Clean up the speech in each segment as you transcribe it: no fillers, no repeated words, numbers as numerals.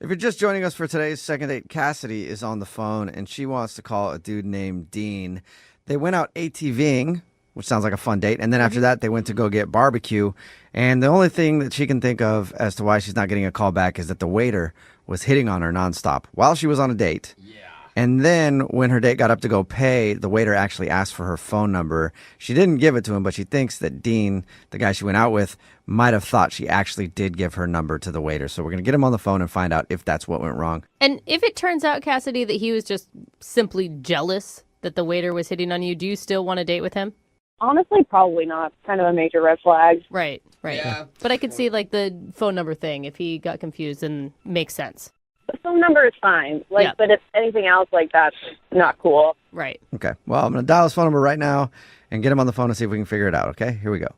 If you're just joining us for today's second date, Cassidy is on the phone, and she wants to call a dude named Dean. They went out ATVing, which sounds like a fun date, and then after that, they went to go get barbecue. And the only thing that she can think of as to why she's not getting a call back is that the waiter was hitting on her nonstop while she was on a date. Yeah. And then when her date got up to go pay, the waiter actually asked for her phone number. She didn't give it to him, but she thinks that Dean, the guy she went out with, might have thought she actually did give her number to the waiter. So we're going to get him on the phone and find out if that's what went wrong. And if it turns out, Cassidy, that he was just simply jealous that the waiter was hitting on you, do you still want to date with him? Honestly, probably not. Kind of a major red flag. Right. Yeah. But I could see, like, the phone number thing, if he got confused, and makes sense. The phone number is fine. Yeah. But if anything else like that's not cool. Right. Okay. Well, I'm going to dial his phone number right now and get him on the phone and see if we can figure it out. Okay? Here we go.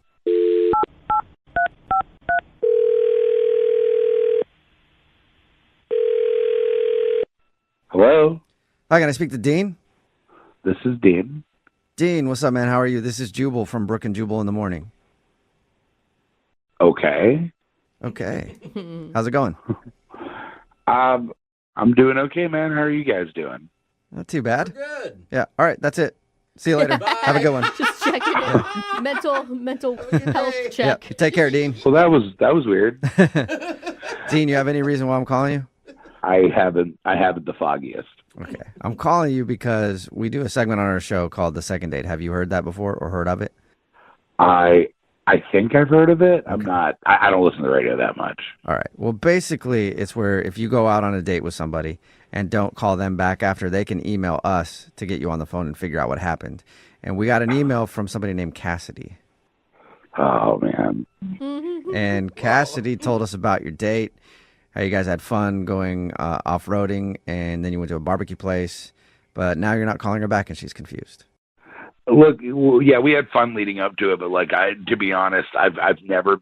Hello, Hi, can I speak to Dean? this is Dean. Dean, what's up, man? How are you? This is Jubal from Brooke and Jubal in the morning. Okay. Okay. How's it going? I'm doing okay, man. How are you guys doing? Not too bad. Good. Yeah. All right. That's it. See you later. Have a good one. Just checking in. Mental health Yeah. check. Take care, Dean. Well, that was weird. Dean, you have any reason why I'm calling you? I haven't the foggiest. Okay. I'm calling you because we do a segment on our show called The Second Date. Have you heard that before or heard of it? I think I've heard of it. I'm not. I don't listen to the radio that much. All right. Well, basically, it's where if you go out on a date with somebody and don't call them back after, they can email us to get you on the phone and figure out what happened. And we got an email from somebody named Cassidy. Oh man. And Cassidy told us about your date, how you guys had fun going off-roading, and then you went to a barbecue place. But now you're not calling her back, and she's confused. Look, well, yeah, we had fun leading up to it, but like to be honest, I've never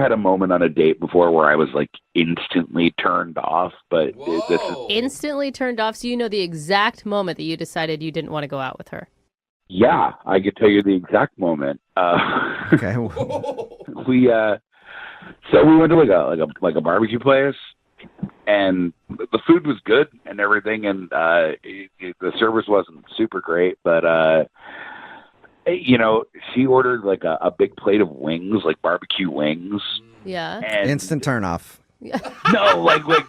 had a moment on a date before where I was like instantly turned off. But this is Instantly turned off, so you know the exact moment that you decided you didn't want to go out with her. yeah, I could tell you the exact moment. Okay. So we went to like a barbecue place, and the food was good and everything, and the service wasn't super great, but she ordered like a big plate of wings, like barbecue wings. Yeah. And Instant turnoff. no,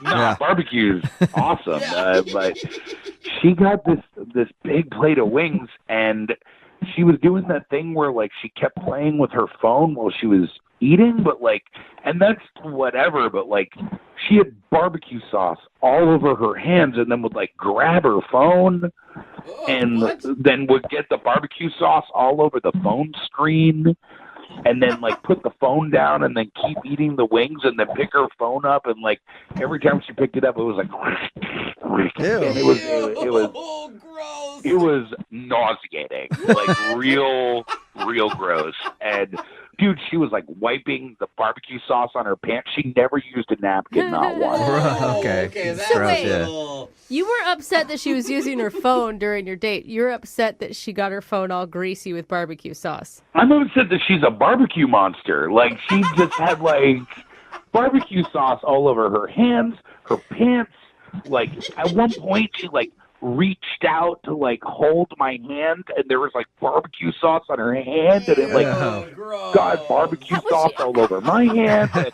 Yeah. barbecue's awesome, but she got this big plate of wings, and she was doing that thing where like she kept playing with her phone while she was eating, but like, and that's whatever, but like she had barbecue sauce all over her hands, and then would like grab her phone and then would get the barbecue sauce all over the phone screen, and then like put the phone down and then keep eating the wings and then pick her phone up, and like every time she picked it up it was like Ew. and it was nauseating, like real gross. And dude, she was like wiping the barbecue sauce on her pants. She never used a napkin, not once. Okay. That's So wait. a little... You were upset that she was using her phone during your date. You're upset that she got her phone all greasy with barbecue sauce. I'm upset that she's a barbecue monster. Like, she just had like barbecue sauce all over her hands, her pants. Like, at one point she like reached out to like hold my hand, and there was like barbecue sauce on her hand, and it like got barbecue sauce all over my hand. And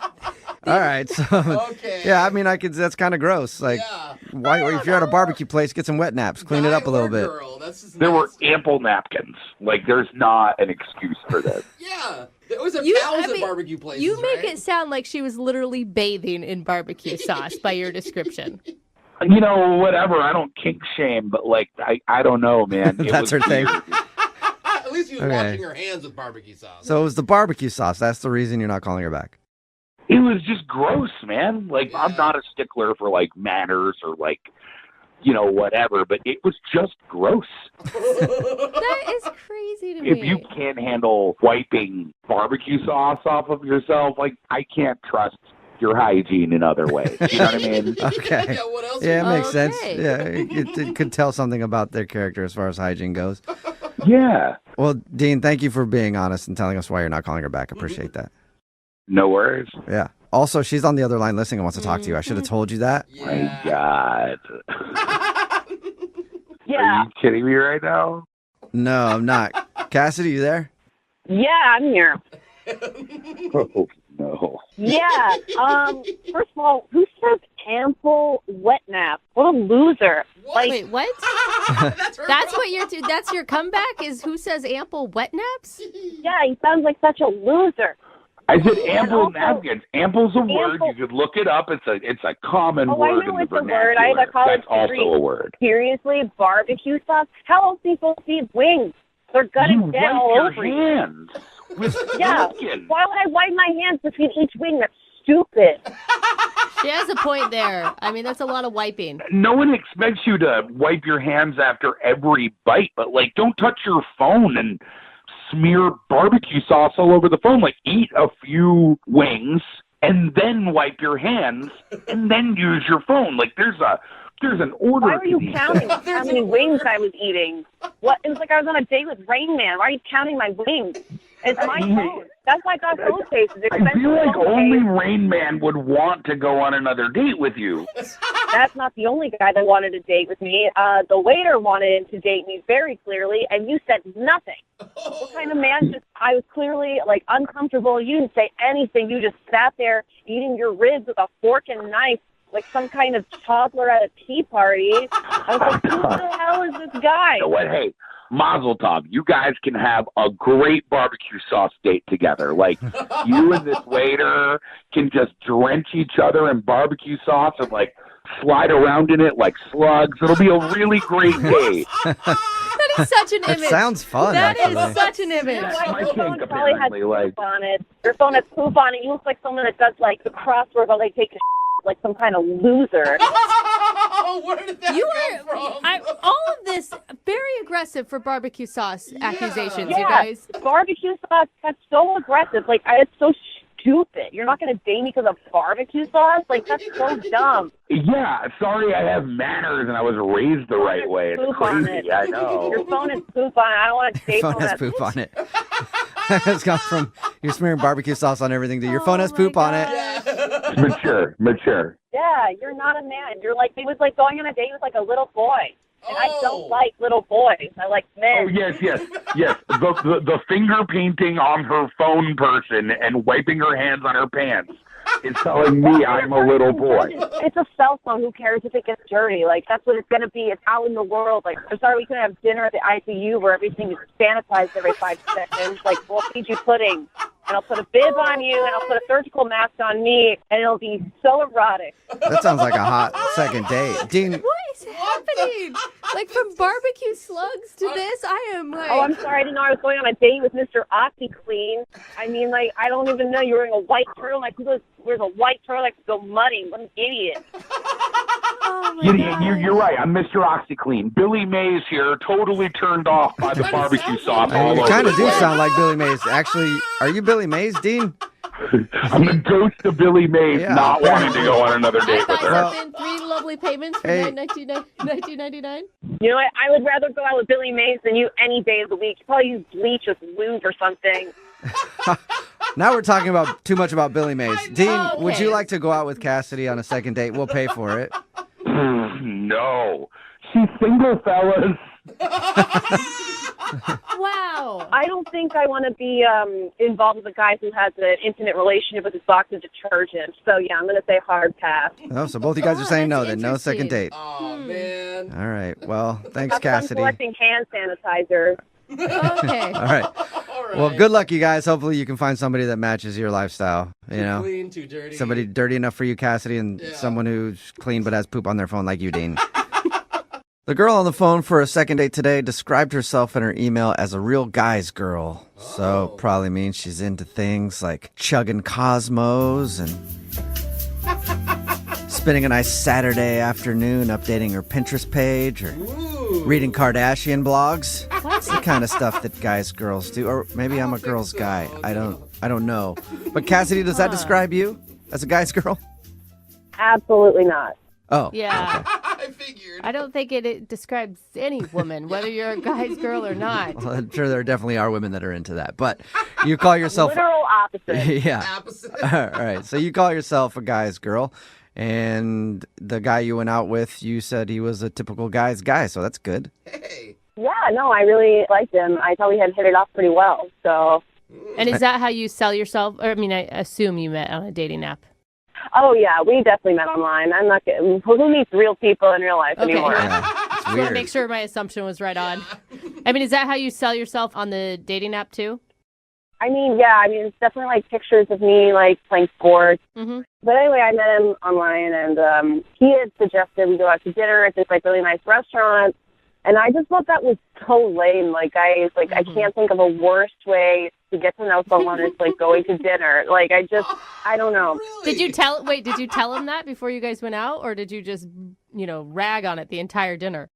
All right. So, Okay. yeah, I mean, that's kind of gross. Like, Yeah. why, if you're at a barbecue place, get some wet naps, clean it up a little bit. Girl, that's just there were nasty. ample napkins. Like, there's not an excuse for this. Yeah. There was a You- thousand I mean, barbecue places, You make right? it sound like she was literally bathing in barbecue sauce by your description. You know, whatever. I don't kink shame, but like, I don't know, man. It That's was her thing. weird. At least he was Okay. washing her hands with barbecue sauce. So it was the barbecue sauce. That's the reason you're not calling her back. It was just gross, man. Like, Yeah. I'm not a stickler for like manners or like, whatever, but it was just gross. That is crazy to me. If you can't handle wiping barbecue sauce off of yourself, like, I can't trust your hygiene in other ways. You know what I mean? Okay. Yeah, what else? Yeah, it would- makes sense. Okay. Yeah, it could tell something about their character as far as hygiene goes. Yeah. Well, Dean, thank you for being honest and telling us why you're not calling her back. Appreciate that. No worries. Yeah. Also, she's on the other line listening and wants to talk to you. I should have told you that. My God. Yeah. Are you kidding me right now? No, I'm not. Cassidy, you there? Yeah, I'm here. Oh, no. Yeah. First of all, who says ample wet nap? What a loser. Like, Wait, what? That's her That's phone. what you're. That's your comeback. Is who says ample wet naps? yeah, he sounds like such a loser. I said ample also- napkins. Ample's a word. Ample- You could look it up. It's a common Oh, I word know in the it's a word. vernacular. I have a college That's also degree. a word. Seriously, barbecue sauce? How else are you supposed to eat wings? They're You gutted down all wipe over your you. hands with Yeah. napkin. Why would I wipe my hands between each wing? That's stupid. She has a point there. I mean, that's a lot of wiping. No one expects you to wipe your hands after every bite, but don't touch your phone and smear barbecue sauce all over the phone. Eat a few wings and then wipe your hands and then use your phone. There's an order. Why were you to these counting things. how many wings I was eating? What? It was like I was on a date with Rain Man. Why are you counting my wings? It's my phone. That's why I got phone cases. I feel like phone only case. Rain Man would want to go on another date with you. That's not the only guy that wanted to date with me. The waiter wanted to date me very clearly, and you said nothing. What kind of man just, I was clearly uncomfortable. You didn't say anything. You just sat there eating your ribs with a fork and knife like some kind of toddler at a tea party. I was like, who the hell is this guy? You know what? Hey, Mazel Tov. You guys can have a great barbecue sauce date together. You and this waiter can just drench each other in barbecue sauce and slide around in it like slugs. It'll be a really great day. That is such an That image. sounds fun, That actually. is such an image. my Your phone kink, probably has apparently, poop on it. Your phone has poop on it. You look like someone that does the crossword while they take a like some kind of loser. Where did that You come from? all of this very aggressive for barbecue sauce accusations, you Yeah, guys. barbecue sauce, that's so aggressive. It's so stupid. You're not going to date me because of barbecue sauce? That's so dumb. Yeah, sorry I have manners and I was raised the right way. It's Poop on crazy, it. I know. Your phone has poop on it. I don't want to date Phone someone has that's poop on it. It's gone from you're smearing barbecue sauce on everything to your phone has my poop on it. Mature. Yeah, you're not a man. You're it was like going on a date with a little boy. And I Oh. don't like little boys. I like men. Oh, yes. The finger painting on her phone person and wiping her hands on her pants is telling me I'm a little boy. It's a cell phone. Who cares if it gets dirty? That's what it's going to be. It's out in the world. I'm sorry we couldn't have dinner at the ICU where everything is sanitized every 5 seconds. We'll feed you pudding. And I'll put a bib on you, and I'll put a surgical mask on me, and it'll be so erotic. That sounds like a hot second date. Dean, What is happening? From barbecue slugs to this, I am Oh, I'm sorry. I didn't know I was going on a date with Mr. OxyClean. I mean, I don't even know you're wearing a white turtleneck. Who wears a white turtleneck to go muddy? What an idiot. Oh my God. You're right. I'm Mr. OxyClean. Billy Mays here, totally turned off by the barbecue sauce all you over kind of the do place. sound like Billy Mays. Actually, are you Billy Mays, Dean? I'm the ghost of Billy Mays, Yeah, not wanting apparently. to go on another I date with thought her. Well- something 3 lovely payments for Hey. 1999. You know what? I would rather go out with Billy Mays than you any day of the week. You probably use bleach with lube or something. Now we're talking about too much about Billy Mays. Dean, know. would you Okay. like to go out with Cassidy on a second date? We'll pay for it. No. She's single, fellas. Wow. I don't think I want to be involved with a guy who has an intimate relationship with his box of detergent. So, yeah, I'm going to say hard pass. Oh, so both you guys are Oh, saying no, that's then no second interesting. date. Oh, man. All right. Well, thanks, I'm Cassidy. collecting hand sanitizer. Okay. All right. All right. Well, good luck, you guys. Hopefully, you can find somebody that matches your lifestyle. You know, Clean, too dirty. somebody dirty enough for you, Cassidy, and Yeah. someone who's clean but has poop on their phone like you, Dean. The girl on the phone for a second date today described herself in her email as a real guy's girl. So probably means she's into things like chugging Cosmos and spending a nice Saturday afternoon updating her Pinterest page or reading Kardashian blogs. That's the kind of stuff that girls do. Or maybe I'm a think girl's so. guy. I don't know. But Cassidy, does that describe you as a guy's girl? Absolutely not. Oh. Yeah. I figured. I don't think it describes any woman, whether you're a guy's girl or not. Well, I'm sure there definitely are women that are into that. But you call yourself Literal opposite. Yeah. Opposite. All right. So you call yourself a guy's girl, and the guy you went out with, you said he was a typical guy's guy, so that's good. Hey. Yeah, no, I really liked him. I thought we had hit it off pretty well. So, And is that how you sell yourself? Or, I mean, I assume you met on a dating app. oh yeah, we definitely met online. I'm not getting who meets real people in real life Okay. anymore. Yeah. It's Just want weird. to make sure my assumption was right on. I mean, is that how you sell yourself on the dating app too? I mean, yeah, it's definitely like pictures of me like playing sports. Mm-hmm. But anyway, I met him online, and he had suggested we go out to dinner at this like really nice restaurant. And I just thought that was so lame. Like I can't think of a worse way to get to know someone as like going to dinner. Like I don't know. Really? Did you tell him that before you guys went out, or did you just, rag on it the entire dinner?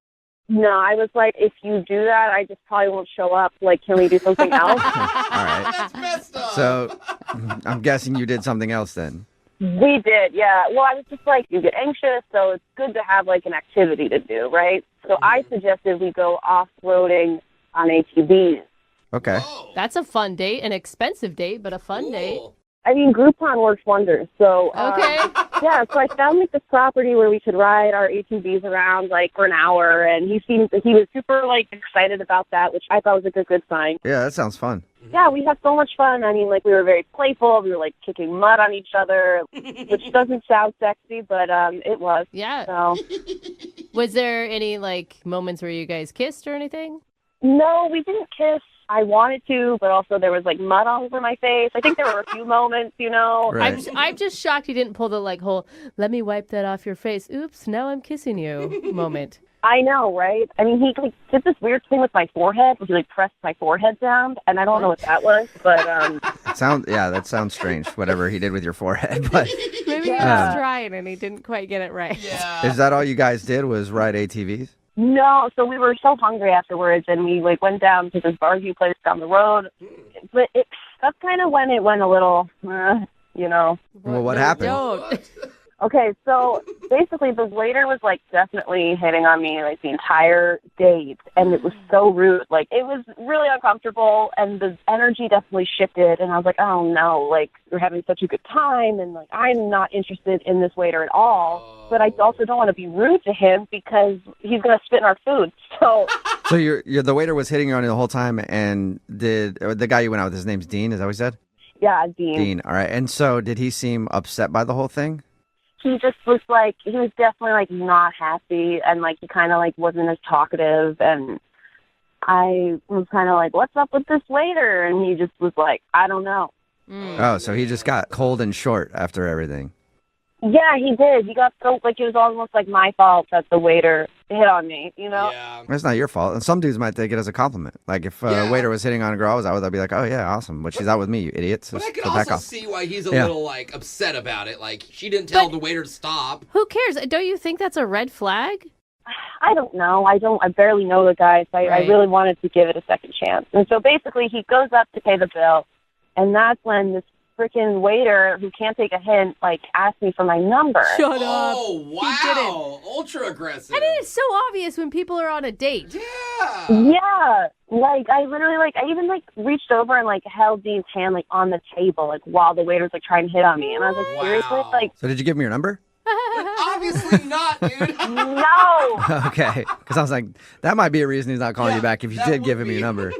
No, I was like, if you do that, I just probably won't show up. Like, can we do something else? All right. That's messed up. So I'm guessing you did something else then. We did, yeah. Well, I was just like, you get anxious, so it's good to have like an activity to do, right? So I suggested we go off-roading on ATVs. Okay. Whoa. That's a fun date, an expensive date, but a fun date. Cool. I mean, Groupon works wonders. So, Okay. yeah, so I found like this property where we could ride our ATVs around like for an hour, and he was super like excited about that, which I thought was a good sign. Yeah, that sounds fun. Yeah, we had so much fun. I mean, like we were very playful. We were like kicking mud on each other, which doesn't sound sexy, but it was. Yeah. So Was there any like moments where you guys kissed or anything? no, we didn't kiss. I wanted to, but also there was like mud all over my face. I think there were a few moments, Right. I'm just shocked you didn't pull the like whole "let me wipe that off your face." Oops, now I'm kissing you moment. I know, right? I mean, he like did this weird thing with my forehead, where he like pressed my forehead down, and I don't know what that was, but That sounds strange. Whatever he did with your forehead, but Maybe he Yeah. was trying and he didn't quite get it right. Yeah. is that all you guys did? Was ride ATVs? no. So we were so hungry afterwards, and we like went down to this barbecue place down the road. But that's kind of when it went a little, Well, what No, happened? don't. Okay, so basically the waiter was like definitely hitting on me like the entire date, and it was so rude. Like it was really uncomfortable, and the energy definitely shifted, and I was like, oh no, like we're having such a good time, and like I'm not interested in this waiter at all. But I also don't want to be rude to him because he's gonna spit in our food. So So you're the waiter was hitting on you the whole time, and the guy you went out with, his name's Dean? Is that what he said? yeah, Dean. Dean. All right. And so did he seem upset by the whole thing? He just was like, he was definitely like not happy, and like he kind of like wasn't as talkative, and I was kind of like, what's up with this waiter? And he just was like, I don't know. Oh, so he just got cold and short after everything. Yeah, he did. He got so like it was almost like my fault that the waiter hit on me, Yeah. That's not your fault. And some dudes might take it as a compliment. Like if a Yeah. waiter was hitting on a girl I was out with, I'd be like, oh yeah, awesome. But she's out with me, you idiot. So, But I can so back also off. see why he's a Yeah. little like upset about it. Like she didn't tell But- the waiter to stop. Who cares? Don't you think that's a red flag? I don't know. I barely know the guy, so I Right. really wanted to give it a second chance. And so basically he goes up to pay the bill, and that's when this freaking waiter who can't take a hint like asked me for my number. Shut up. Oh He didn't. wow! Ultra aggressive. I mean, it's so obvious when people are on a date. Yeah. Yeah, like I literally I even like reached over and like held Dean's hand like on the table like while the waiter was like trying to hit on me, and I was like, Wow. seriously, like So did you give him your number? Obviously not, dude. no, Okay. Because I was like, that might be a reason he's not calling Yeah, you back if you that did would give him be. your number.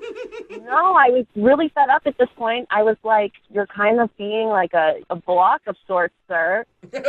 no. I was really fed up at this point. I was like, you're kind of being like a block of sorts, sir,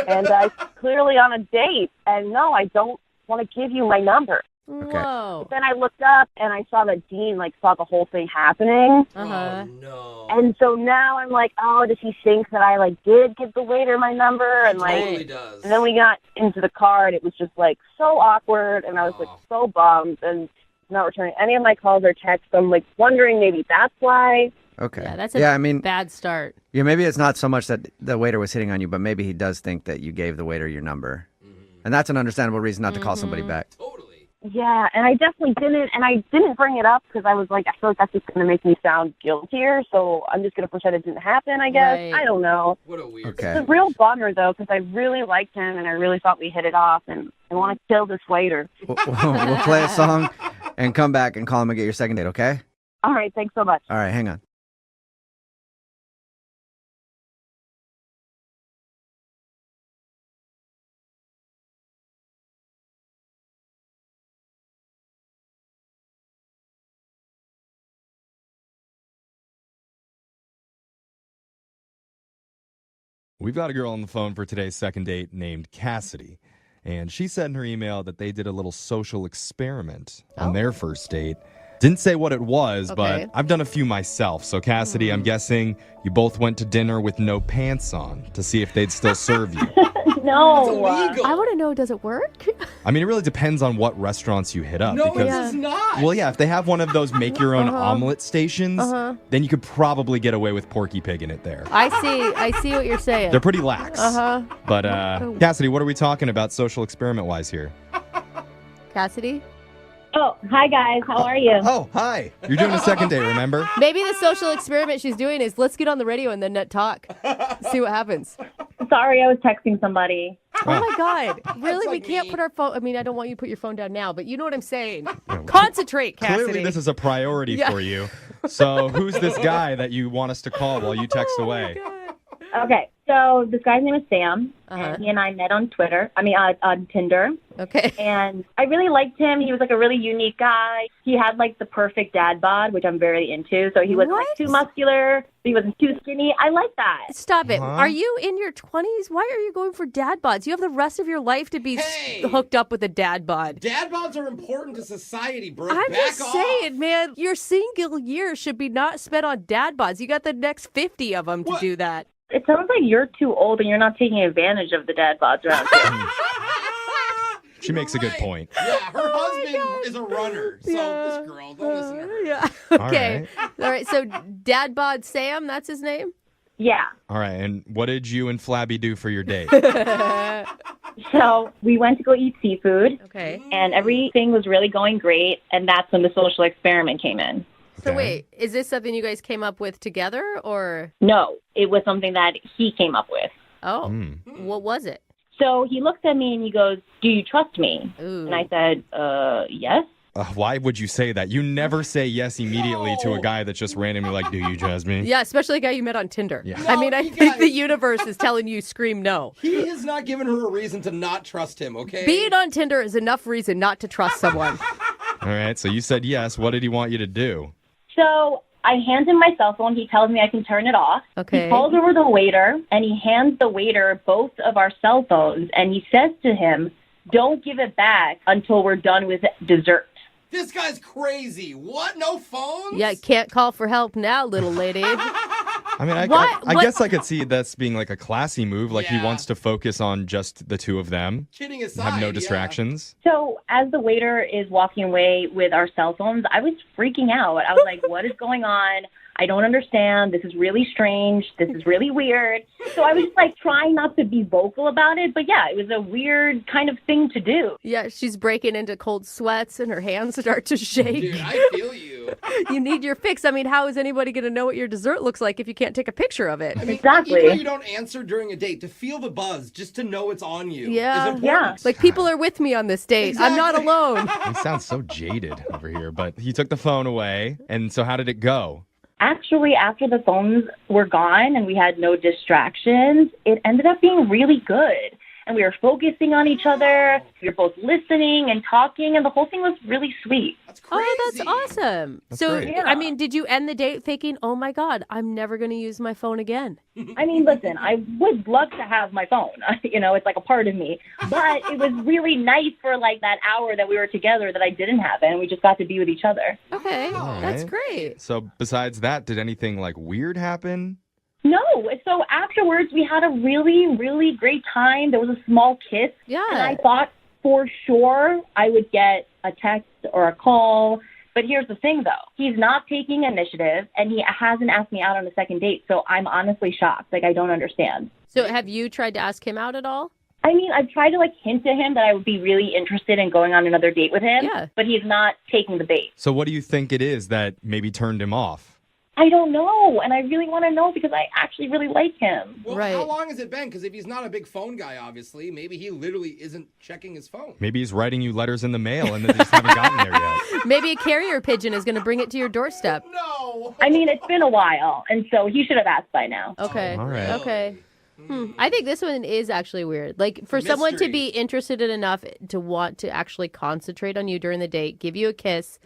and I clearly on a date, and no, I don't want to give you my number. Whoa. Then I looked up and I saw that Dean like saw the whole thing happening. Uh-huh. Oh no. And so now I'm like, oh, does he think that I like did give the waiter my number? And like, Totally does. and then we got into the car and it was just like so awkward, and I was like Oh. so bummed and not returning any of my calls or texts. I'm like wondering maybe that's why. Okay. Yeah, that's a I mean, bad start. yeah, maybe it's not so much that the waiter was hitting on you, but maybe he does think that you gave the waiter your number. And that's an understandable reason not to call somebody back. Totally. Yeah, and I definitely didn't, and I didn't bring it up because I was like, I feel like that's just going to make me sound guiltier, so I'm just going to pretend it didn't happen, I guess. Right. I don't know. What a weird. Okay. It's a real bummer, though, because I really liked him, and I really thought we hit it off, and I want to kill this waiter. We'll play a song and come back and call him and get your second date, okay? All right, thanks so much. All right, hang on. We've got a girl on the phone for today's second date named Cassidy. And she said in her email that they did a little social experiment on their first date. Didn't say what it was, Okay. but I've done a few myself. So, Cassidy, I'm guessing you both went to dinner with no pants on to see if they'd still serve you. No. It's illegal. I want to know, does it work? I mean, it really depends on what restaurants you hit up. No, because, it does not. Well, yeah, if they have one of those make-your-own omelet stations, then you could probably get away with Porky Pig in it there. I see what you're saying. They're pretty lax. Uh-huh. But, Cassidy, what are we talking about social experiment-wise here? Cassidy? Oh, hi guys. How are you? Oh, hi. You're doing a second date, remember? Maybe the social experiment she's doing is let's get on the radio and then talk. See what happens. Sorry, I was texting somebody. Oh my God. Really? We like can't me. put our phone. I mean, I don't want you to put your phone down now, but you know what I'm saying. Concentrate, Cassidy. Clearly, this is a priority Yeah. for you. So, who's this guy that you want us to call while you text away? Okay, so this guy's name is Sam, Uh-huh. and he and I met on on Tinder, Okay. and I really liked him. He was like a really unique guy. He had like the perfect dad bod, which I'm very into. So he wasn't like What? too muscular, but he wasn't too skinny. I like that. Stop it. Uh-huh. Are you in your 20s? Why are you going for dad bods? You have the rest of your life to be Hey. hooked up with a dad bod. Dad bods are important to society, bro. I'm Back just off. saying, man, your single year should be not spent on dad bods. You got the next 50 of them to What? do that. It sounds like you're too old and you're not taking advantage of the dad bods around here. She makes a good point. Yeah, her husband is a runner. So this girl, don't listen to her. Yeah. All Okay. All right. So dad bod Sam, that's his name? Yeah. All right, and what did you and Flabby do for your date? So we went to go eat seafood, Okay. and everything was really going great, and that's when the social experiment came in. So Okay. wait, is this something you guys came up with together or? No, it was something that he came up with. Oh, Hmm. what was it? So he looks at me and he goes, "Do you trust me?" Ooh. And I said, yes. Why would you say that? You never say yes immediately to a guy that's just randomly like, do you trust me? Yeah, especially a guy you met on Tinder. Yeah. I mean, I you think guys- the universe is telling you scream no. He has not given her a reason to not trust him, okay? Being on Tinder is enough reason not to trust someone. All right, so you said yes. What did he want you to do? So I hand him my cell phone. He tells me I can turn it off. Okay. He calls over the waiter, and he hands the waiter both of our cell phones, and he says to him, "Don't give it back until we're done with dessert." This guy's crazy. What? No phones? Yeah, can't call for help now, little lady. I mean, I What? guess I could see this being like a classy move. Like he Yeah. wants to focus on just the two of them, Kidding aside. have no yeah. distractions. So as the waiter is walking away with our cell phones, I was freaking out. I was like, what is going on? I don't understand. This is really strange. This is really weird. So I was just like trying not to be vocal about it. But yeah, it was a weird kind of thing to do. Yeah, she's breaking into cold sweats and her hands start to shake. Dude, I feel you. You need your fix. I mean, how is anybody going to know what your dessert looks like if you can't take a picture of it? I mean, Exactly. even though you don't answer during a date, to feel the buzz, just to know it's on you Yeah. is important. Like, people are with me on this date. I'm not Exactly. alone. He sounds so jaded over here, but he took the phone away. And so how did it go? Actually, after the phones were gone and we had no distractions, it ended up being really good. And we were focusing on each other. We were both listening and talking, and the whole thing was really sweet. That's crazy. Oh, that's awesome. That's So, great. I mean, did you end the date thinking, oh my God, I'm never going to use my phone again? I mean, listen, I would love to have my phone. It's like a part of me. But it was really nice for like that hour that we were together that I didn't have it, and we just got to be with each other. Okay, All that's right. great. So besides that, did anything like weird happen? No, so afterwards we had a really, really great time. There was a small kiss. Yeah. And I thought for sure I would get a text or a call. But here's the thing, though. He's not taking initiative, and he hasn't asked me out on a second date. So I'm honestly shocked. Like, I don't understand. So have you tried to ask him out at all? I mean, I've tried to, like, hint to him that I would be really interested in going on another date with him. Yeah. But he's not taking the bait. So what do you think it is that maybe turned him off? I don't know. And I really want to know because I actually really like him. Well, Right. how long has it been? Because if he's not a big phone guy, obviously, maybe he literally isn't checking his phone. Maybe he's writing you letters in the mail and they just haven't gotten there yet. Maybe a carrier pigeon is going to bring it to your doorstep. No. I mean, it's been a while, and so he should have asked by now. Okay. All right. Okay. I think this one is actually weird. Like, for someone to Mystery. be interested in enough to want to actually concentrate on you during the date, give you a kiss.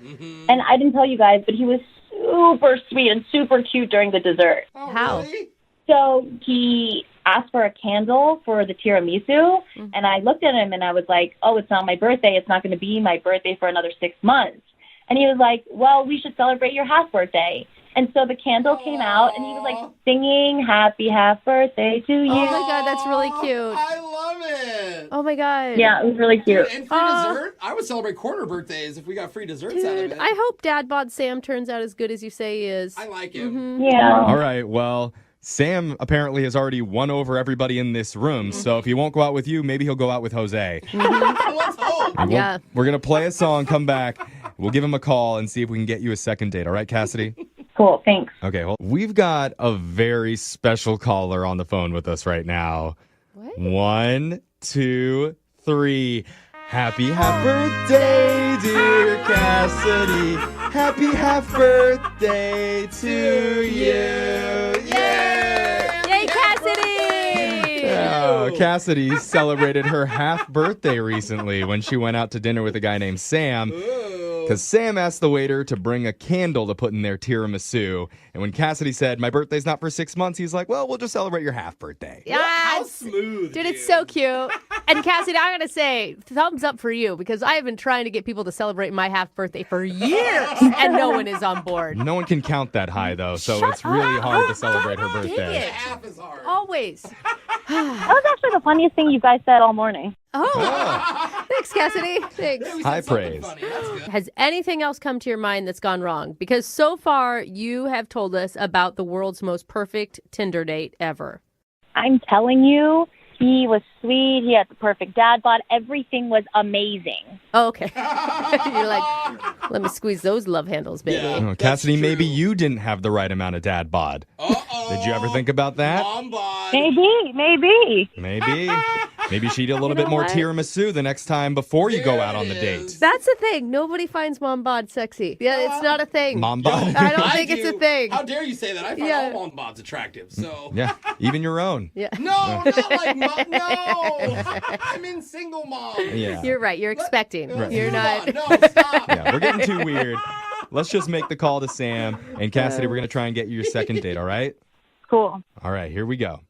And I didn't tell you guys, but he was super sweet and super cute during the dessert. Oh, How? Really? So he asked for a candle for the tiramisu, and I looked at him and I was like, oh, it's not my birthday. It's not going to be my birthday for another 6 months. And he was like, well, we should celebrate your half birthday. And so the candle came out, and he was like singing "Happy Half Birthday to You." Oh my God, that's really cute. I love it. Oh my God. Yeah, it was really cute. And free dessert? I would celebrate corner birthdays if we got free desserts out of Dude, it. I hope Dad Bod Sam turns out as good as you say he is. I like him. Yeah. All right, well, Sam apparently has already won over everybody in this room, so if he won't go out with you, maybe he'll go out with Jose. Let's hope. And Yeah. We're going to play a song, come back. We'll give him a call and see if we can get you a second date. All right, Cassidy? Cool, thanks. Okay, well, we've got a very special caller on the phone with us right now. What? 1, 2, 3. Happy half birthday, dear Cassidy. Happy half birthday to you. Yay! Yay, Cassidy! Cassidy celebrated her half birthday recently when she went out to dinner with a guy named Sam. Because Sam asked the waiter to bring a candle to put in their tiramisu. And when Cassidy said, my birthday's not for 6 months, he's like, well, we'll just celebrate your half birthday. How Yes! smooth. Dude, it's so cute. And Cassidy, I gotta say, thumbs up for you because I have been trying to get people to celebrate my half birthday for years, and no one is on board. No one can count that high, though, so it's really hard to celebrate her birthday. it. half as hard. Always. That was actually the funniest thing you guys said all morning. Oh, thanks, Cassidy. Thanks. Yeah, we said High something praise. funny. That's good. Has anything else come to your mind that's gone wrong? Because so far, you have told us about the world's most perfect Tinder date ever. I'm telling you, he was sweet. He had the perfect dad bod. Everything was amazing. Oh, okay. You're like, let me squeeze those love handles, baby. Yeah. Oh, That's Cassidy, maybe true. you didn't have the right amount of dad bod. Uh-oh. Did you ever think about that? Mom bod. Maybe. Maybe she'd eat a little You bit know more what? tiramisu the next time before you go There out on the it date. is. That's the thing. Nobody finds mom bod sexy. Yeah, it's not a thing. Mom bod? I don't think it's a do. thing. How dare you say that? I find Yeah. all mom bods attractive. So Yeah, even your own. Yeah. no, not like mom. No, I'm in single mom. Yeah. You're right. You're expecting. You're Move not. on. No, stop. Yeah, we're getting too weird. Let's just make the call to Sam. And Cassidy, we're going to try and get you your second date, all right? Cool. All right, here we go.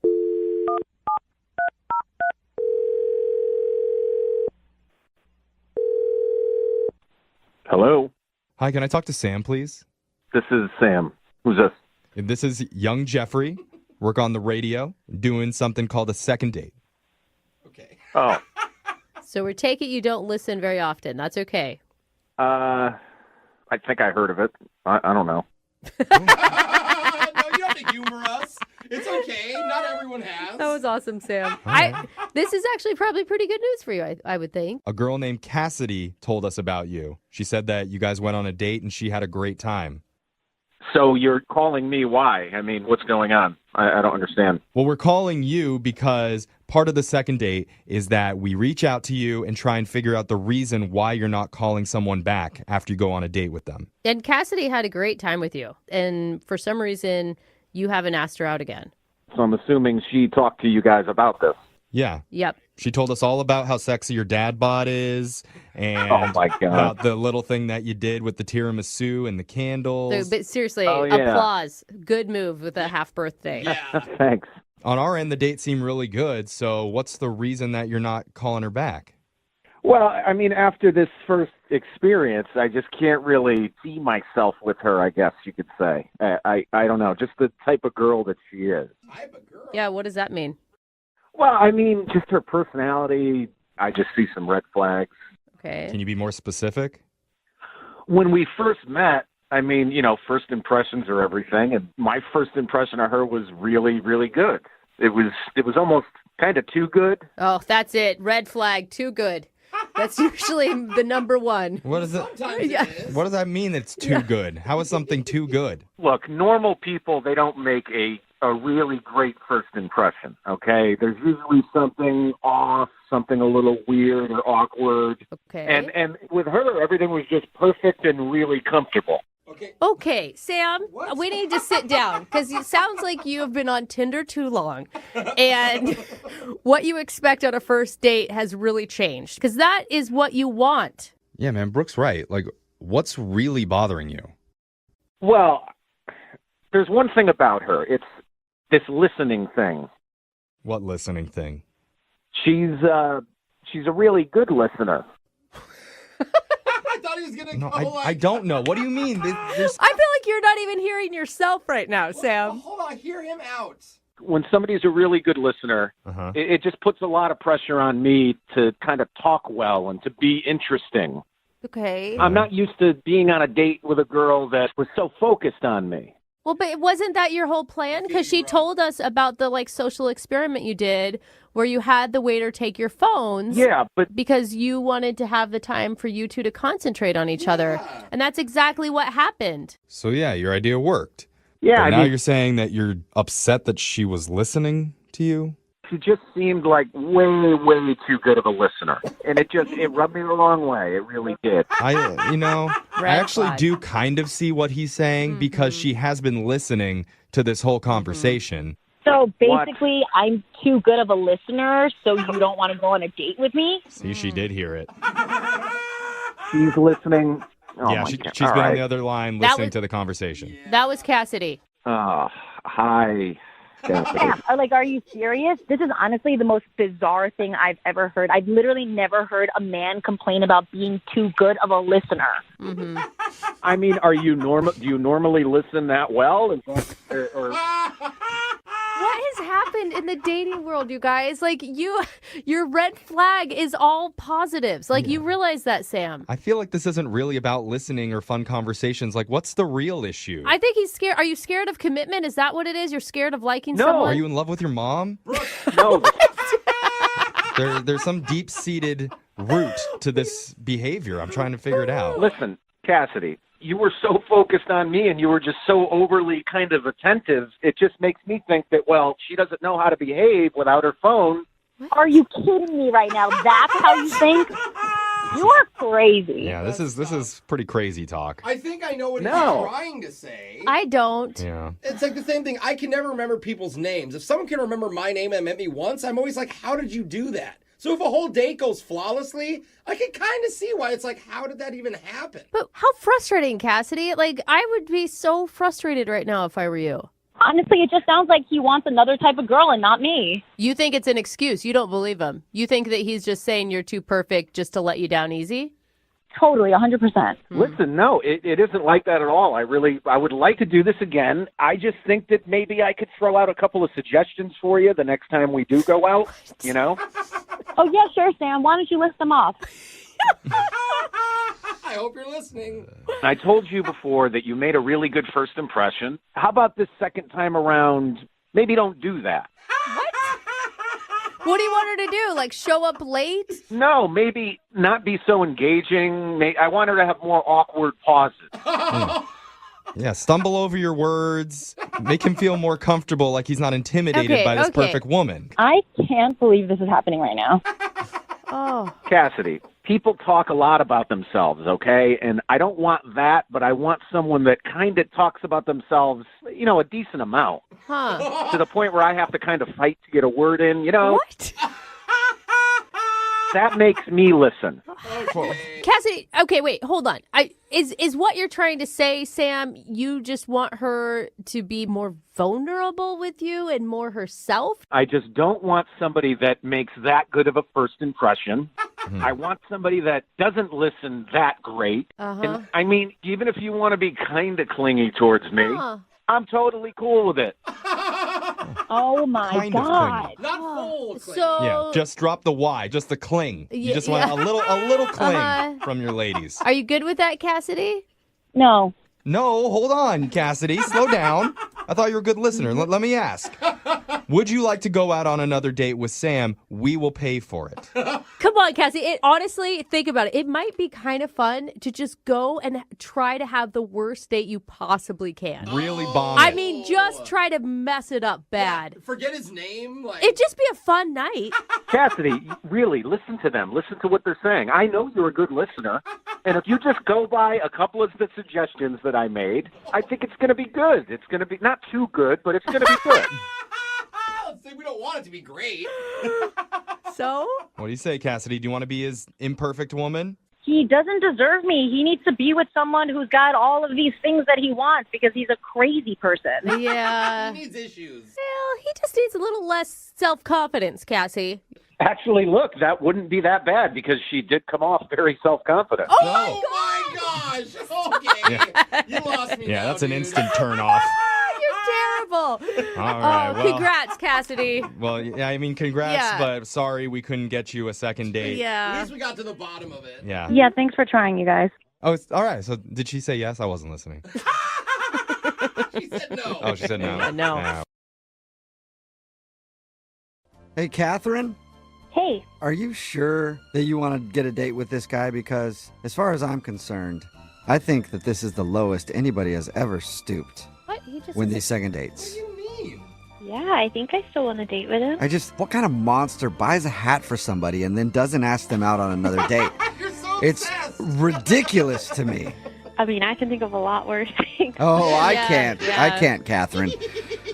Hello, Hi, can I talk to Sam, please? this is Sam. Who's this? This is young Jeffrey. Work on the radio, doing something called a second date. Okay. Oh, So we take it you don't listen very often. That's okay. I think I heard of it. I don't know. No, you don't have to humor us. It's okay. Not everyone has. That was awesome, Sam. right. This is actually probably pretty good news for you, I would think. A girl named Cassidy told us about you. She said that you guys went on a date and she had a great time. So you're calling me why? I mean, what's going on? I don't understand. Well, we're calling you because part of the second date is that we reach out to you and try and figure out the reason why you're not calling someone back after you go on a date with them. And Cassidy had a great time with you. And for some reason, you haven't asked her out again. So I'm assuming she talked to you guys about this. Yeah. Yep. She told us all about how sexy your dad bod is and Oh, my God. about the little thing that you did with the tiramisu and the candles. But seriously, Oh, yeah. applause. Good move with a half birthday. Yeah. Thanks. On our end, the date seemed really good. So what's the reason that you're not calling her back? Well, I mean, after this first experience, I just can't really see myself with her, I guess you could say. I don't know, just the type of girl that she is. Type of girl. Yeah, what does that mean? Well, I mean, just her personality, I just see some red flags. Okay. Can you be more specific? When we first met, I mean, you know, first impressions are everything, and my first impression of her was really, really good. It was almost kind of too good. Oh, that's it. Red flag. Too good. That's usually the number one. What is it? Sometimes Yeah. it is. What does that mean? It's too good. How is something too good? Look, normal people, they don't make a really great first impression, okay? There's usually something off, something a little weird or awkward. Okay. And with her, everything was just perfect and really comfortable. Okay. Okay, Sam, What? we need to sit down because it sounds like you have been on Tinder too long. And what you expect on a first date has really changed because that is what you want. Yeah, man, Brooke's right. Like, what's really bothering you? Well, there's one thing about her. It's this listening thing. What listening thing? She's a really good listener. I thought he was going to No, go like... I don't know. What do you mean? There's... I feel like you're not even hearing yourself right now, Sam. Hold on, hear him out. When somebody's a really good listener, it just puts a lot of pressure on me to kind of talk well and to be interesting. Okay. I'm not used to being on a date with a girl that was so focused on me. Well, but wasn't that your whole plan? Because she told us about the social experiment you did where you had the waiter take your phones. Yeah, but because you wanted to have the time for you two to concentrate on each other. And that's exactly what happened. So, yeah, your idea worked. yeah, But now you're saying that you're upset that she was listening to you? she just seemed like way too good of a listener, and it rubbed me the wrong way. It really did. I Red actually flag. do kind of see what he's saying because she has been listening to this whole conversation. So basically, I'm too good of a listener, so you don't want to go on a date with me? See, she did hear it. She's listening. Oh yeah, my she's God. been All on right. the other line That listening was- to the conversation. That was Cassidy. Hi. Stephanie. Sam, are you serious? This is honestly the most bizarre thing I've ever heard. I've literally never heard a man complain about being too good of a listener. Mm-hmm. I mean, do you normally listen that well? Or What has happened in the dating world, you guys? Your red flag is all positives. You realize that, Sam. I feel like this isn't really about listening or fun conversations. What's the real issue? I think he's scared. Are you scared of commitment? Is that what it is? You're scared of liking No. someone? Are you in love with your mom? no, There's some deep-seated root to this behavior. I'm trying to figure it out. listen, Cassidy, you were so focused on me and you were just so overly kind of attentive. It just makes me think that, well, she doesn't know how to behave without her phone. Are you kidding me right now? That's how you think? You are crazy. Yeah, this is pretty crazy talk. I think I know what No. he's trying to say. I don't. Yeah. It's like the same thing. I can never remember people's names. If someone can remember my name and met me once, I'm always like, how did you do that? So if a whole date goes flawlessly, I can kind of see why it's like, how did that even happen? But how frustrating, Cassidy. I would be so frustrated right now if I were you. Honestly, it just sounds like he wants another type of girl and not me. You think it's an excuse. You don't believe him. You think that he's just saying you're too perfect just to let you down easy? Totally, 100%. Listen, no, it isn't like that at all. I would like to do this again. I just think that maybe I could throw out a couple of suggestions for you the next time we do go out, you know? Oh, yeah, sure, Sam. Why don't you list them off? I hope you're listening. I told you before that you made a really good first impression. How about this second time around, maybe don't do that? What do you want her to do? Show up late? No, maybe not be so engaging. I want her to have more awkward pauses. Yeah, stumble over your words. Make him feel more comfortable, like he's not intimidated Okay, by this okay. perfect woman. I can't believe this is happening right now. Oh. Cassidy, people talk a lot about themselves, okay? And I don't want that, but I want someone that kind of talks about themselves, a decent amount. Huh. To the point where I have to kind of fight to get a word in, What? That makes me listen. Cassidy, okay, wait, hold on. Is what you're trying to say, Sam, you just want her to be more vulnerable with you and more herself? I just don't want somebody that makes that good of a first impression. I want somebody that doesn't listen that great. Uh-huh. And I mean, even if you want to be kind of clingy towards me, Huh. I'm totally cool with it. Oh, my Kind of God. clingy. Not full. So Yeah, just drop the Y, just the cling. You Yeah, just want a little cling Uh-huh. from your ladies. are you good with that, Cassidy? No. No, hold on, Cassidy. Slow down. I thought you were a good listener. Let me ask. Would you like to go out on another date with Sam? We will pay for it. Come on, Cassie. Honestly, think about it. It might be kind of fun to just go and try to have the worst date you possibly can. Really bomb I it. mean, just try to mess it up bad. Forget his name. It'd just be a fun night. Cassidy, really, listen to them. Listen to what they're saying. I know you're a good listener. And if you just go by a couple of the suggestions that I made, I think it's going to be good. It's going to be not too good, but it's going to be good. Let's say we don't want it to be great. So? What do you say, Cassidy? Do you want to be his imperfect woman? he doesn't deserve me. He needs to be with someone who's got all of these things that he wants because he's a crazy person. Yeah. He needs issues. Well, he just needs a little less self-confidence, Cassie. Actually, look, that wouldn't be that bad because she did come off very self-confident. Oh my gosh. Okay. You lost me. Yeah, now, that's an dude. instant turn off. You're terrible. All right, well. Congrats, Cassidy. Well, yeah, I mean, congrats, Yeah. but sorry we couldn't get you a second date. At Yeah. least we got to the bottom of it. Yeah. Yeah, thanks for trying, you guys. Oh, all right. So did she say yes? I wasn't listening. She said no. Oh, she said no. No. Yeah. Hey, Catherine, Hey, are you sure that you want to get a date with this guy? Because as far as I'm concerned, I think that this is the lowest anybody has ever stooped What? He just when is these second What dates. do you mean? yeah, I think I still want to date with him. What kind of monster buys a hat for somebody and then doesn't ask them out on another date? You're so It's obsessed. ridiculous to me. I mean, I can think of a lot worse things. Oh, I Yeah, can't. yeah. I can't, Catherine.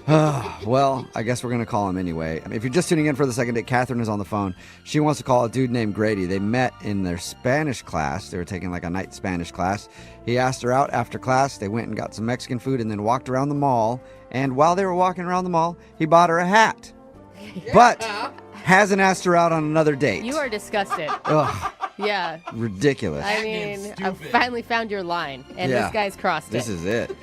Well, I guess we're going to call him anyway. I mean, if you're just tuning in for the second date, Catherine is on the phone. She wants to call a dude named Grady. They met in their Spanish class. They were taking like a night Spanish class. He asked her out after class. They went and got some Mexican food and then walked around the mall. And while they were walking around the mall, he bought her a hat. But hasn't asked her out on another date. You are disgusted. Ugh, Yeah. ridiculous. I Batman's mean, I stupid. finally found your line, and Yeah. this guy's crossed This it. is it.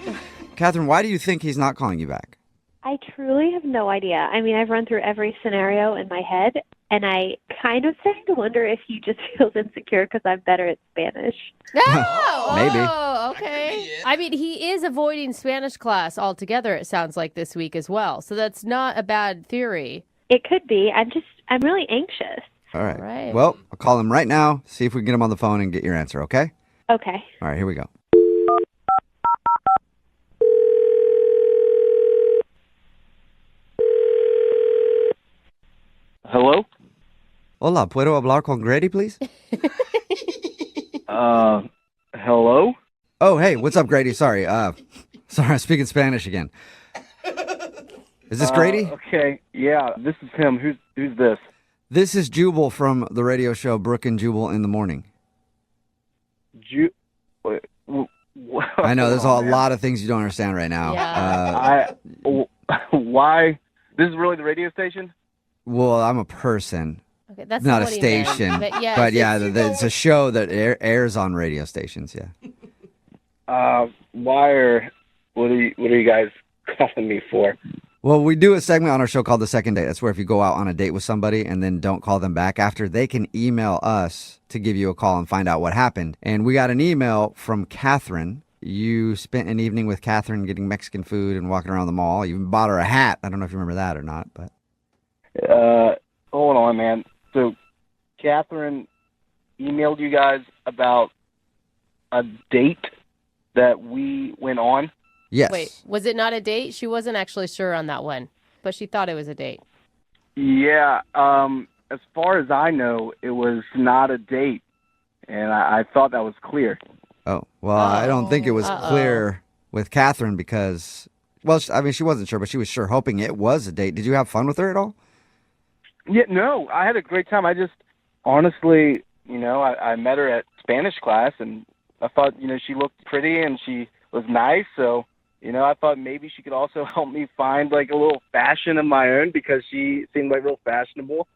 Catherine, why do you think he's not calling you back? I truly have no idea. I mean, I've run through every scenario in my head, and I kind of starting to wonder if he just feels insecure because I'm better at Spanish. Oh, Maybe. Oh, That could okay. be it. I mean, he is avoiding Spanish class altogether, it sounds like, this week as well. So that's not a bad theory. It could be. I'm really anxious. All right. All right. Well, I'll call him right now, see if we can get him on the phone and get your answer, okay? Okay. All right, here we go. Hello? Hola, ¿puedo hablar con Grady, please? Hello? Oh, hey, what's up, Grady? Sorry, sorry, I'm speaking Spanish again. Is this Grady? Okay, yeah, this is him. Who's this? This is Jubal from the radio show Brooke and Jubal in the Morning. I know there's a lot of things you don't understand right now. Yeah. Why? This is really the radio station? Well, I'm a person, Okay, that's not a what he meant. station. But yes, But yeah, it's- it's a show that airs on radio stations, yeah. What are you guys calling me for? Well, we do a segment on our show called The Second Date. That's where if you go out on a date with somebody and then don't call them back after, they can email us to give you a call and find out what happened. And we got an email from Catherine. You spent an evening with Catherine getting Mexican food and walking around the mall. You even bought her a hat. I don't know if you remember that or not, but Hold on, man. So, Catherine emailed you guys about a date that we went on? yes. Wait, was it not a date? She wasn't actually sure on that one, but she thought it was a date. Yeah, as far as I know, it was not a date, and I thought that was clear. Oh, well, I don't think it was Uh-oh. clear with Catherine because, well, I mean, she wasn't sure, but she was sure hoping it was a date. Did you have fun with her at all? Yeah, no, I had a great time. I just, honestly, I met her at Spanish class, and I thought, she looked pretty and she was nice, so, I thought maybe she could also help me find, like, a little fashion of my own because she seemed, like, real fashionable.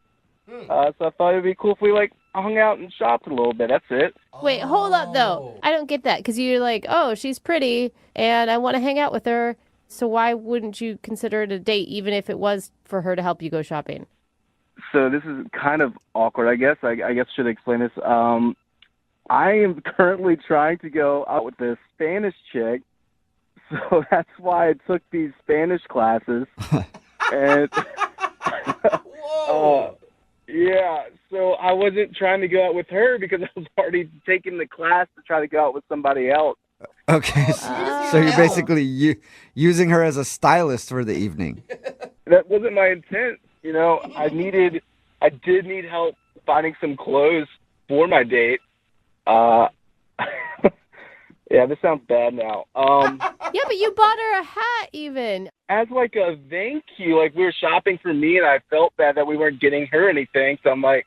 So I thought it'd be cool if we, like, hung out and shopped a little bit. That's it. Wait, hold up, though. I don't get that because you're like, oh, she's pretty and I want to hang out with her. So why wouldn't you consider it a date even if it was for her to help you go shopping? So this is kind of awkward, I guess. I guess I should explain this. I am currently trying to go out with this Spanish chick, so that's why I took these Spanish classes. And yeah, so I wasn't trying to go out with her because I was already taking the class to try to go out with somebody else. Okay, so you're basically using her as a stylist for the evening. That wasn't my intent. I did need help finding some clothes for my date. Yeah, this sounds bad now. Yeah, but you bought her a hat even. As like a thank you, like we were shopping for me and I felt bad that we weren't getting her anything. So I'm like,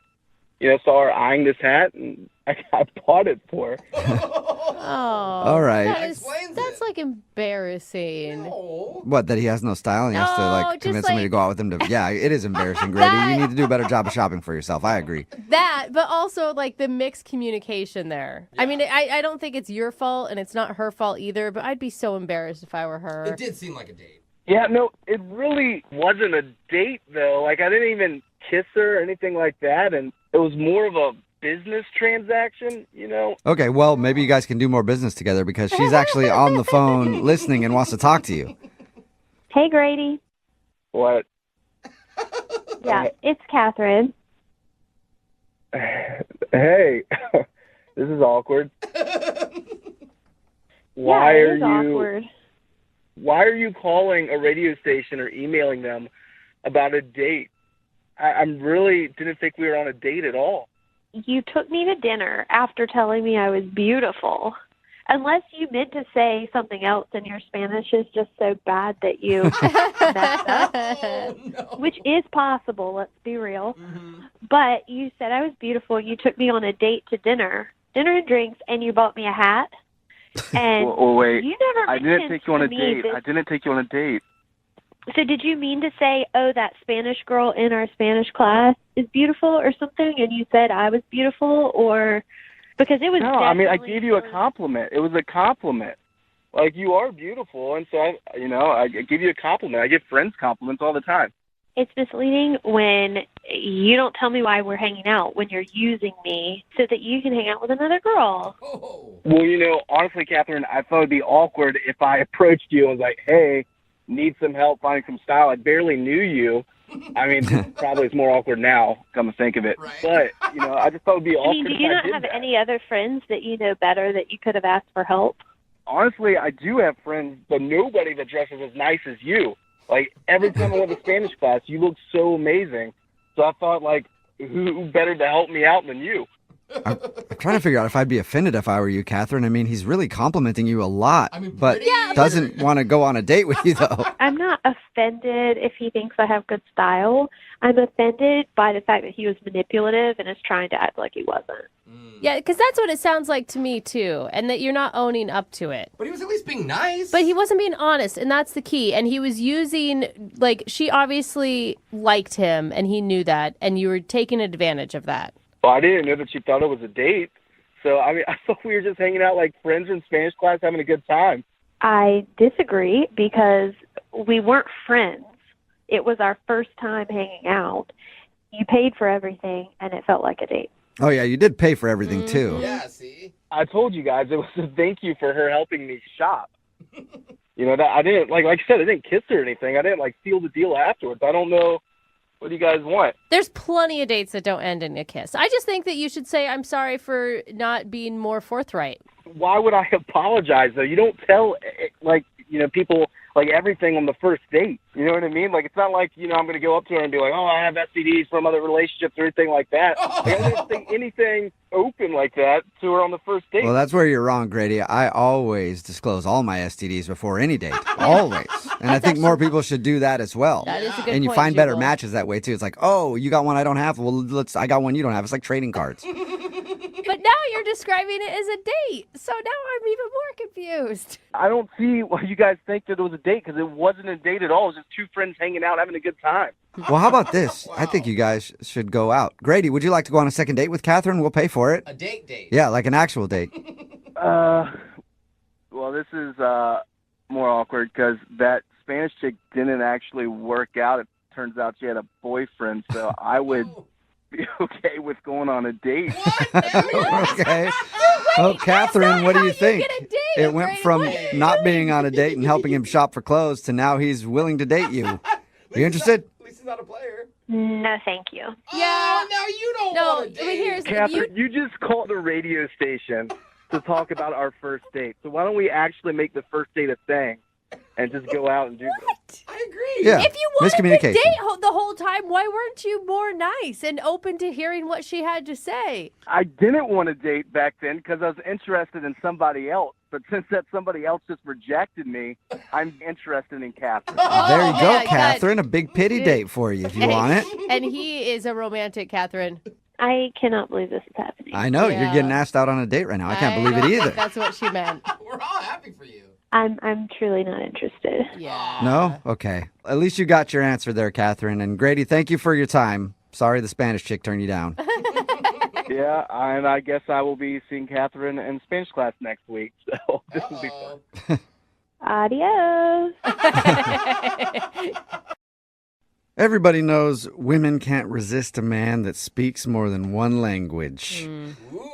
saw her eyeing this hat and I bought it for. Oh, All right. That's like embarrassing. No. What, that he has no style and he has to No, like just convince somebody to go out with him to. Yeah, it is embarrassing, Grady. You need to do a better job of shopping for yourself. I agree. That, but also like the mixed communication there. I mean, I don't think it's your fault and it's not her fault either, but I'd be so embarrassed if I were her. It did seem like a date. Yeah, no, it really wasn't a date, though. Like, I didn't even kiss her or anything like that, and it was more of a business transaction, you know? Okay, well, maybe you guys can do more business together because she's actually on the phone listening and wants to talk to you. Hey, Grady. What? Yeah, it's Catherine. Hey, this is awkward. Why yeah, it are is you awkward. Why are you calling a radio station or emailing them about a date? I really didn't think we were on a date at all. You took me to dinner after telling me I was beautiful. Unless you meant to say something else and your Spanish is just so bad that you messed up, Oh, no. which is possible, let's be real. But you said I was beautiful. You took me on a date to dinner and drinks, and you bought me a hat. And Well, wait. you never I didn't mentioned take you on to a me date. that- I didn't take you on a date. So did you mean to say, oh, that Spanish girl in our Spanish class is beautiful or something, and you said I was beautiful, or because it was No, I mean, I definitely- gave you a compliment. It was a compliment. Like, you are beautiful, and so, I give you a compliment. I give friends compliments all the time. It's misleading when you don't tell me why we're hanging out, when you're using me so that you can hang out with another girl. Oh. Well, honestly, Catherine, I thought it would be awkward if I approached you and was like, hey, need some help finding some style. I barely knew you. I mean, probably it's more awkward now, come to think of it. Right. But, I just thought it would be I awkward mean, do if you I not did have that. any other friends that you know better that you could have asked for help? Honestly, I do have friends, but nobody that dresses as nice as you. Like, every time I went to Spanish class, you look so amazing. So I thought, like, who better to help me out than you? I'm trying to figure out if I'd be offended if I were you, Catherine. I mean, he's really complimenting you a lot, I mean, but pretty- Yeah, doesn't want to go on a date with you, though. I'm not offended if he thinks I have good style. I'm offended by the fact that he was manipulative and is trying to act like he wasn't. Yeah, because that's what it sounds like to me, too, and that you're not owning up to it. But he was at least being nice. But he wasn't being honest, and that's the key. And he was using, like, she obviously liked him, and he knew that, and you were taking advantage of that. Well, I didn't know that she thought it was a date. So, I mean, I thought we were just hanging out like friends in Spanish class having a good time. I disagree because we weren't friends. It was our first time hanging out. You paid for everything, and it felt like a date. Oh, yeah, you did pay for everything, too. Yeah, see? I told you guys it was a thank you for her helping me shop. That I didn't, like I said, I didn't kiss her or anything. I didn't, seal the deal afterwards. I don't know. What do you guys want? There's plenty of dates that don't end in a kiss. I just think that you should say, I'm sorry for not being more forthright. Why would I apologize, though? You don't tell, people, everything on the first date. You know what I mean? Like, it's not like, I'm going to go up to her and be like, oh, I have STDs from other relationships or anything like that. Like, I didn't say anything open like that to her on the first date. Well, that's where you're wrong, Grady. I always disclose all my STDs before any date. Always. And I think more people should do that as well. That is a good And you point, find better Jubal. matches that way, too. It's like, oh, you got one I don't have. Well, I got one you don't have. It's like trading cards. But now you're describing it as a date. So now I'm even more confused. I don't see why you guys think that it was a date, because it wasn't a date at all. It was just two friends hanging out having a good time. Well, how about this? I think you guys should go out. Grady, would you like to go on a second date with Catherine? We'll pay for it. A date. Yeah, like an actual date. Well, this is more awkward because that Spanish chick didn't actually work out. It turns out she had a boyfriend, so I would be okay with going on a date. Okay. Oh, Catherine, what do you think? get a date, It went Grady. from What? not being on a date and helping him shop for clothes to now he's willing to date you. Are you interested? At least he's not a player. No, thank you. Yeah. Oh, now you don't No, want a but date. here's Catherine, you just called the radio station to talk about our first date. So why don't we actually make the first date a thing and just go out and do this? I agree. Yeah. If you wanted to Miscommunication. date the whole time, why weren't you more nice and open to hearing what she had to say? I didn't want to date back then because I was interested in somebody else. But since that somebody else just rejected me, I'm interested in Catherine. There you go, yeah, Catherine. A big pity date for you if you want it. And he is a romantic, Catherine. I cannot believe this is happening. I know, you're Yeah. getting asked out on a date right now. I can't believe it don't either. think that's what she meant. We're all happy for you. I'm truly not interested. Yeah. No? Okay. At least you got your answer there, Catherine. And Grady, thank you for your time. Sorry the Spanish chick turned you down. Yeah, and I guess I will be seeing Catherine in Spanish class next week, so this will be fun. Adios. Everybody knows women can't resist a man that speaks more than one language.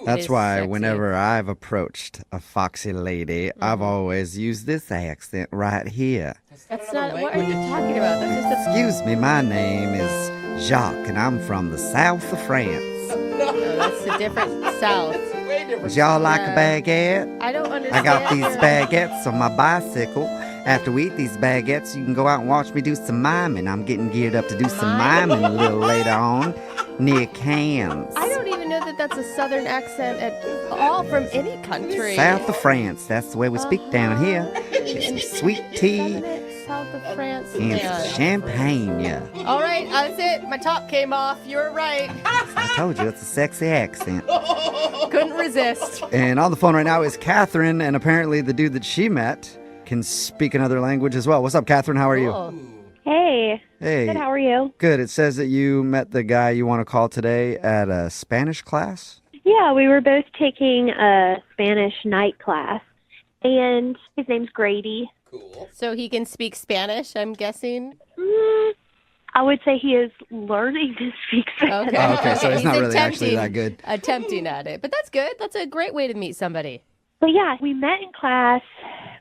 That's is why sexy. whenever I've approached a foxy lady, I've always used this accent right here. That's not, what are you talking about? That's just Excuse me, my name is Jacques, and I'm from the south of France. that's a different South. Way different. Would y'all like a baguette? I don't understand. I got these your- baguettes on my bicycle. After we eat these baguettes, you can go out and watch me do some miming. I'm getting geared up to do some miming a little later on near Cannes. I don't even know that that's a Southern accent at all from any country. South of France, that's the way we speak down here. Get some sweet tea South of France. and Yeah. some champagne. All right, that's it. My top came off. You were right. I told you, it's a sexy accent. Couldn't resist. And on the phone right now is Catherine, and apparently the dude that she met can speak another language as well. What's up, Catherine? How are you? Cool. Hey. Hey. Good, how are you? Good. It says that you met the guy you want to call today at a Spanish class. Yeah, we were both taking a Spanish night class, and his name's Grady. Cool. So he can speak Spanish, I'm guessing. I would say he is learning to speak Spanish. Okay. Oh, okay, so he's not really actually attempting- that good. Attempting at it. But that's good. That's a great way to meet somebody. But yeah, we met in class.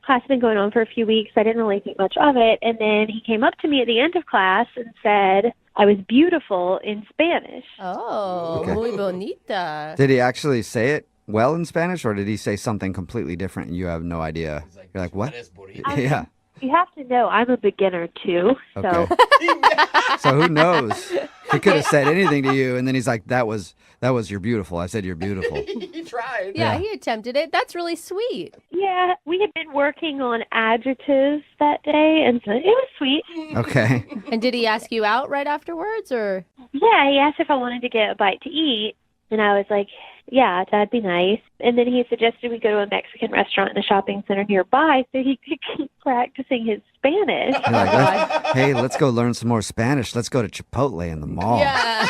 Class had been going on for a few weeks. I didn't really think much of it. And then he came up to me at the end of class and said I was beautiful in Spanish. Oh, Okay. muy bonita. Did he actually say it well in Spanish, or did he say something completely different and you have no idea? You're like, what? Yeah. You have to know I'm a beginner too. So Okay. So who knows? He could have said anything to you, and then he's like, "That was you're beautiful." I said you're beautiful. He tried. Yeah, Yeah. he attempted it. That's really sweet. yeah, we had been working on adjectives that day, and so it was sweet. Okay. And did he ask you out right afterwards, or? Yeah, he asked if I wanted to get a bite to eat, and I was like, yeah, that'd be nice. And then he suggested we go to a Mexican restaurant in a shopping center nearby so he could keep practicing his Spanish. You're like, hey, let's go learn some more Spanish. Let's go to Chipotle in the mall. Yeah.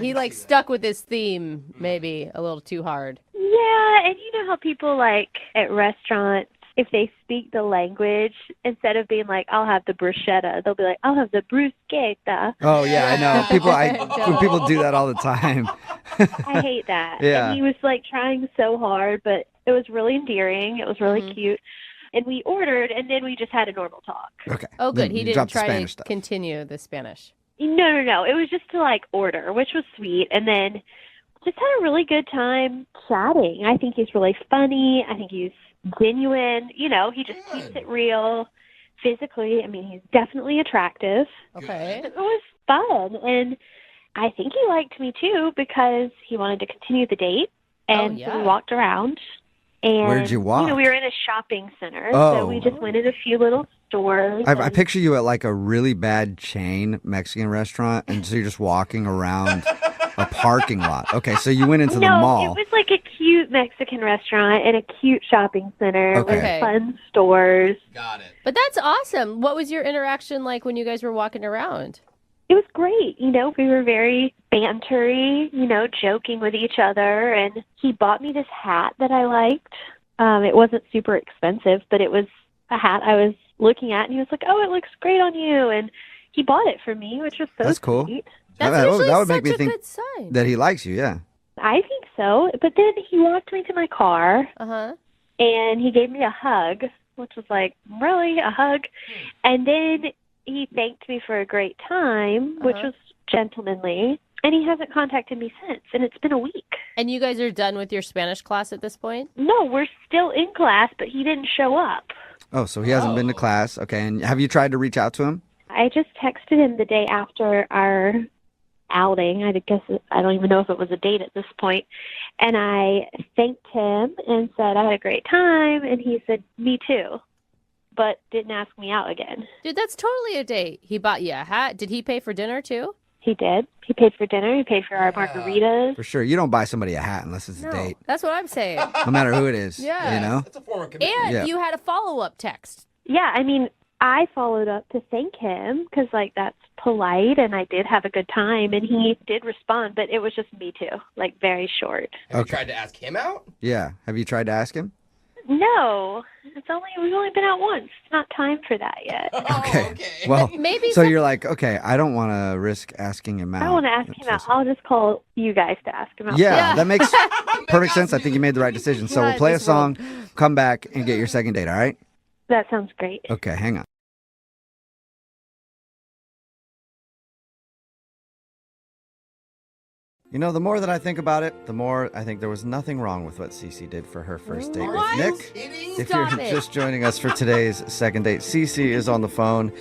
He like stuck with his theme maybe a little too hard. Yeah, and you know how people like at restaurants, if they speak the language, instead of being like, I'll have the bruschetta, they'll be like, I'll have the bruschetta. Oh yeah, I know. People do that all the time. I hate that. Yeah. And he was like trying so hard, but it was really endearing. It was really cute. And we ordered, and then we just had a normal talk. Okay. Oh, Then good. He you didn't dropped the try Spanish to stuff. continue the Spanish. No. It was just to like order, which was sweet. And then just had a really good time chatting. I think he's really funny. I think he's genuine. You know, he just keeps it real physically. I mean, he's definitely attractive. Okay. It was fun. And I think he liked me too because he wanted to continue the date. And so we walked around. And, Where'd you walk? You know, we were in a shopping center. Oh. So we just went in a few little stores. I and- picture you at like a really bad chain Mexican restaurant, and so you're just walking around a parking lot. Okay, so you went into the No, mall. it was like a cute Mexican restaurant and a cute shopping center Okay. with fun stores. Got it. But that's awesome. What was your interaction like when you guys were walking around? It was great. You know, we were very bantery, you know, joking with each other. And he bought me this hat that I liked. It wasn't super expensive, but it was a hat I was looking at. And he was like, oh, it looks great on you. And he bought it for me, which was so That's cool. sweet. That's That would- usually that would such make me a think good sign. that he likes you, yeah. I think so. But then he walked me to my car. Uh-huh. And he gave me a hug, which was like, really, a hug? And then he thanked me for a great time, which was gentlemanly. And he hasn't contacted me since, and it's been a week. And you guys are done with your Spanish class at this point? No, we're still in class, but he didn't show up. Oh, so he hasn't been to class. Okay, and have you tried to reach out to him? I just texted him the day after our outing. I guess I don't even know if it was a date at this point. And I thanked him and said I had a great time, and he said, me too, but didn't ask me out again. Dude, that's totally a date. He bought you a hat. Did he pay for dinner too? He did. He paid for dinner. He paid for our margaritas. For sure. You don't buy somebody a hat unless it's a date, That's what I'm saying. no matter who it is. Yeah. You know? That's a form of commitment. And Yeah. you had a follow-up text. Yeah, I mean, I followed up to thank him because, like, that's polite, and I did have a good time, and he did respond, but it was just me too, like, very short. Have you tried to ask him out? Yeah. Have you tried to ask him? No, we've only been out once. It's not time for that yet. Okay. okay. Well, Maybe so some- you're like, okay, I don't want to risk asking him out. I don't want to ask him out. I'll just call you guys to ask him out. Yeah, that makes perfect sense. I think you made the right decision. So Yeah, we'll play a this world. song, come back, and get your second date, all right? That sounds great. Okay, hang on. You know, the more that I think about it, the more I think there was nothing wrong with what Cece did for her first date What? with Nick. Kidding? If Stop you're it. just joining us for today's second date, Cece is on the phone,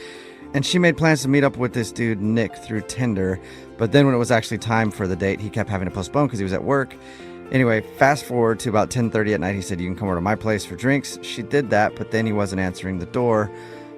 and she made plans to meet up with this dude, Nick, through Tinder. But then when it was actually time for the date, he kept having to postpone because he was at work. Anyway, fast forward to about 10:30 at night. He said, you can come over to my place for drinks. She did that, but then he wasn't answering the door.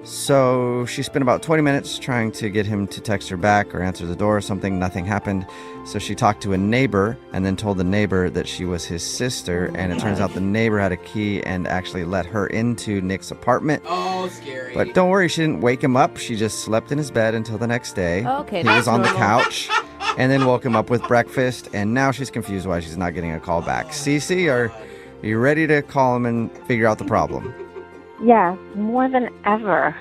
So she spent about 20 minutes trying to get him to text her back or answer the door or something. Nothing happened. So she talked to a neighbor and then told the neighbor that she was his sister. And it turns out the neighbor had a key and actually let her into Nick's apartment. Oh, scary. But don't worry, she didn't wake him up. She just slept in his bed until the next day. Okay, He that's was on the normal. couch and then woke him up with breakfast. And now she's confused why she's not getting a call back. Cece, are you ready to call him and figure out the problem? Yeah, more than ever.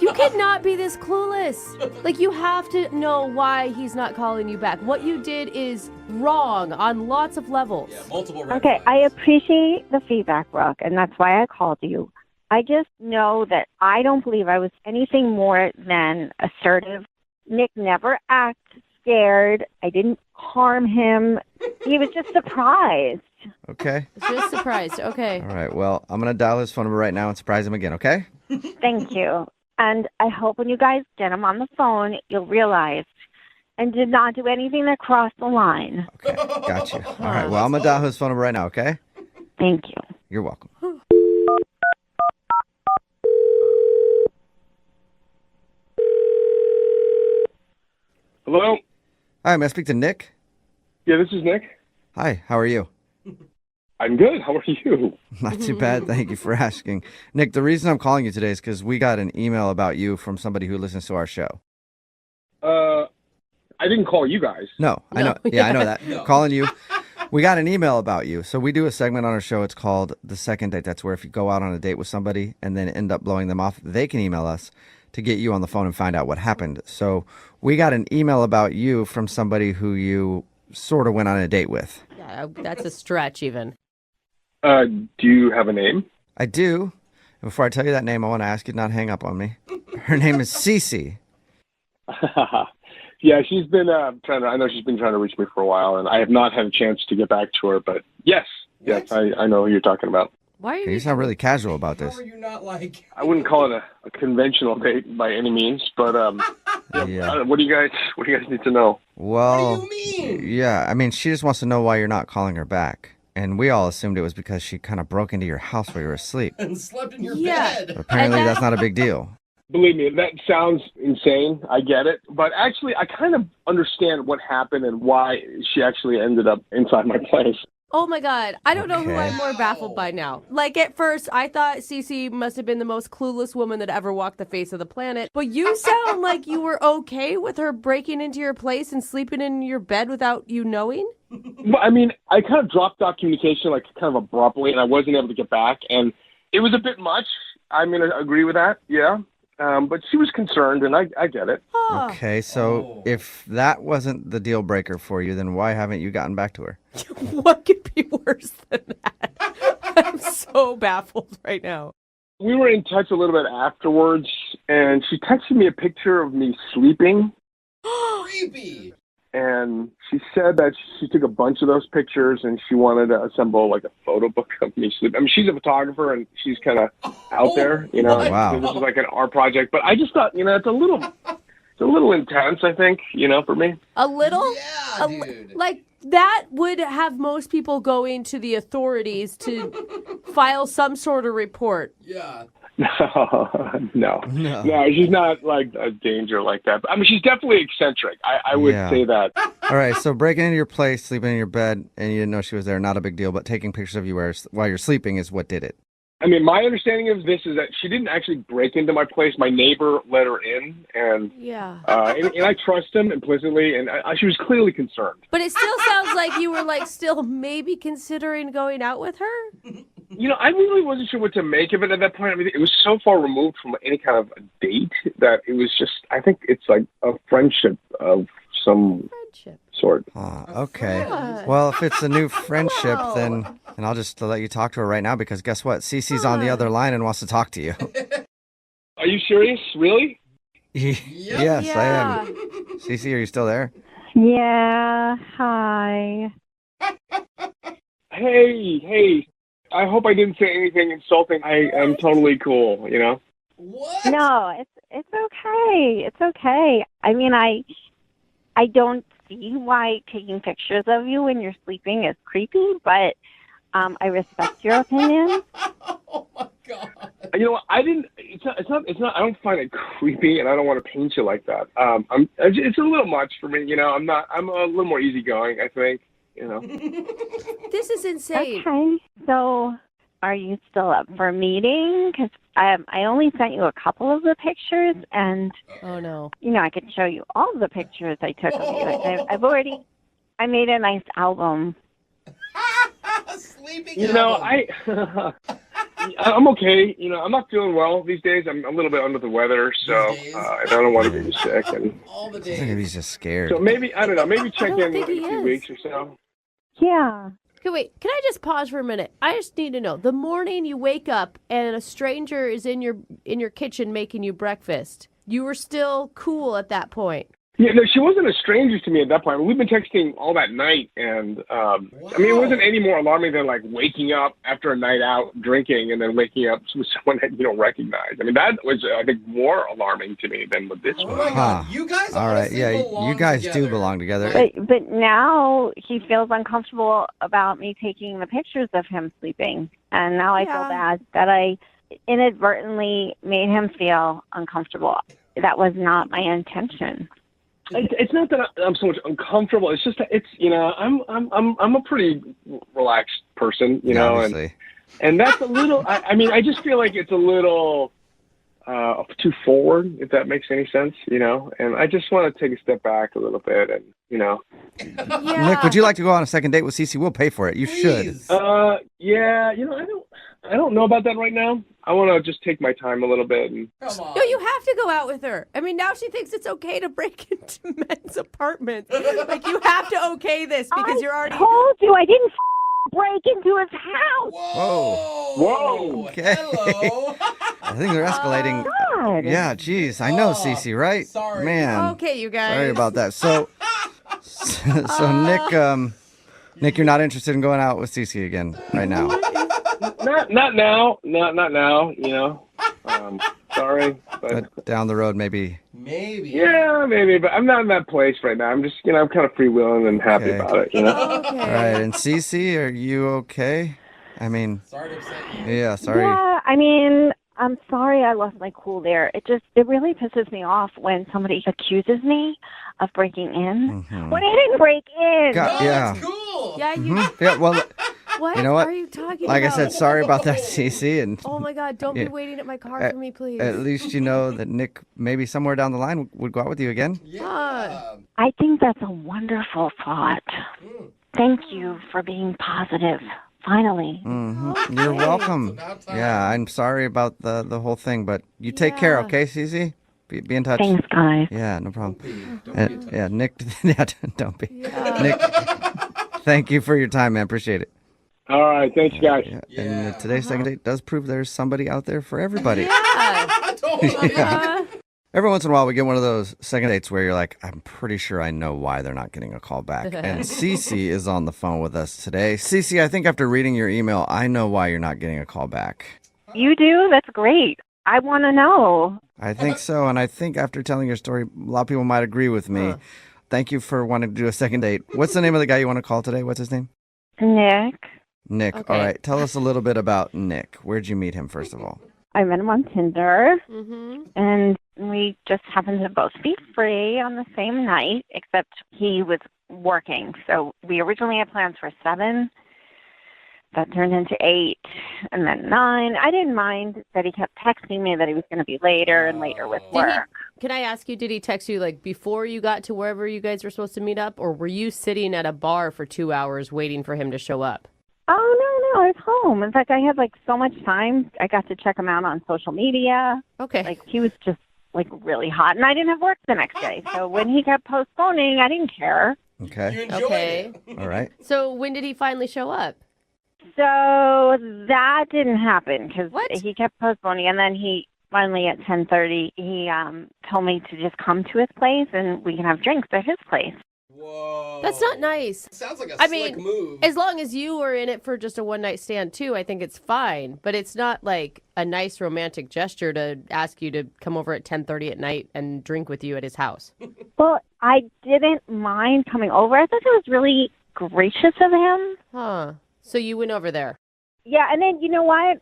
You cannot be this clueless. Like, you have to know why he's not calling you back. What you did is wrong on lots of levels. Yeah, multiple red Okay, flags. I appreciate the feedback, Brooke, and that's why I called you. I just know that I don't believe I was anything more than assertive. Nick never acted scared. I didn't harm him. He was just surprised. Okay. Just surprised. Okay. All right. Well, I'm going to dial his phone number right now and surprise him again, okay? Thank you. And I hope when you guys get him on the phone, you'll realize and did not do anything that crossed the line. Okay. Got you. All right. Well, I'm going to dial his phone number right now, okay? Thank you. You're welcome. Hello? Hi, may I speak to Nick? Yeah, this is Nick. Hi, how are you? I'm good. How are you? Not too bad. Thank you for asking. Nick, the reason I'm calling you today is because we got an email about you from somebody who listens to our show. I didn't call you guys. No, I know. No. Yeah, I know that. No. Calling you. We got an email about you. So we do a segment on our show. It's called The Second Date. That's where if you go out on a date with somebody and then end up blowing them off, they can email us to get you on the phone and find out what happened. So we got an email about you from somebody who you sort of went on a date with. Yeah, that's a stretch even. Do you have a name? I do. And before I tell you that name, I want to ask you to not hang up on me. Her name is Cece. Yeah, she's been I know she's been trying to reach me for a while, and I have not had a chance to get back to her, but yes, I know who you're talking about. Why are Okay, you? you sound really casual about How this. are you not like... I wouldn't call it a conventional date by any means, but Yeah. what do you guys need to know? Well, What do you mean? yeah, I mean, she just wants to know why you're not calling her back. And we all assumed it was because she kind of broke into your house while you were asleep. And slept in your Yeah. bed. Apparently, And that- that's not a big deal. Believe me, that sounds insane. I get it. But actually, I kind of understand what happened and why she actually ended up inside my place. Oh my God. I don't know who Okay. I'm more baffled by now. Like, at first, I thought Cece must have been the most clueless woman that ever walked the face of the planet. But you sound like you were okay with her breaking into your place and sleeping in your bed without you knowing? Well, I mean, I kind of dropped off communication like kind of abruptly, and I wasn't able to get back. And it was a bit much. I'm going to agree with that, yeah. But she was concerned, and I get it. Huh. Okay, so if that wasn't the deal breaker for you, then why haven't you gotten back to her? What could be worse than that? I'm so baffled right now. We were in touch a little bit afterwards, and she texted me a picture of me sleeping, Creepy. and she said that she took a bunch of those pictures, and she wanted to assemble like a photo book of me sleeping. I mean, she's a photographer, and she's kind of out there, you know. Wow. This is like an art project, but I just thought, it's a little intense, I think, for me. A little? Yeah, A dude. Like, that would have most people going to the authorities to file some sort of report. Yeah. No, she's not like a danger like that. I mean, she's definitely eccentric. I would say that. All right, so breaking into your place, sleeping in your bed, and you didn't know she was there, not a big deal, but taking pictures of you while you're sleeping is what did it. I mean, my understanding of this is that she didn't actually break into my place. My neighbor let her in, and and I trust him implicitly, and she was clearly concerned. But it still sounds like you were like still maybe considering going out with her. You know, I really wasn't sure what to make of it at that point. I mean, it was so far removed from any kind of a date that it was just, I think it's like a friendship of some sort. Okay. Well, if it's a new friendship, then I'll just let you talk to her right now because guess what? Cece's on the other line and wants to talk to you. Are you serious? Really? Yes, I am. Cece, are you still there? Yeah. Hi. Hey. I hope I didn't say anything insulting. I am totally cool, you know? What? No, it's okay. It's okay. I mean, I don't see why taking pictures of you when you're sleeping is creepy, but I respect your opinion. Oh my God. You know what? It's not, I don't find it creepy, and I don't want to paint you like that. It's a little much for me, you know? I'm a little more easygoing, I think, you know? This is insane. Okay, so are you still up for a meeting? Because I only sent you a couple of the pictures, and oh no, you know I could show you all the pictures I took of you. I made a nice album. Sleeping. You know, I'm okay. You know, I'm not feeling well these days. I'm a little bit under the weather, so I don't want to get you sick. And all the I think he's just scared. so maybe I don't know. Maybe check in a few weeks or so. Yeah. Okay, wait. Can I just pause for a minute? I just need to know. The morning you wake up and a stranger is in your kitchen making you breakfast, you were still cool at that point. Yeah, no, she wasn't a stranger to me at that point. We've been texting all that night, and I mean, it wasn't any more alarming than like waking up after a night out drinking and then waking up with someone that you don't recognize. I mean, that was, I think, more alarming to me than with this one. Oh my God, you guys all right, yeah, belong you guys together. do belong together. But now he feels uncomfortable about me taking the pictures of him sleeping, and now I feel bad that I inadvertently made him feel uncomfortable. That was not my intention. It's not that I'm so much uncomfortable. It's just that it's, you know, I'm a pretty relaxed person, you know, and that's a little. I mean, I just feel like it's a little too forward, if that makes any sense, you know. And I just want to take a step back a little bit, and you know. Nick, would you like to go on a second date with Cece? We'll pay for it. You should. Yeah, you know, I don't know about that right now. I want to just take my time a little bit. And No, you have to go out with her. I mean, now she thinks it's okay to break into men's apartments. Like, you have to okay this because you're already... I told you I didn't break into his house. Whoa. Okay. Hello. I think they're escalating. God. Yeah, geez. I know, Cece, right? Sorry. Man. Okay, you guys. Sorry about that. So Nick, you're not interested in going out with Cece again right now? Not now. Not now. You know. Sorry, but down the road, maybe. Maybe. Yeah, maybe. But I'm not in that place right now. I'm just, you know, I'm kind of freewheeling and happy about it. You know. Okay. All right. And Cece, are you okay? I mean. Sorry to upset you. Yeah. Sorry. Yeah, I mean, I'm sorry I lost my cool there. It really pisses me off when somebody accuses me of breaking in when I didn't break in. God, yeah. That's cool. Yeah, you... Yeah, well, What you know what? are you talking like about? I said, sorry about that, Cece. And Oh my God, don't be waiting at my car for me, please. at least you know that Nick maybe somewhere down the line would go out with you again. Yeah. I think that's a wonderful thought. Thank you for being positive. Finally. You're welcome. It's about time. Yeah, I'm sorry about the whole thing, but you take care, okay, Cece? Be in touch. Thanks, guys. Yeah, no problem. Don't be Yeah, Nick, yeah, don't be. Nick, thank you for your time, man. Appreciate it. All right, thanks, guys. Yeah. And today's second date does prove there's somebody out there for everybody. Yeah. Every once in a while, we get one of those second dates where you're like, I'm pretty sure I know why they're not getting a call back. And Cece is on the phone with us today. Cece, I think after reading your email, I know why you're not getting a call back. You do? That's great. I want to know. I think so. And I think after telling your story, a lot of people might agree with me. Thank you for wanting to do a second date. What's the name of the guy you want to call today? What's his name? Nick. Nick. Okay. All right. Tell us a little bit about Nick. Where'd you meet him, first of all? I met him on Tinder, Mm-hmm. and we just happened to both be free on the same night, except he was working. So we originally had plans for 7. That turned into 8, and then 9. I didn't mind that he kept texting me that he was going to be later and later with work. Can I ask you, did he text you like before you got to wherever you guys were supposed to meet up, or were you sitting at a bar for 2 hours waiting for him to show up? Oh, no, I was home. In fact, I had like so much time. I got to check him out on social media. Okay. Like he was just like really hot, and I didn't have work the next day. So when he kept postponing, I didn't care. Okay. You enjoyed Okay. it. All right. So when did he finally show up? So that didn't happen because What? he kept postponing, and then he finally at 10:30 he told me to just come to his place and we can have drinks at his place. Whoa. That's not nice. Sounds like a I slick mean, move. as long as you were in it for just a one-night stand, too, I think it's fine. But it's not like a nice romantic gesture to ask you to come over at 10:30 at night and drink with you at his house. Well, I didn't mind coming over. I thought it was really gracious of him. Huh. So you went over there. Yeah, and then you know what?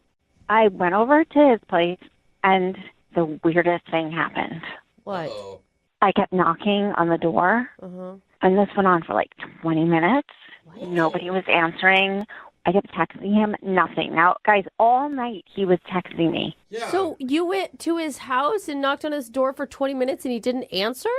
I went over to his place, and the weirdest thing happened. What? Uh-oh. I kept knocking on the door, Uh-huh. and this went on for like 20 minutes. Nobody was answering. I kept texting him, nothing. Now, guys, all night he was texting me. Yeah. So you went to his house and knocked on his door for 20 minutes and he didn't answer?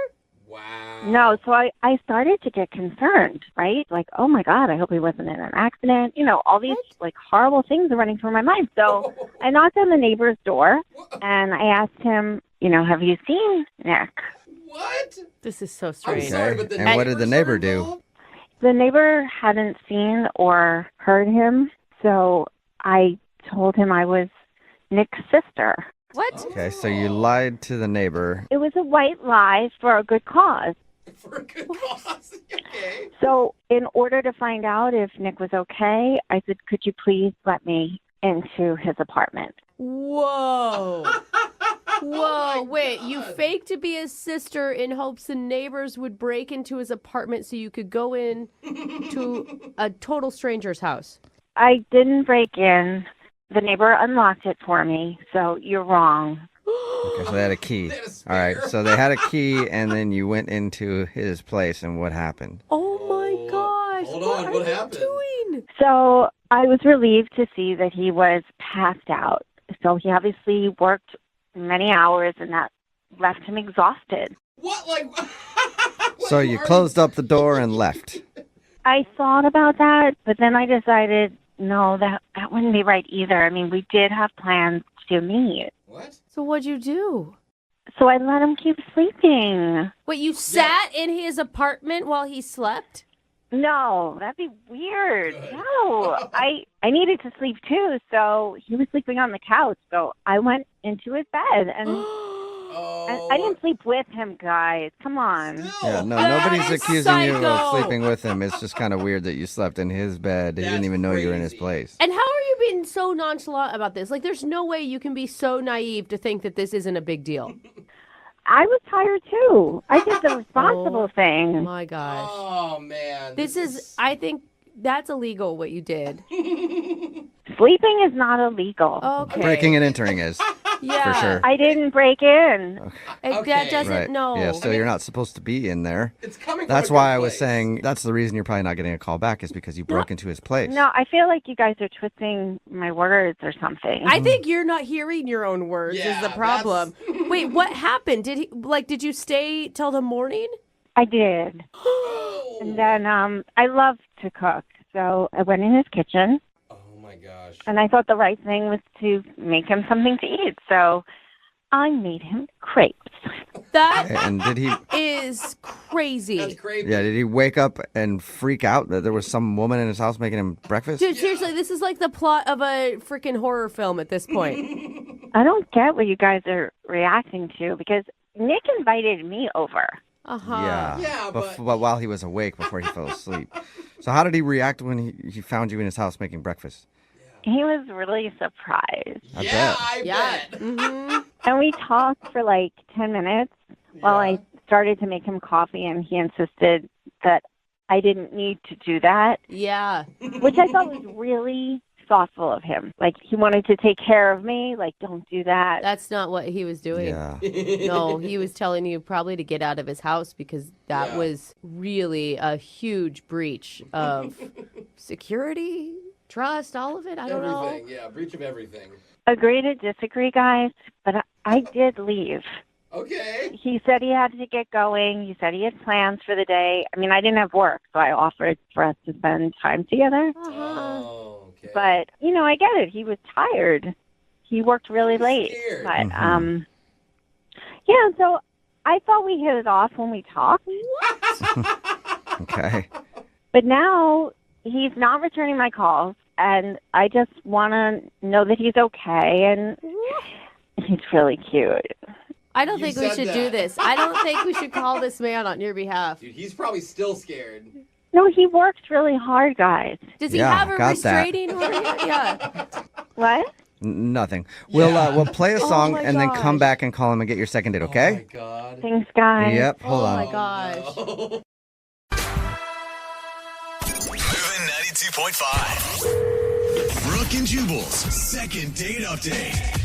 Wow. No, so I started to get concerned, right? Like, oh my God, I hope he wasn't in an accident. You know, all these like horrible things are running through my mind. So I knocked on the neighbor's door and I asked him, you know, have you seen Nick? What? This is so I'm strange. sorry, but the And what did the neighbors neighbor are do? involved? The neighbor hadn't seen or heard him, so I told him I was Nick's sister. What? Okay, so you lied to the neighbor. It was a white lie for a good cause. For a good cause. Okay. So in order to find out if Nick was okay, I said, could you please let me into his apartment? Whoa. Whoa, Oh my wait, you God. faked to be his sister in hopes the neighbors would break into his apartment so you could go in to a total stranger's house. I didn't break in. The neighbor unlocked it for me, so you're wrong. Okay, so they had a key. They had a All right, spare. so they had a key, and then you went into his place, and what happened? Oh my gosh. Hold on, are what you happened? doing? So I was relieved to see that he was passed out. So he obviously worked many hours, and that left him exhausted. What? Like. So you closed up the door and left. I thought about that, but then I decided, no, that wouldn't be right either. I mean, we did have plans to meet. What? So what'd you do? So I let him keep sleeping. Wait, you sat in his apartment while he slept? No, that'd be weird. Good. No, I needed to sleep too, so he was sleeping on the couch. So I went into his bed, and Oh. I didn't sleep with him, guys. Come on. Still. Yeah, no, That nobody's is accusing you psycho. of sleeping with him. It's just kind of weird that you slept in his bed. He didn't That's even know you were in his crazy. place. And how are you being so nonchalant about this? Like, there's no way you can be so naive to think that this isn't a big deal. I was tired too. I did the responsible Oh thing. my gosh. Oh, man. This is, I think that's illegal what you did. Sleeping is not illegal. Okay. Breaking and entering is, yeah. for sure. I didn't break in. That Okay. doesn't, Right. no. Yeah, so you're not supposed to be in there. It's coming from That's a why good I was place. saying that's the reason you're probably not getting a call back is because you broke into his place. No, I feel like you guys are twisting my words or something. I think you're not hearing your own words Yeah, is the problem. Wait, what happened? Did you stay till the morning? I did. And then I love to cook. So I went in his kitchen, Oh, my gosh. and I thought the right thing was to make him something to eat. So I made him crepes. That And did he? is crazy. That's crazy. Yeah, did he wake up and freak out that there was some woman in his house making him breakfast? Dude, seriously, this is like the plot of a freaking horror film at this point. I don't get what you guys are reacting to because Nick invited me over. Uh-huh. Yeah, but- but while he was awake before he fell asleep. So how did he react when he found you in his house making breakfast? He was really surprised. I Yeah, bet. I Yeah. bet. Mm-hmm. And we talked for like 10 minutes while I started to make him coffee, and he insisted that I didn't need to do that, Yeah. which I thought was really thoughtful of him. Like, he wanted to take care of me. Like, don't do that. That's not what he was doing. Yeah. No, he was telling you probably to get out of his house because that was really a huge breach of security, trust, all of it. I don't know. Everything, yeah, breach of everything. Agree to disagree, guys, but I did leave. Okay. He said he had to get going. He said he had plans for the day. I mean, I didn't have work, so I offered for us to spend time together. Oh, okay. But, you know, I get it. He was tired. He worked really late. Scared. But, yeah, so I thought we hit it off when we talked. Okay. But now he's not returning my calls, and I just want to know that he's okay, and he's really cute. I don't You think we said should that. do this. I don't think we should call this man on your behalf. Dude, he's probably still scared. No, he works really hard, guys. Does he Yeah, have a got that. restraining order? Yeah. What? Nothing. We'll play a song my and then come gosh. back and call him and get your second date, Oh, my okay? God. Thanks, guys. Yep, hold Oh on. my gosh. No. Moving 92.5. Brooke and Jubal's second date update.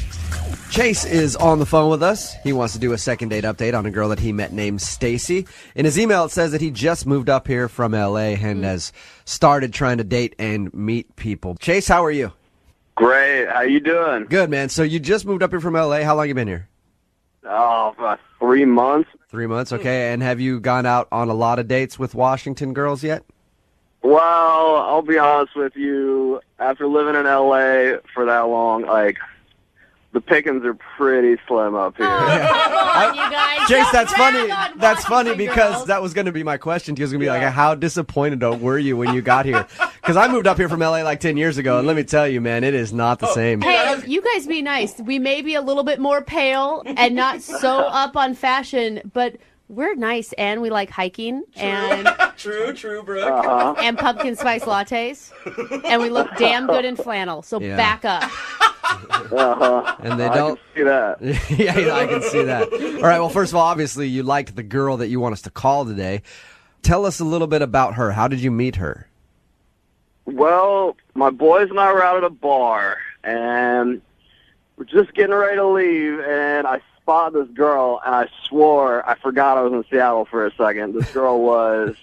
Chase is on the phone with us. He wants to do a second date update on a girl that he met named Stacy. In his email, it says that he just moved up here from L.A. and has started trying to date and meet people. Chase, how are you? Great. How you doing? Good, man. So you just moved up here from L.A. How long you been here? Oh, about 3 months. 3 months, okay. And have you gone out on a lot of dates with Washington girls yet? Well, I'll be honest with you. After living in L.A. for that long, like, the pickings are pretty slim up here. Come on, you guys. Chase, Don't that's rag funny. on That's funny Washington because girls. that was going to be my question. He was going to be like, how disappointed were you when you got here? Because I moved up here from L.A. like 10 years ago, and let me tell you, man, it is not the same. Hey, you guys be nice. We may be a little bit more pale and not so up on fashion, but we're nice and we like hiking and True, Brooke. and pumpkin spice lattes, and we look damn good in flannel. So Yeah. back up. And they I don't. can see that. Yeah, I can see that. All right, well, first of all, obviously, you liked the girl that you want us to call today. Tell us a little bit about her. How did you meet her? Well, my boys and I were out at a bar, and we're just getting ready to leave, and I spotted this girl, and I swore I forgot I was in Seattle for a second. This girl was,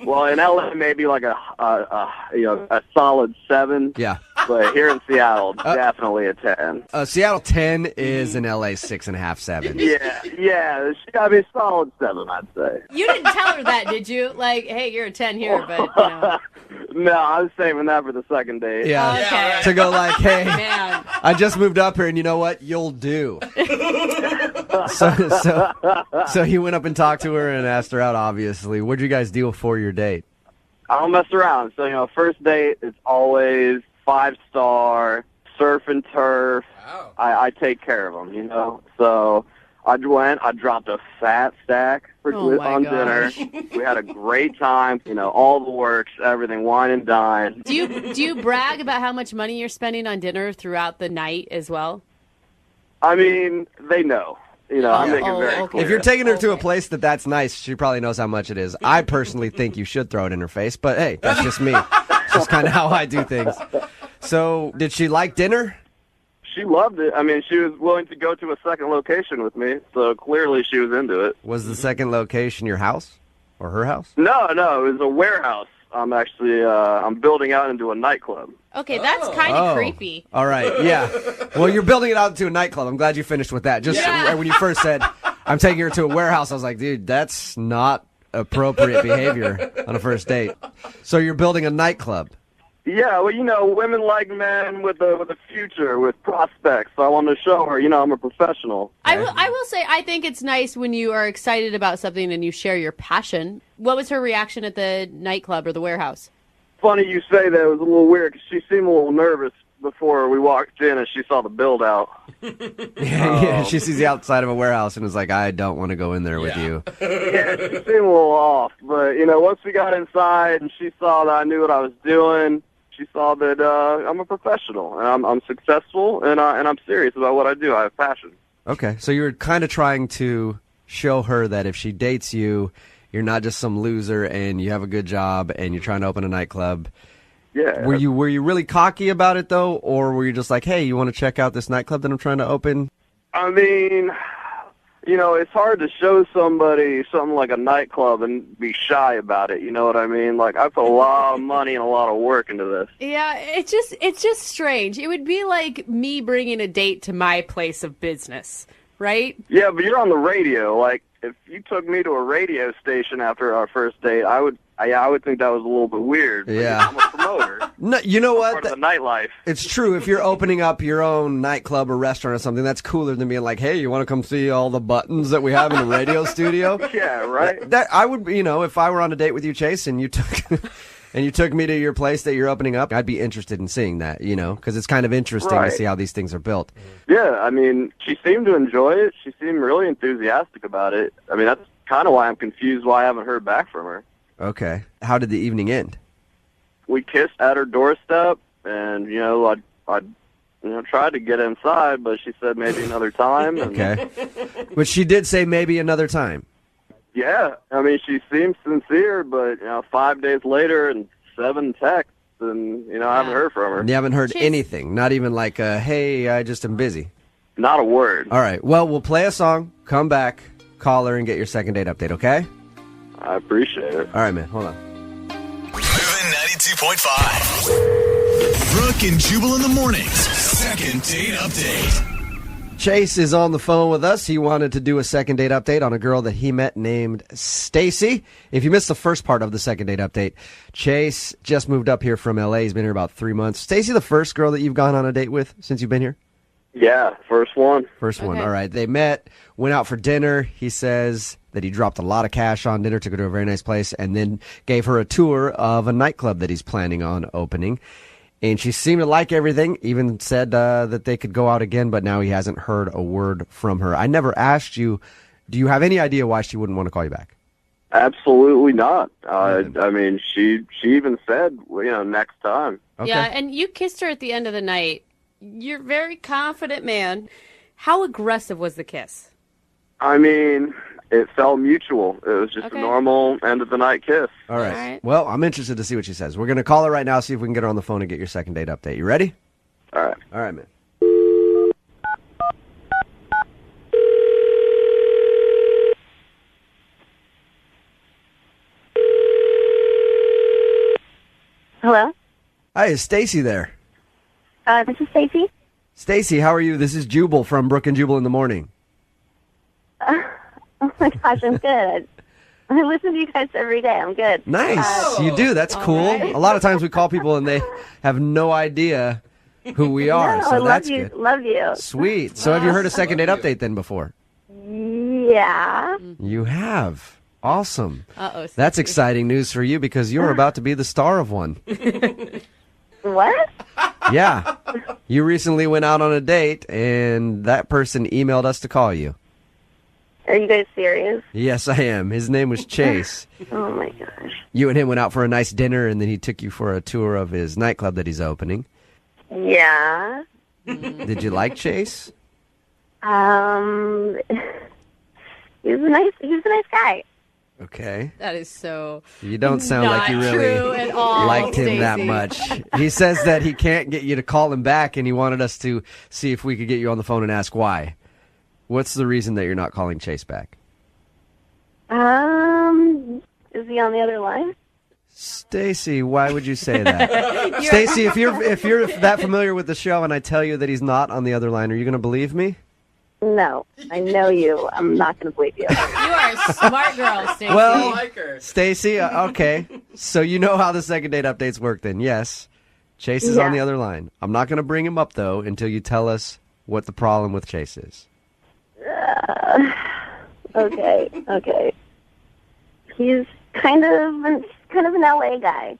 well, in LA maybe like a solid 7. Yeah. But here in Seattle, definitely a 10. Seattle 10 is in LA 6.5, 7. Yeah, she gotta be a solid 7, I'd say. You didn't tell her that, did you? Like, hey, you're a 10 here, but you know. No, I was saving that for the second date. Yeah. Okay. To go like, hey, Man. I just moved up here, and you know what? You'll do. So he went up and talked to her and asked her out, obviously. What'd you guys do for your date? I don't mess around. So, first date is always 5-star, surf and turf. Wow. I take care of them, So I went, I dropped a fat stack on dinner. We had a great time, all the works, everything, wine and dine. Do you brag about how much money you're spending on dinner throughout the night as well? I mean, they know. I make it very clear. If you're taking her to a place that's nice, she probably knows how much it is. I personally think you should throw it in her face, but hey, that's just me. It's just kind of how I do things. So, did she like dinner? She loved it. I mean, she was willing to go to a second location with me, so clearly she was into it. Was the second location your house or her house? No, it was a warehouse. I'm building out into a nightclub. Okay, that's kind of creepy. All right, yeah. Well, you're building it out to a nightclub. I'm glad you finished with that. Just when you first said, I'm taking her to a warehouse, I was like, dude, that's not appropriate behavior on a first date. So you're building a nightclub. Yeah, well, women like men with a future, with prospects. So I wanted to show her, I'm a professional. I will say, I think it's nice when you are excited about something and you share your passion. What was her reaction at the nightclub or the warehouse? Funny you say that. It was a little weird because she seemed a little nervous before we walked in and she saw the build out. Yeah, she sees the outside of a warehouse and is like, I don't want to go in there with you. Yeah, she seemed a little off. But, once we got inside and she saw that I knew what I was doing, she saw that I'm a professional and I'm successful and I'm serious about what I do. I have passion. Okay, so you were kind of trying to show her that if she dates you, you're not just some loser and you have a good job and you're trying to open a nightclub. Yeah. Were you really cocky about it though, or were you just like, hey, you want to check out this nightclub that I'm trying to open? I mean, it's hard to show somebody something like a nightclub and be shy about it. You know what I mean? Like, I put a lot of money and a lot of work into this. Yeah, it's just strange. It would be like me bringing a date to my place of business, right? Yeah, but you're on the radio. Like, if you took me to a radio station after our first date, I would think that was a little bit weird. But Yeah. I'm a promoter. No, you know what? Part of the nightlife. It's true. If you're opening up your own nightclub or restaurant or something, that's cooler than being like, hey, you want to come see all the buttons that we have in the radio studio? Yeah, right. That I would, if I were on a date with you, Chase, and you took me to your place that you're opening up, I'd be interested in seeing that, because it's kind of interesting to see how these things are built. Yeah, I mean, she seemed to enjoy it. She seemed really enthusiastic about it. I mean, that's kind of why I'm confused why I haven't heard back from her. Okay. How did the evening end? We kissed at her doorstep, and, I tried to get inside, but she said maybe another time. And, Okay. But she did say maybe another time. Yeah, I mean, she seems sincere, but, 5 days later and 7 texts, and, I haven't heard from her. And you haven't heard anything? Not even like, hey, I just am busy? Not a word. All right. Well, we'll play a song, come back, call her, and get your second date update, okay? I appreciate it. All right, man. Hold on. Moving 92.5. Brooke and Jubal in the mornings. Second date update. Chase is on the phone with us. He wanted to do a second date update on a girl that he met named Stacy. If you missed the first part of the second date update, Chase just moved up here from L.A. He's been here about 3 months. Stacy, the first girl that you've gone on a date with since you've been here? Yeah, first one. First one. All right. They met, went out for dinner. He says that he dropped a lot of cash on dinner, took her to a very nice place, and then gave her a tour of a nightclub that he's planning on opening. And she seemed to like everything, even said that they could go out again, but now he hasn't heard a word from her. I never asked you, do you have any idea why she wouldn't want to call you back? Absolutely not. I mean, she even said, next time. Okay. Yeah, and you kissed her at the end of the night. You're a very confident man. How aggressive was the kiss? I mean, it felt mutual. It was just a normal end of the night kiss. All right. Well, I'm interested to see what she says. We're going to call her right now, see if we can get her on the phone and get your second date update. You ready? All right. All right, man. Hello? Hi, is Stacy there? This is Stacy. Stacy, how are you? This is Jubal from Brooke and Jubal in the morning. Oh my gosh, I'm good. I listen to you guys every day. I'm good. Nice. You do. That's cool. right. A lot of times we call people and they have no idea who we are. No, so I love that's you. good. Love you. Sweet. So have you heard a second date update then before? Yeah. You have. Awesome. Uh-oh. That's exciting news for you because you're about to be the star of one. What? Yeah. You recently went out on a date and that person emailed us to call you. Are you guys serious? Yes, I am. His name was Chase. Oh my gosh. You and him went out for a nice dinner and then he took you for a tour of his nightclub that he's opening. Yeah. Did you like Chase? He was a nice guy. Okay. That is so You don't sound like you not really true at all, liked him that Stacey. much. He says that he can't get you to call him back, and he wanted us to see if we could get you on the phone and ask why. What's the reason that you're not calling Chase back? Is he on the other line? Stacy, why would you say that? Stacy, if you're that familiar with the show and I tell you that he's not on the other line, are you going to believe me? No. I know you. I'm not going to believe you. You are a smart girl, Stacey. Well, Stacy, okay. So you know how the second date updates work then, yes. Chase is on the other line. I'm not going to bring him up, though, until you tell us what the problem with Chase is. Okay. He's kind of an LA guy.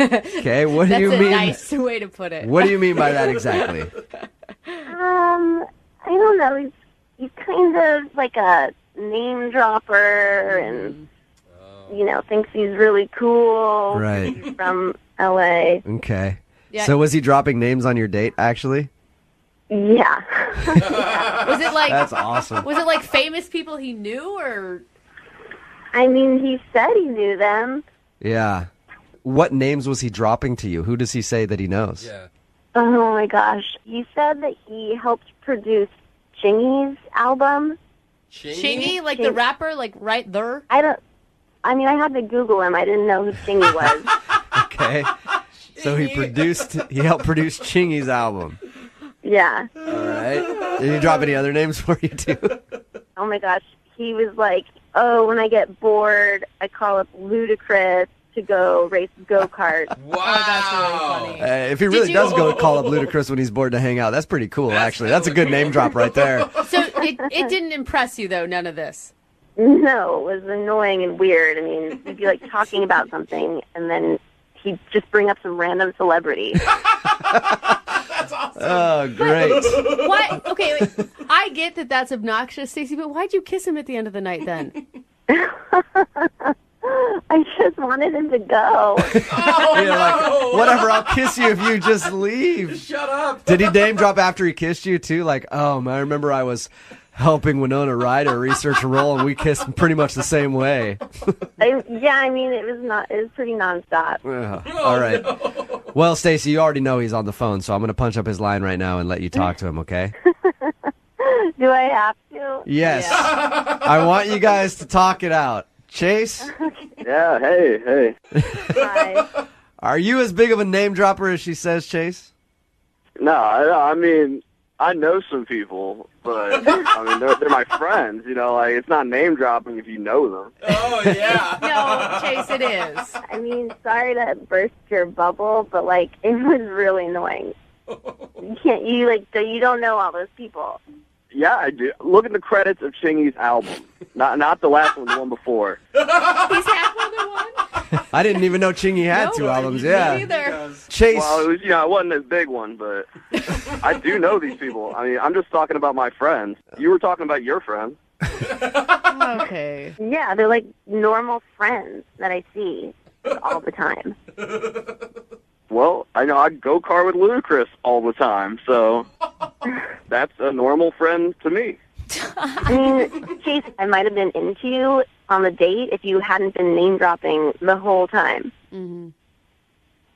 Okay, what do you mean? That's a nice way to put it. What do you mean by that exactly? I don't know. He's kind of like a name dropper and, thinks he's really cool. Right. He's from LA. Okay. Yeah. So was he dropping names on your date, actually? Yeah. Was it like That's awesome. Was it like famous people he knew or I mean, he said he knew them. Yeah. what names was he dropping to you? Who does he say that he knows? Yeah. Oh my gosh. He said that he helped produce Chingy's album. Chingy, like the rapper, like right there? I had to Google him. I didn't know who Chingy was. Okay. So he helped produce Chingy's album. Yeah. All right. Did he drop any other names for you too? Oh my gosh. He was like, oh, when I get bored, I call up Ludacris to go race go-kart. Wow. Oh, that's really funny. If he really does go call up Ludacris when he's bored to hang out, that's pretty cool, actually. That's a good name drop right there. So it didn't impress you, though, none of this? No, it was annoying and weird. I mean, he'd be like talking about something, and then he'd just bring up some random celebrity. That's awesome. Oh, great. Why? Okay, wait. I get that that's obnoxious, Stacey, but why'd you kiss him at the end of the night then? I just wanted him to go. Oh, Like, whatever, I'll kiss you if you just leave. Shut up. Did he name drop after he kissed you, too? Like, I remember I was helping Winona Ryder research a role, and we kissed pretty much the same way. It was pretty nonstop. All right. No. Well, Stacey, you already know he's on the phone, so I'm going to punch up his line right now and let you talk to him, okay? Do I have to? Yes. I want you guys to talk it out. Chase? Yeah, hey. Hi. Are you as big of a name dropper as she says, Chase? No, I mean, I know some people, but I mean, they're my friends. You know, like it's not name dropping if you know them. Oh yeah. No, Chase, it is. I mean, sorry to burst your bubble, but like it was really annoying. You don't know all those people. Yeah, I do. Look at the credits of Chingy's album. Not the last one, the one before. He's had more than one? I didn't even know Chingy had two albums. Yeah. Me either. Chase. Well, it wasn't as big one, but I do know these people. I mean, I'm just talking about my friends. You were talking about your friends. Okay. Yeah, they're like normal friends that I see all the time. Well, I know I go-kart with Ludacris all the time, so that's a normal friend to me. I mean, Chase, I might have been into you on the date if you hadn't been name-dropping the whole time. Mm-hmm.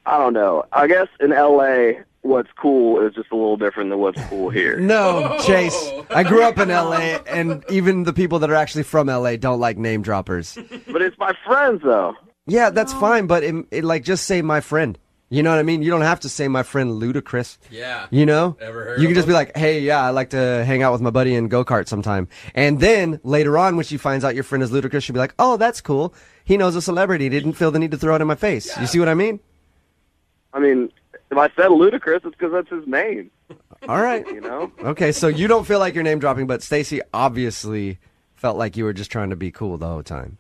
I don't know. I guess in L.A., what's cool is just a little different than what's cool here. No, Chase. I grew up in L.A., and even the people that are actually from L.A. don't like name droppers. But it's my friends, though. Yeah, that's fine, but just say my friend. You know what I mean? You don't have to say my friend Ludacris. Yeah. You know? Ever heard you of can just him? be like, hey, yeah, I like to hang out with my buddy and go-kart sometime. And then later on, when she finds out your friend is Ludacris, she'll be like, oh, that's cool. He knows a celebrity. He didn't feel the need to throw it in my face. Yeah. You see what I mean? I mean, if I said Ludacris, it's because that's his name. All right. You know? Okay, so you don't feel like you're name dropping, but Stacey obviously felt like you were just trying to be cool the whole time.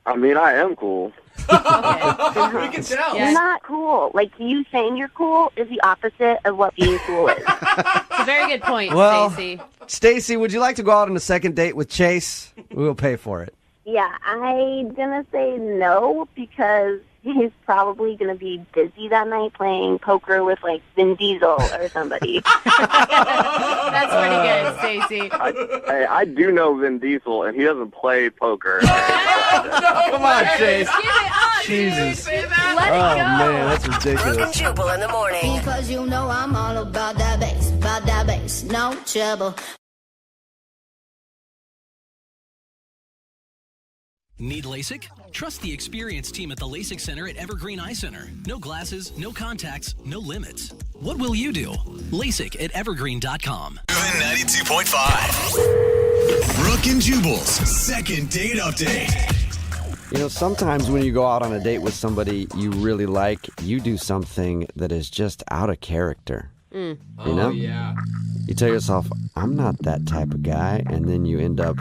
I mean, I am cool. We can tell. You're not cool. Like, you saying you're cool is the opposite of what being cool is. It's a very good point, Well, Stacey. Stacey, would you like to go out on a second date with Chase? We'll pay for it. Yeah, I'm going to say no because he's probably going to be busy that night playing poker with, like, Vin Diesel or somebody. That's pretty good, Stacey. I do know Vin Diesel, and he doesn't play poker. Come on, Chase. Give it up. Jesus. Let it Oh, go. man, that's Brooke ridiculous. and Jubal in the morning. Because you know I'm all about that bass, no trouble. Need LASIK? Trust the experienced team at the LASIK Center at Evergreen Eye Center. No glasses, no contacts, no limits. What will you do? LASIK at evergreen.com. 92.5. Brooke and Jubal's second date update. You know, sometimes when you go out on a date with somebody you really like, you do something that is just out of character. You know? Oh, yeah. You tell yourself, I'm not that type of guy, and then you end up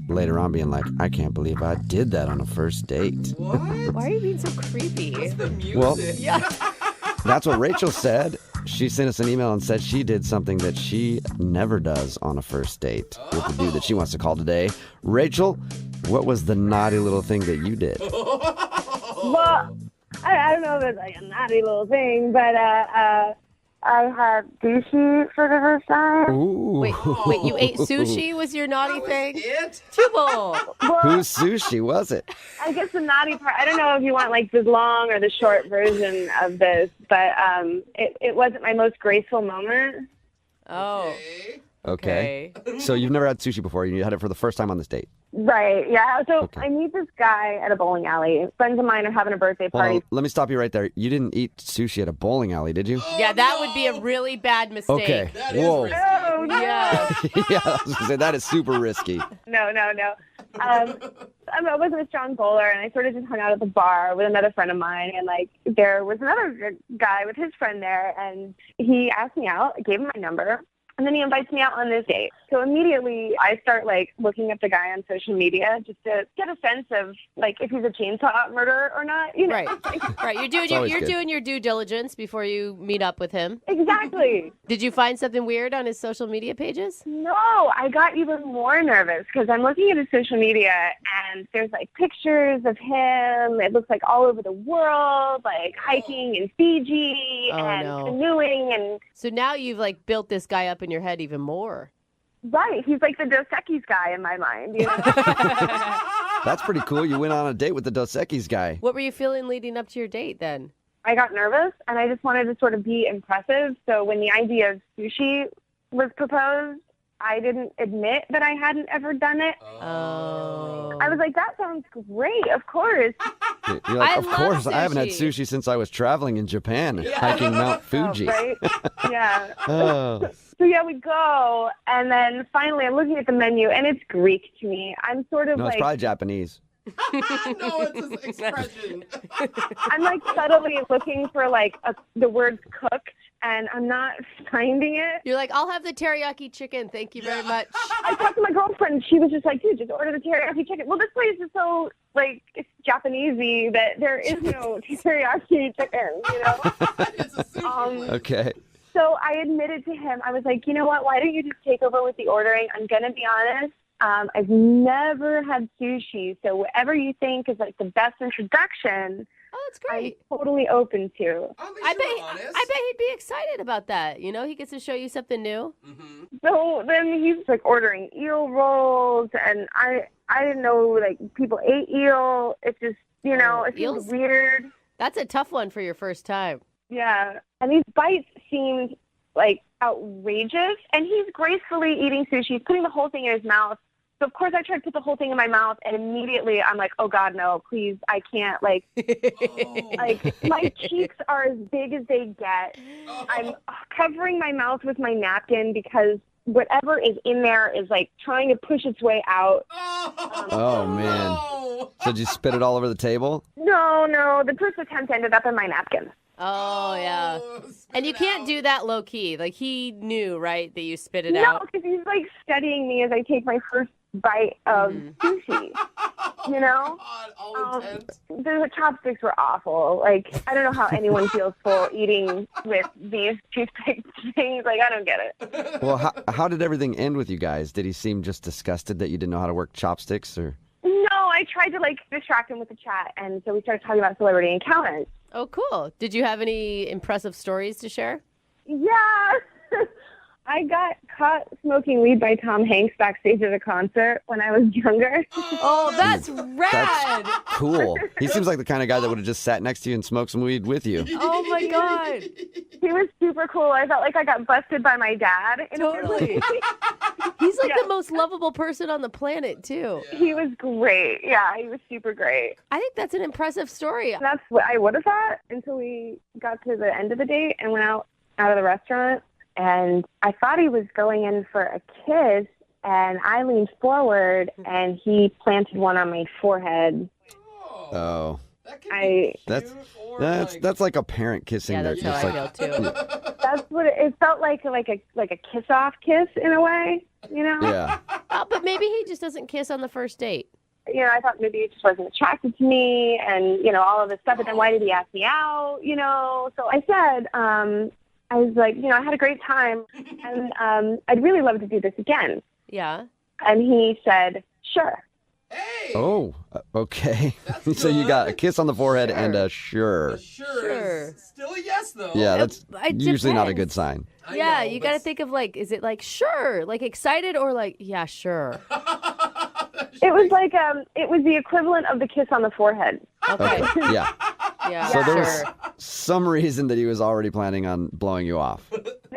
later on being like, I can't believe I did that on a first date. What? Why are you being so creepy? What's the music? Well, Yeah. that's what Rachel said. She sent us an email and said she did something that she never does on a first date with the dude that she wants to call today. Rachel, what was the naughty little thing that you did? Well, I don't know if it's like a naughty little thing, but I had sushi for the first time. Ooh. Wait, you ate sushi was your naughty thing? It? Jubal. Whose sushi was it? I guess the naughty part, I don't know if you want like the long or the short version of this, but it wasn't my most graceful moment. Oh. Okay. So you've never had sushi before. You had it for the first time on this date. Right, yeah. So Okay. I meet this guy at a bowling alley. Friends of mine are having a birthday Hold party. on, let me stop you right there. You didn't eat sushi at a bowling alley, did you? Yeah, that would be a really bad mistake. Okay. That Whoa. is risky. Oh, no. Yeah. Yeah, I was gonna say that is super risky. No. I wasn't a strong bowler, and I sort of just hung out at the bar with another friend of mine, and like there was another guy with his friend there, and he asked me out. I gave him my number. And then he invites me out on this date. So immediately I start like looking up the guy on social media just to get a sense of like if he's a chainsaw murderer or not. You know? Right. You're doing your due diligence before you meet up with him. Exactly. Did you find something weird on his social media pages? No, I got even more nervous because I'm looking at his social media and there's like pictures of him. It looks like all over the world, like hiking in Fiji and canoeing and. So now you've like built this guy up in your head even more. Right, he's like the Dos Equis guy in my mind. You know? That's pretty cool. You went on a date with the Dos Equis guy. What were you feeling leading up to your date then? I got nervous and I just wanted to sort of be impressive. So when the idea of sushi was proposed, I didn't admit that I hadn't ever done it. Oh. I was like, that sounds great, of course. You're like, of course, I haven't had sushi since I was traveling in Japan, hiking Mount Fuji. Right? Yeah. Oh. So yeah, we go, and then finally I'm looking at the menu, and it's Greek to me. I'm sort of No, like... it's probably Japanese. No, it's an expression. I'm like subtly looking for like the word cook, and I'm not finding it. You're like, I'll have the teriyaki chicken. Thank you very much. I talked to my girlfriend, and she was just like, dude, just order the teriyaki chicken. Well, this place is so, like, it's Japanese-y that there is no teriyaki chicken, you know? Okay. So I admitted to him, I was like, you know what, why don't you just take over with the ordering? I'm going to be honest. I've never had sushi, so whatever you think is like the best introduction, that's great. I'm totally open to. I bet he'd be excited about that. You know, he gets to show you something new. So then he's like ordering eel rolls, and I didn't know like people ate eel. It just, you know, it feels weird. That's a tough one for your first time. Yeah, and these bites seemed like outrageous, and he's gracefully eating sushi. He's putting the whole thing in his mouth. So, of course, I tried to put the whole thing in my mouth, and immediately I'm like, oh, God, no, please, I can't. Like, my cheeks are as big as they get. I'm covering my mouth with my napkin because whatever is in there is, like, trying to push its way out. Oh, man. So did you spit it all over the table? No, the first attempt ended up in my napkin. Oh, yeah. And you can't do that low key. Like, he knew, right, that you spit it out? No, because he's, like, studying me as I take my first bite of sushi, you know? The chopsticks were awful. Like, I don't know how anyone feels full eating with these toothpick things. Like, I don't get it. Well, how did everything end with you guys? Did he seem just disgusted that you didn't know how to work chopsticks? Or? No, I tried to, like, distract him with the chat, and so we started talking about celebrity encounters. Oh, cool. Did you have any impressive stories to share? Yeah. I got caught smoking weed by Tom Hanks backstage at a concert when I was younger. Oh, that's rad. That's cool. He seems like the kind of guy that would have just sat next to you and smoked some weed with you. Oh, my God. He was super cool. I felt like I got busted by my dad. Totally. He's like the most lovable person on the planet, too. He was great. Yeah, he was super great. I think that's an impressive story. That's what I would have thought until we got to the end of the date and went out of the restaurant. And I thought he was going in for a kiss, and I leaned forward, and he planted one on my forehead. Oh. That's That's like a parent kissing. Yeah, that's how I feel, too. That's what it felt like a kiss-off kiss in a way, you know? Yeah. But maybe he just doesn't kiss on the first date. You know, I thought maybe he just wasn't attracted to me, and, you know, all of this stuff. But then why did he ask me out, you know? So I said, I was like, you know, I had a great time, and I'd really love to do this again. Yeah. And he said, sure. Hey. Oh, okay. So you got a kiss on the forehead and a sure. Sure. Is still a yes, though. Yeah, that's It usually not a depends. good sign. Yeah, you got to think of like, is it like sure, like excited, or like yeah, sure? It was like it was the equivalent of the kiss on the forehead. Okay. Yeah. Yeah. So there was sure. some reason that he was already planning on blowing you off.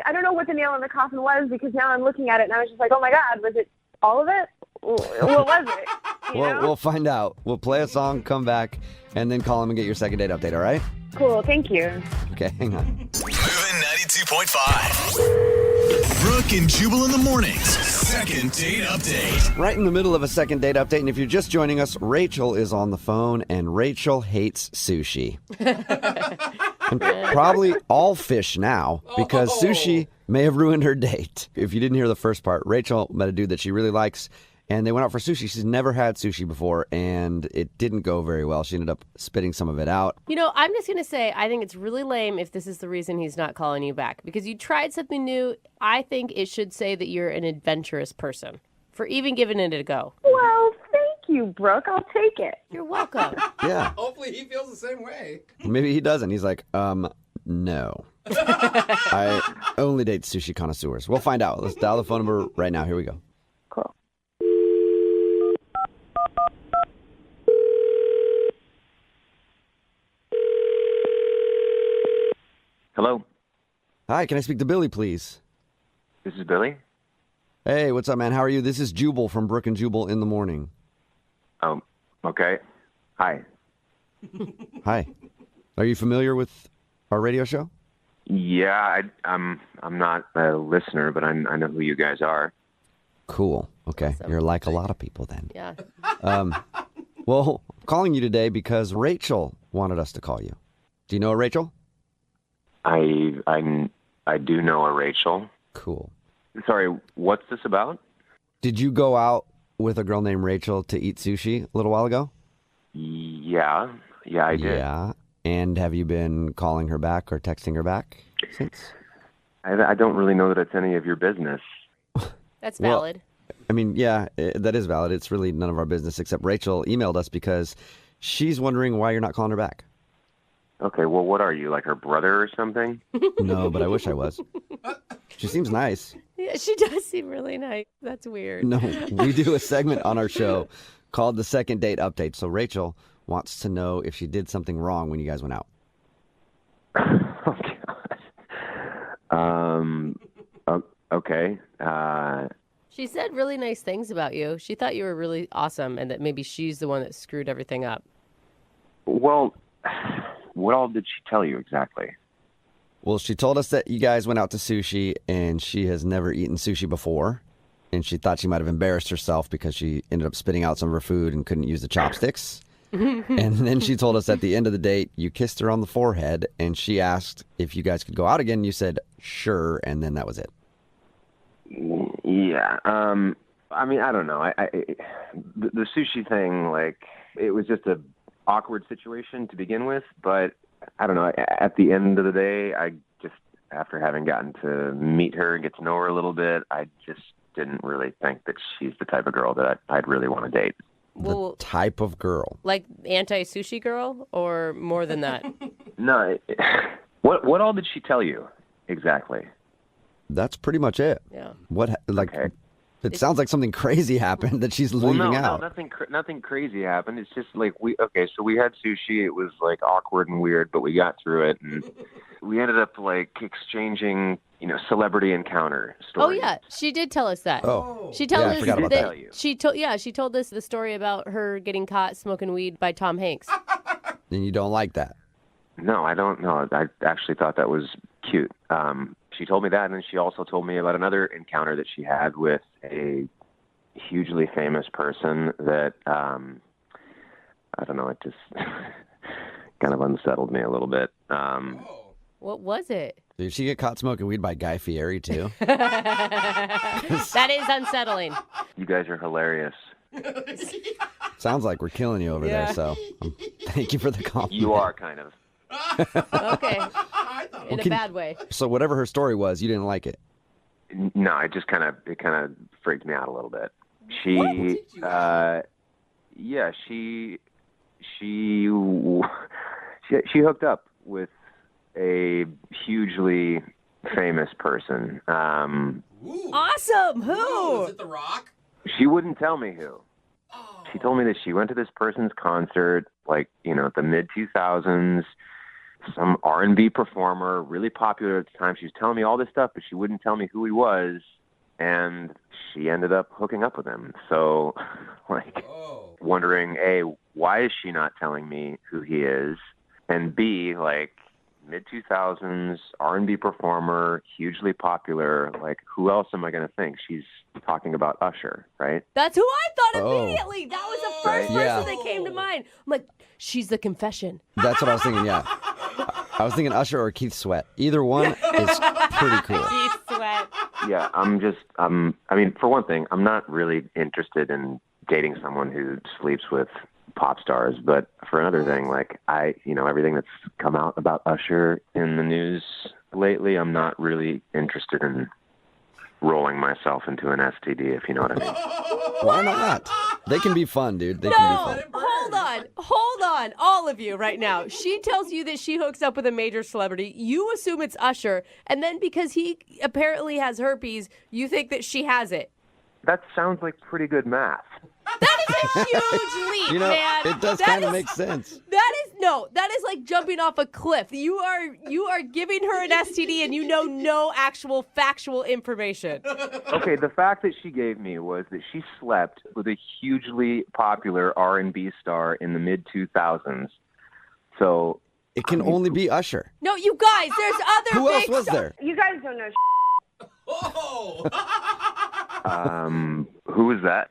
I don't know what the nail in the coffin was because now I'm looking at it and I was just like, oh my God, was it all of it? What was it? You know? We'll find out. We'll play a song, come back, and then call him and get your second date update, all right? Cool, thank you. Okay, hang on. Moving 92.5. Brooke and Jubal in the mornings. Second date update. Right in the middle of a second date update, and if you're just joining us, Rachel is on the phone, and Rachel hates sushi. And probably all fish now, because sushi may have ruined her date. If you didn't hear the first part, Rachel met a dude that she really likes, and they went out for sushi. She's never had sushi before, and it didn't go very well. She ended up spitting some of it out. You know, I'm just going to say, I think it's really lame if this is the reason he's not calling you back. Because you tried something new. I think it should say that you're an adventurous person for even giving it a go. Well, thank you, Brooke. I'll take it. You're welcome. Yeah. Hopefully he feels the same way. Maybe he doesn't. He's like, no. I only date sushi connoisseurs. We'll find out. Let's dial the phone number right now. Here we go. Cool. Hello, Hi, can I speak to Billy, please? this is Billy. Hey, what's up, man? How are you? This is Jubal from Brooke and Jubal in the morning. Oh, okay. Hi. Hi. Are you familiar with our radio show? Yeah, I'm not a listener, but I know who you guys are. Cool. Okay. You're like a lot of people then. Yeah. Well, I'm calling you today because Rachel wanted us to call you. Do you know a Rachel? I do know a Rachel. Cool. Sorry, what's this about? Did you go out with a girl named Rachel to eat sushi a little while ago? Yeah, I did. Yeah. And have you been calling her back or texting her back since? I don't really know that it's any of your business. That's valid. I mean, yeah, that is valid. It's really none of our business, except Rachel emailed us because she's wondering why you're not calling her back. Okay, well, what are you, like her brother or something? No, but I wish I was. She seems nice. Yeah, she does seem really nice. That's weird. No, we do a segment on our show called the Second Date Update. So Rachel wants to know if she did something wrong when you guys went out. Okay. She said really nice things about you. She thought you were really awesome and that maybe she's the one that screwed everything up. Well, what all did she tell you exactly? Well, she told us that you guys went out to sushi and she has never eaten sushi before. And she thought she might have embarrassed herself because she ended up spitting out some of her food and couldn't use the chopsticks. And then she told us at the end of the date, you kissed her on the forehead and she asked if you guys could go out again. You said, sure. And then that was it. Yeah. I mean, I don't know. The sushi thing, like, it was just a awkward situation to begin with, but I don't know. At the end of the day, I just, after having gotten to meet her and get to know her a little bit, I just didn't really think that she's the type of girl that I'd really want to date. Well, Type of girl. like anti-sushi girl or more than that? No. What all did she tell you exactly? That's pretty much it. Yeah. What, like, it sounds like something crazy happened that she's leaving out. No, nothing crazy happened. It's just like we had sushi. It was like awkward and weird, but we got through it, and we ended up like exchanging, celebrity encounter stories. Oh yeah, she did tell us that. Oh. She told Yeah, I us forgot about that that. she told us the story about her getting caught smoking weed by Tom Hanks. And you don't like that. No, I don't know. I actually thought that was cute. She told me that, and then she also told me about another encounter that she had with a hugely famous person that, I don't know, it just kind of unsettled me a little bit. What was it? Did she get caught smoking weed by Guy Fieri, too? That is unsettling. You guys are hilarious. Sounds like we're killing you over there, so thank you for the compliment. You are kind of. Okay. In a bad way. So whatever her story was, you didn't like it? No, it kind of freaked me out a little bit. She, Yeah, she hooked up with a hugely famous person. Awesome. Who? Is it The Rock? She wouldn't tell me who. She told me that she went to this person's concert, like, the mid-2000s, some R&B performer, really popular at the time. She was telling me all this stuff, but she wouldn't tell me who he was, and she ended up hooking up with him. So, wondering, A, why is she not telling me who he is? And B, mid-2000s, R&B performer, hugely popular, who else am I going to think? She's talking about Usher, right? That's who I thought immediately. That was the first Right? Yeah. person that came to mind. I'm like, she's the confession. That's what I was thinking, yeah. I was thinking Usher or Keith Sweat. Either one is pretty cool. Keith Sweat. Yeah, for one thing, I'm not really interested in dating someone who sleeps with pop stars, but for another thing, everything that's come out about Usher in the news lately, I'm not really interested in rolling myself into an STD, if you know what I mean. Why not? They can be fun, dude. They can be fun. Hold on, all of you right now. She tells you that she hooks up with a major celebrity. You assume it's Usher, and then because he apparently has herpes, you think that she has it. That sounds like pretty good math. That is a huge leap, man. It does kind of make sense. That is like jumping off a cliff. You are giving her an STD and you know no actual factual information. Okay, the fact that she gave me was that she slept with a hugely popular R&B star in the mid-2000s. So it can only be Usher. No, you guys, there's other Who else big was stars. there? You guys don't know. Who is that?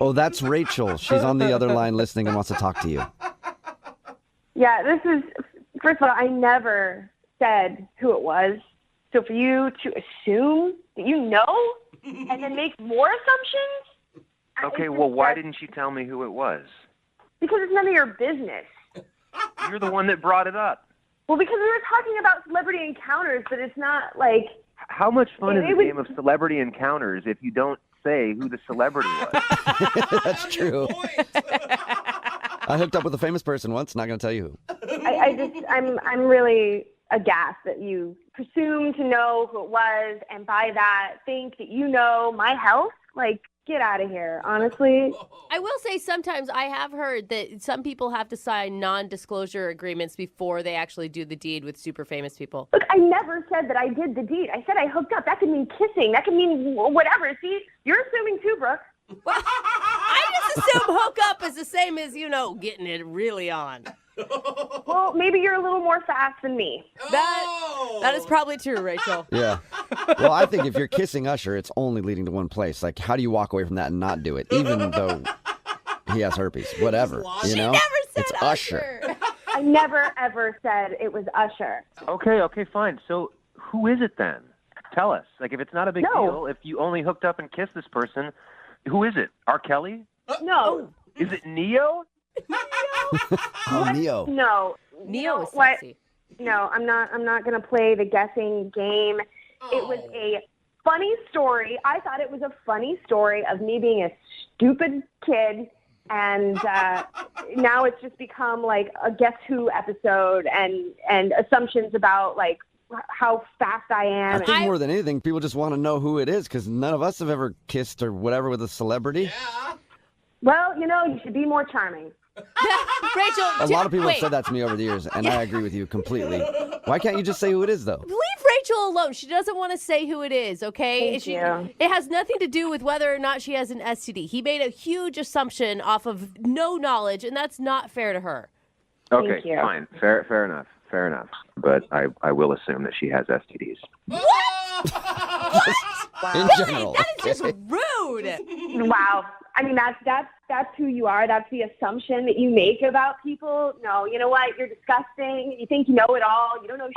Oh, that's Rachel. She's on the other line listening and wants to talk to you. Yeah, this is, first of all, I never said who it was. So for you to assume that you know and then make more assumptions? Okay, well, why didn't she tell me who it was? Because it's none of your business. You're the one that brought it up. Well, because we were talking about celebrity encounters, but it's not like... How much fun is It a was- game of celebrity encounters if you don't say who the celebrity was? That's true. I hooked up with a famous person once. Not going to tell you who. I'm really aghast that you presume to know who it was, and by that think that you know my health. Like, get out of here, honestly. I will say sometimes I have heard that some people have to sign non-disclosure agreements before they actually do the deed with super famous people. Look, I never said that I did the deed. I said I hooked up. That could mean kissing. That could mean whatever. See, you're assuming too, Brooke. Well, I just assume hook up is the same as, getting it really on. Well, maybe you're a little more fast than me. That is probably true, Rachel. Yeah. Well, I think if you're kissing Usher, it's only leading to one place. Like, how do you walk away from that and not do it, even though he has herpes? Whatever, She never said it's Usher. I never, ever said it was Usher. Okay, fine. So who is it then? Tell us. Like, if it's not a big deal, if you only hooked up and kissed this person, who is it? R. Kelly? No. Is it Neo? Oh, Neo. No. Neo is What? sexy. No, I'm not going to play the guessing game. It was a funny story. I thought it was a funny story of me being a stupid kid, and now it's just become like a Guess Who episode and assumptions about like how fast I am. I think more than anything, people just want to know who it is because none of us have ever kissed or whatever with a celebrity. Well, you should be more charming. Rachel, A lot of people wait. have said that to me over the years, and I agree with you completely. Why can't you just say who it is, though? Leave Rachel alone. She doesn't want to say who it is, okay? Thank you. It has nothing to do with whether or not she has an STD. He made a huge assumption off of no knowledge, and that's not fair to her. Okay, Thank you. fine. Fair enough. But I will assume that she has STDs. In general. That is just rude. Wow. I mean, that's who you are. That's the assumption that you make about people. No, you know what? You're disgusting. You think you know it all. You don't know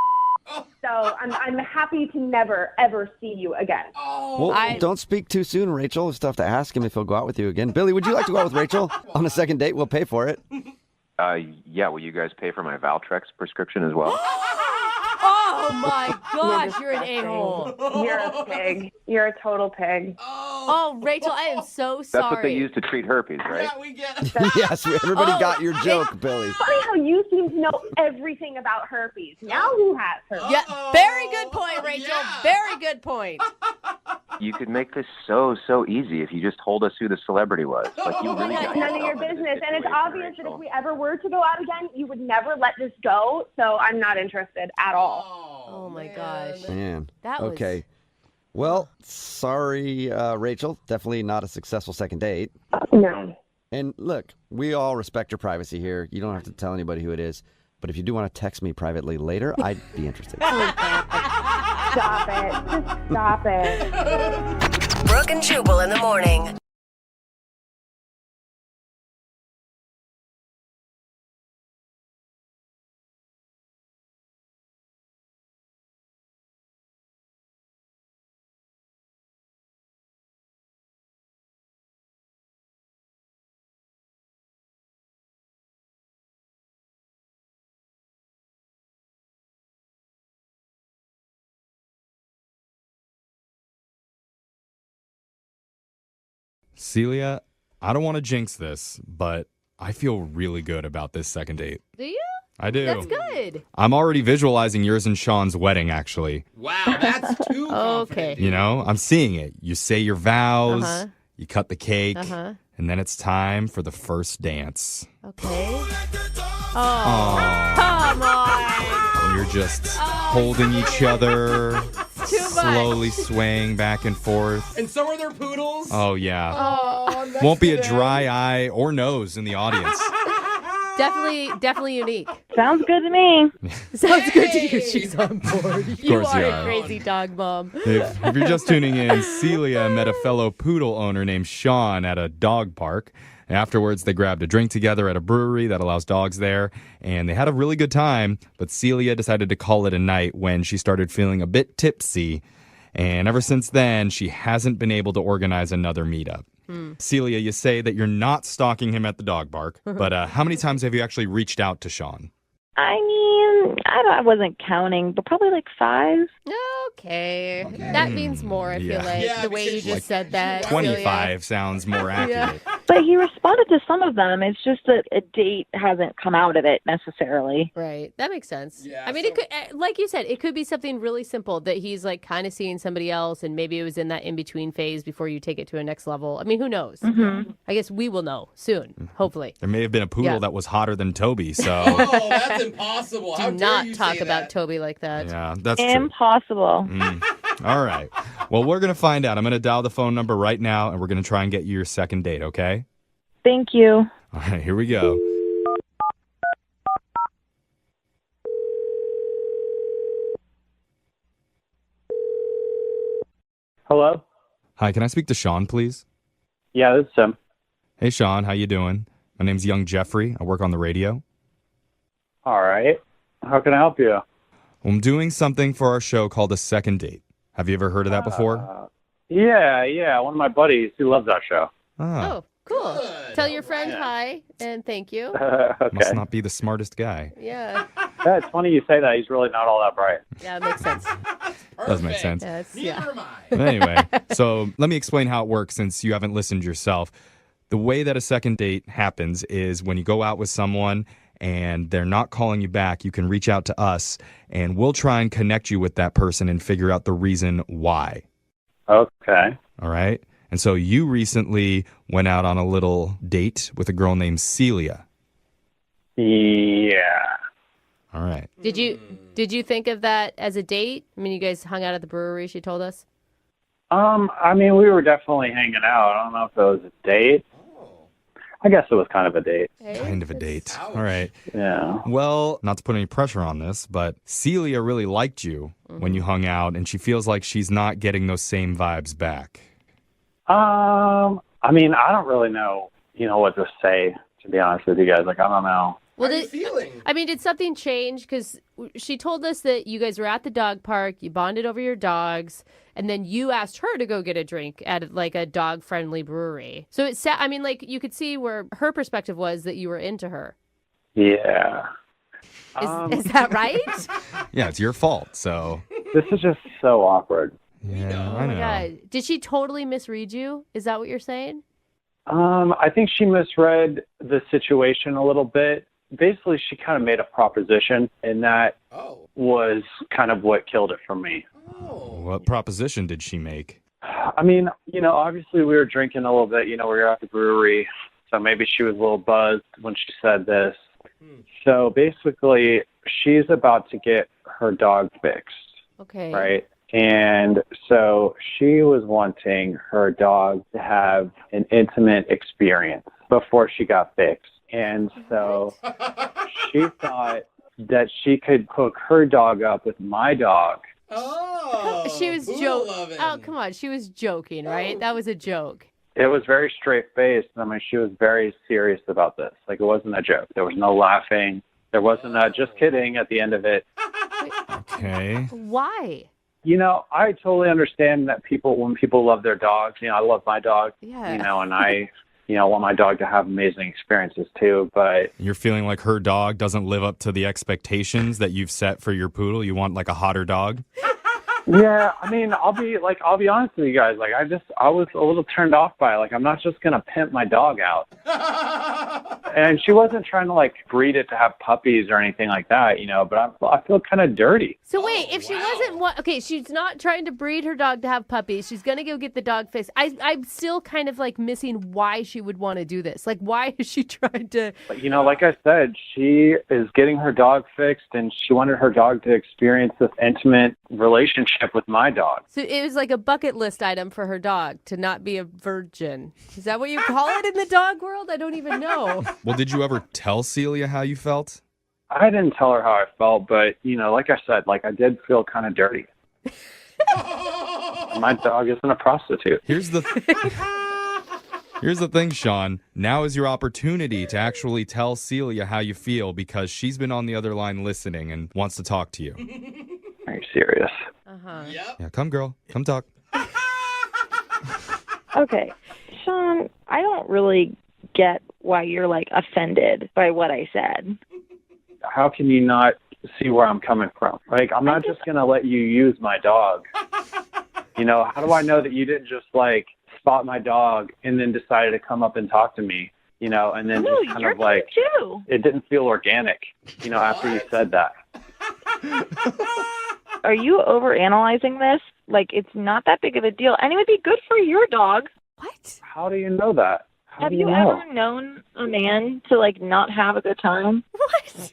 So I'm happy to never, ever see you again. Well, don't speak too soon, Rachel. We'll still have to ask him if he'll go out with you again. Billy, would you like to go out with Rachel on a second date? We'll pay for it. Yeah, will you guys pay for my Valtrex prescription as well? Oh, Oh my gosh, you're an a-hole. You're a pig. You're a total pig. Oh, Rachel, I am so That's sorry. what they use to treat herpes, right? Yeah, we get it. Yes, everybody got your joke, Billy. Funny how you seem to know everything about herpes. Now who has herpes? Yeah, very good point, Rachel. Very good point. You could make this so easy if you just told us who the celebrity was. Like you really got None of yourself your into this business. And it's situation, obvious that Rachel. if we ever were to go out again, you would never let this go. So I'm not interested at all. Oh my gosh. Man. That was- Okay. Well, sorry, Rachel. Definitely not a successful second date. No. And look, we all respect your privacy here. You don't have to tell anybody who it is. But if you do want to text me privately later, I'd be interested. Stop it. Just stop it. Brooke and Jubal in the morning. Celia, I don't want to jinx this, but I feel really good about this second date. Do you? I do. That's good. I'm already visualizing yours and Sean's wedding, actually. Wow, that's too Okay. You know, I'm seeing it. You say your vows, Uh-huh. you cut the cake, Uh-huh. and then it's time for the first dance. Okay. Oh, Aw. come on. And you're just holding each other, Too much. slowly swaying back and forth. And so are their poodles. Oh, yeah. Oh, next Won't be to a them. dry eye or nose in the audience. Definitely unique. Sounds good to me. Sounds good to you. She's on board. course you you are a are. crazy dog mom. If you're just tuning in, Celia met a fellow poodle owner named Sean at a dog park. Afterwards, they grabbed a drink together at a brewery that allows dogs there, and they had a really good time, but Celia decided to call it a night when she started feeling a bit tipsy, and ever since then, she hasn't been able to organize another meetup. Celia, you say that you're not stalking him at the dog park, but how many times have you actually reached out to Sean? I mean, I wasn't counting, but probably like 5. Okay. That means more, I Yeah. feel like, Yeah, the way you because just like said that. 25 sounds more accurate. But he responded to some of them. It's just that a date hasn't come out of it necessarily. Right. That makes sense. Yeah, I mean, so- it could, like you said, it could be something really simple that he's like kind of seeing somebody else, and maybe it was in that in between phase before you take it to a next level. I mean, who knows? Mm-hmm. I guess we will know soon, hopefully. There may have been a poodle Yeah. that was hotter than Toby, so Oh, that's impossible. How Do dare not you talk say about that? Toby like that. yeah, that's true. Impossible. All right. Well, we're going to find out. I'm going to dial the phone number right now, and we're going to try and get you your second date, okay? Thank you. All right, here we go. Hello? Hi, can I speak to Sean, please? Yeah, this is Tim. Hey, Sean, how you doing? My name's Young Jeffrey. I work on the radio. All right. How can I help you? I'm doing something for our show called A Second Date. Have you ever heard of that before? Yeah. One of my buddies who loves that show. Ah, Oh, cool. Tell your friend hi and thank you. Okay. must not be the smartest guy. Yeah. Yeah, it's funny you say that. He's really not all that bright. Yeah, it makes sense. Does make sense. Yeah. Anyway, so let me explain how it works since you haven't listened yourself. The way that a second date happens is when you go out with someone and they're not calling you back, you can reach out to us and we'll try and connect you with that person and figure out the reason why. Okay. All right? And so you recently went out on a little date with a girl named Celia. Yeah. All right. Did you think of that as a date? I mean, you guys hung out at the brewery, she told us. I mean, we were definitely hanging out. I don't know if it was a date. I guess it was kind of a date. Kind of a date. All right. Yeah. Well, not to put any pressure on this, but Celia really liked you when you hung out, and she feels like she's not getting those same vibes back. I mean, I don't really know, what to say, to be honest with you guys. Like, I don't know. Well, How are you feeling? I mean, did something change? Because she told us that you guys were at the dog park, you bonded over your dogs, and then you asked her to go get a drink at like a dog-friendly brewery. So I mean, like you could see where her perspective was that you were into her. Yeah. Is that right? Yeah, it's your fault. So This is just so awkward. yeah, Oh I my know. God. Did she totally misread you? Is that what you're saying? I think she misread the situation a little bit. Basically, she kind of made a proposition, and that was kind of what killed it for me. What proposition did she make? I mean, obviously we were drinking a little bit. We were at the brewery, so maybe she was a little buzzed when she said this. So basically, she's about to get her dog fixed, Okay. right? And so she was wanting her dog to have an intimate experience before she got fixed. And so she thought that she could hook her dog up with my dog. She was joking. Oh, come on. She was joking, right? That was a joke. It was very straight-faced. I mean, she was very serious about this. Like, it wasn't a joke. There was no laughing. There wasn't a just kidding at the end of it. Okay. Why? I totally understand that when people love their dogs, I love my dog, Yeah. and I, want my dog to have amazing experiences too, but You're feeling like her dog doesn't live up to the expectations that you've set for your poodle. You want like a hotter dog? yeah, I mean, I'll be honest with you guys. Like, I was a little turned off by it. Like, I'm not just going to pimp my dog out. And she wasn't trying to breed it to have puppies or anything like that, but I feel kind of dirty. So wait, if she wasn't okay, she's not trying to breed her dog to have puppies. She's gonna go get the dog fixed. I'm still kind of missing why she would want to do this. Like, why is she trying to? But, like I said, she is getting her dog fixed, and she wanted her dog to experience this intimate relationship with my dog. So it was like a bucket list item for her dog to not be a virgin. Is that what you call it in the dog world? I don't even know. Well, did you ever tell Celia how you felt? I didn't tell her how I felt, but, like I said, I did feel kind of dirty. My dog isn't a prostitute. Here's the thing, Sean. Now is your opportunity to actually tell Celia how you feel, because she's been on the other line listening and wants to talk to you. Are you serious? Uh-huh. Yeah, come girl. Come talk. Okay, Sean, I don't really get why you're offended by what I said. How can you not see where I'm coming from? I'm not just going to let you use my dog. How do I know that you didn't just spot my dog and then decided to come up and talk to me, and then No, just kind you're of too. it didn't feel organic, after you said that. Are you overanalyzing this? It's not that big of a deal, and it would be good for your dog. What? How do you know that? How Have do you know? ever known a man to not have a good time?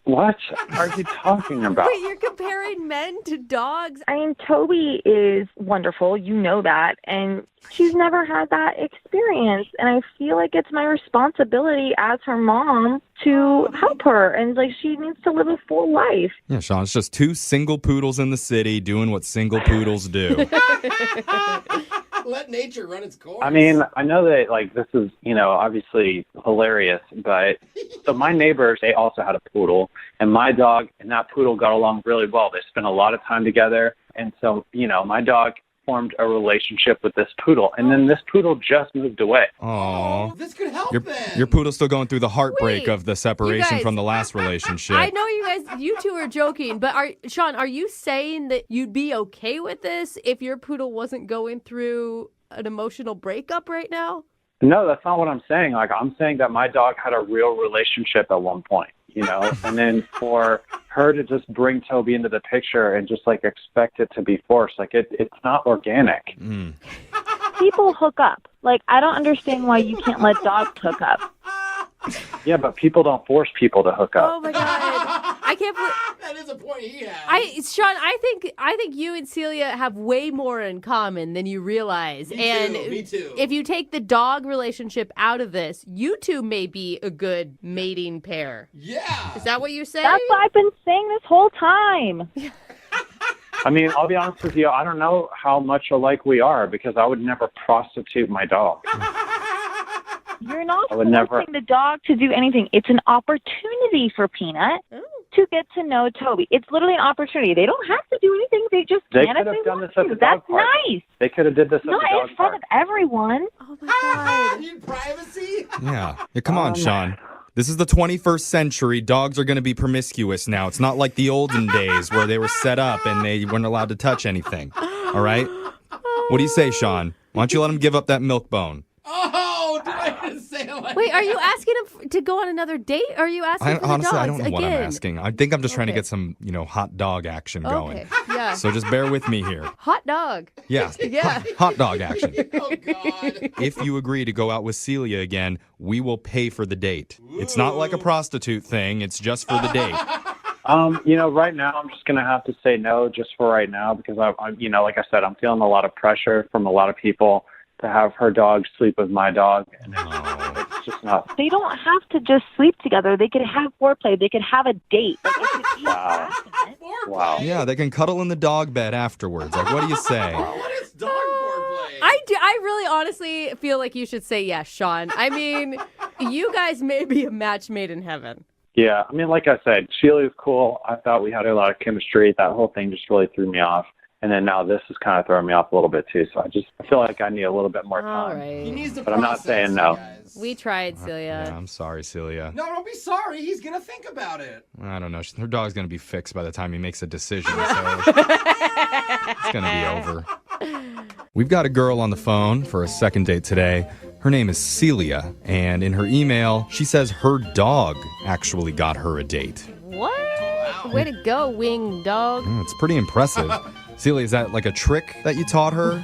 What are you talking about? Wait, you're comparing men to dogs? I mean, Toby is wonderful. You know that. And she's never had that experience. And I feel like it's my responsibility as her mom to help her. And she needs to live a full life. Yeah, Sean, it's just two single poodles in the city doing what single poodles do. Let nature run its course. I mean, I know that this is, obviously hilarious, but so my neighbors, they also had a poodle, and my dog and that poodle got along really well. They spent a lot of time together. And so, my dog formed a relationship with this poodle, and then this poodle just moved away. Aww. This could help Your poodle's still going through the heartbreak Wait, of the separation guys, from the last relationship. I know you two are joking, but Sean, are you saying that you'd be okay with this if your poodle wasn't going through an emotional breakup right now? No, that's not what I'm saying. I'm saying that my dog had a real relationship at one point, and then for her to just bring Toby into the picture and just expect it to be forced, it's not organic. People hook up. I don't understand why you can't let dogs hook up. Yeah, but people don't force people to hook up. Oh my God. I can't believe that is a point he has. Sean, I think you and Celia have way more in common than you realize. Me too. If you take the dog relationship out of this, you two may be a good mating pair. Yeah. Is that what you say? That's what I've been saying this whole time. I mean, I'll be honest with you. I don't know how much alike we are, because I would never prostitute my dog. You're not I would forcing never. the dog to do anything. It's an opportunity for Peanut to get to know Toby. It's literally an opportunity. They don't have to do anything. They just They can could if have they done want this at to. the dog That's park. nice. They could have did this at Not the in dog front park. of everyone. Oh my God. Need privacy? Yeah. Come on, Sean. This is the 21st century. Dogs are going to be promiscuous now. It's not like the olden days where they were set up and they weren't allowed to touch anything. All right? What do you say, Sean? Why don't you let him give up that milk bone? Oh, do I just say it like Wait, are you asking him to go on another date? Or are you asking for the Honestly, dogs I don't know again? what I'm asking. I think I'm just trying to Okay. get some, hot dog action going. Okay, yeah. So just bear with me here. Hot dog. Yeah. Yeah. Hot dog action. Oh, God. If you agree to go out with Celia again, we will pay for the date. It's not like a prostitute thing. It's just for the date. Right now I'm just gonna have to say no, just for right now, because I'm, like I said, I'm feeling a lot of pressure from a lot of people to have her dog sleep with my dog, and it's just not. They don't have to just sleep together. They could have foreplay. They could have a date. Like, it could be Wow. Yeah, they can cuddle in the dog bed afterwards. Like, what do you say? What is dog foreplay? I really honestly feel like you should say yes, Sean. I mean, you guys may be a match made in heaven. Yeah, I mean, like I said, Sheila's cool. I thought we had a lot of chemistry. That whole thing just really threw me off. And then now this is kind of throwing me off a little bit too. So I feel like I need a little bit more time. All right. He needs to But I'm not process, saying no. guys. We tried, Celia. Yeah, I'm sorry, Celia. No, don't be sorry. He's going to think about it. I don't know. Her dog's going to be fixed by the time he makes a decision. So it's going to be over. We've got a girl on the phone for a second date today. Her name is Celia. And in her email, she says her dog actually got her a date. What? Way to go, wing dog. It's pretty impressive. Celia, is that like a trick that you taught her?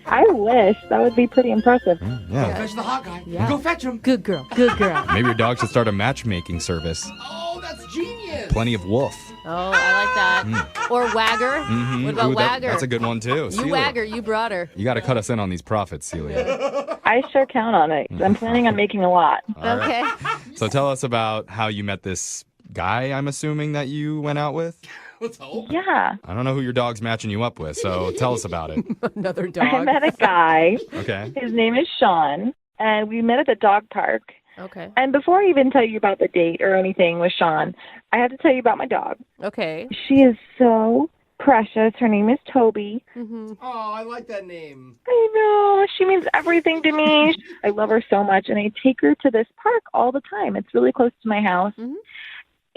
I wish. That would be pretty impressive. Yeah. Fetch the hot guy. Yeah. Go fetch him. Good girl. Good girl. Maybe your dog should start a matchmaking service. Oh, that's genius. Plenty of wolf. Oh, I like that. Or Wagger. Mhm. What about Ooh, Wagger? that's a good one, too. You Celia, Wagger, you brought her. you got to cut us in on these profits, Celia. I sure count on it. I'm planning on making a lot. All right. Okay. So tell us about how you met this guy, I'm assuming, that you went out with. Let's hope. Yeah. I don't know who your dog's matching you up with, so tell us about it. Another I dog. met a guy. Okay. His name is Sean, and we met at the dog park. Okay. And before I even tell you about the date or anything with Sean, I have to tell you about my dog. Okay. She is so precious. Her name is Toby. Mm-hmm. Oh, I like that name. I know. She means everything to me. I love her so much, and I take her to this park all the time. It's really close to my house. Mm-hmm.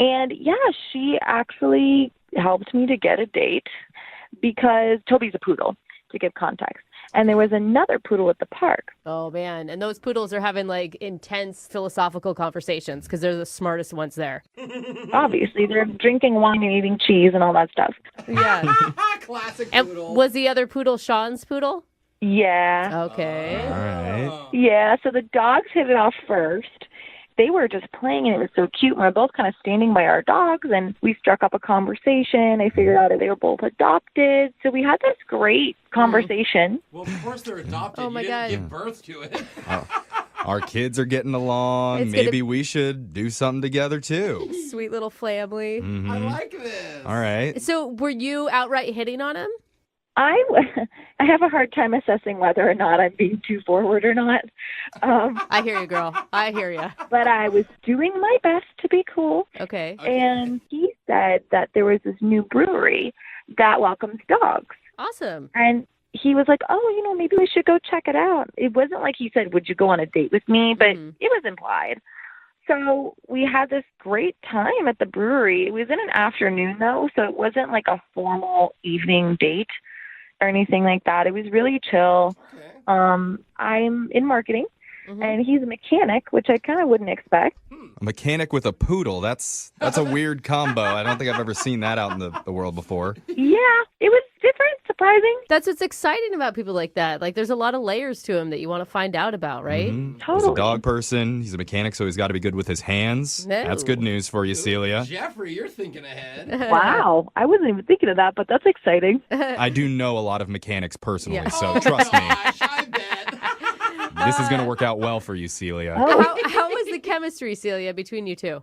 And, yeah, she actually helped me to get a date because Toby's a poodle, to give context. And there was another poodle at the park. Oh, man. And those poodles are having, like, intense philosophical conversations because they're the smartest ones there. Obviously, they're drinking wine and eating cheese and all that stuff. Yeah. Classic And poodle. was the other poodle Sean's poodle? Yeah. Okay. All right. Yeah, so the dogs hit it off first. They were just playing, and it was so cute. We were both kind of standing by our dogs, and we struck up a conversation. I figured out that they were both adopted. So we had this great conversation. Well, of course they're adopted. Oh, my you didn't God. give birth to it. Our kids are getting along. It's gonna- Maybe we should do something together, too. Sweet little family. Mhm. I like this. All right. So were you outright hitting on him? I have a hard time assessing whether or not I'm being too forward or not. I hear you, girl. I hear you. But I was doing my best to be cool. Okay. And he said that there was this new brewery that welcomes dogs. Awesome. And he was like, oh, maybe we should go check it out. It wasn't like he said, would you go on a date with me? But it was implied. So we had this great time at the brewery. It was in an afternoon, though, so it wasn't like a formal evening date or anything like that. It was really chill. Okay. I'm in marketing, and he's a mechanic, which I kind of wouldn't expect. A mechanic with a poodle. That's a weird combo. I don't think I've ever seen that out in the world before. Yeah, it was different, surprising. That's what's exciting about people like that. Like, there's a lot of layers to him that you want to find out about, right? Mhm. He's a Totally. dog person. He's a mechanic, so he's got to be good with his hands. No. That's good news for you, Celia. Jeffrey, you're thinking ahead. Wow, I wasn't even thinking of that, but that's exciting. I do know a lot of mechanics personally, Yeah. so trust me. Gosh, I bet. This is going to work out well for you, Celia. How was the chemistry, Celia, between you two?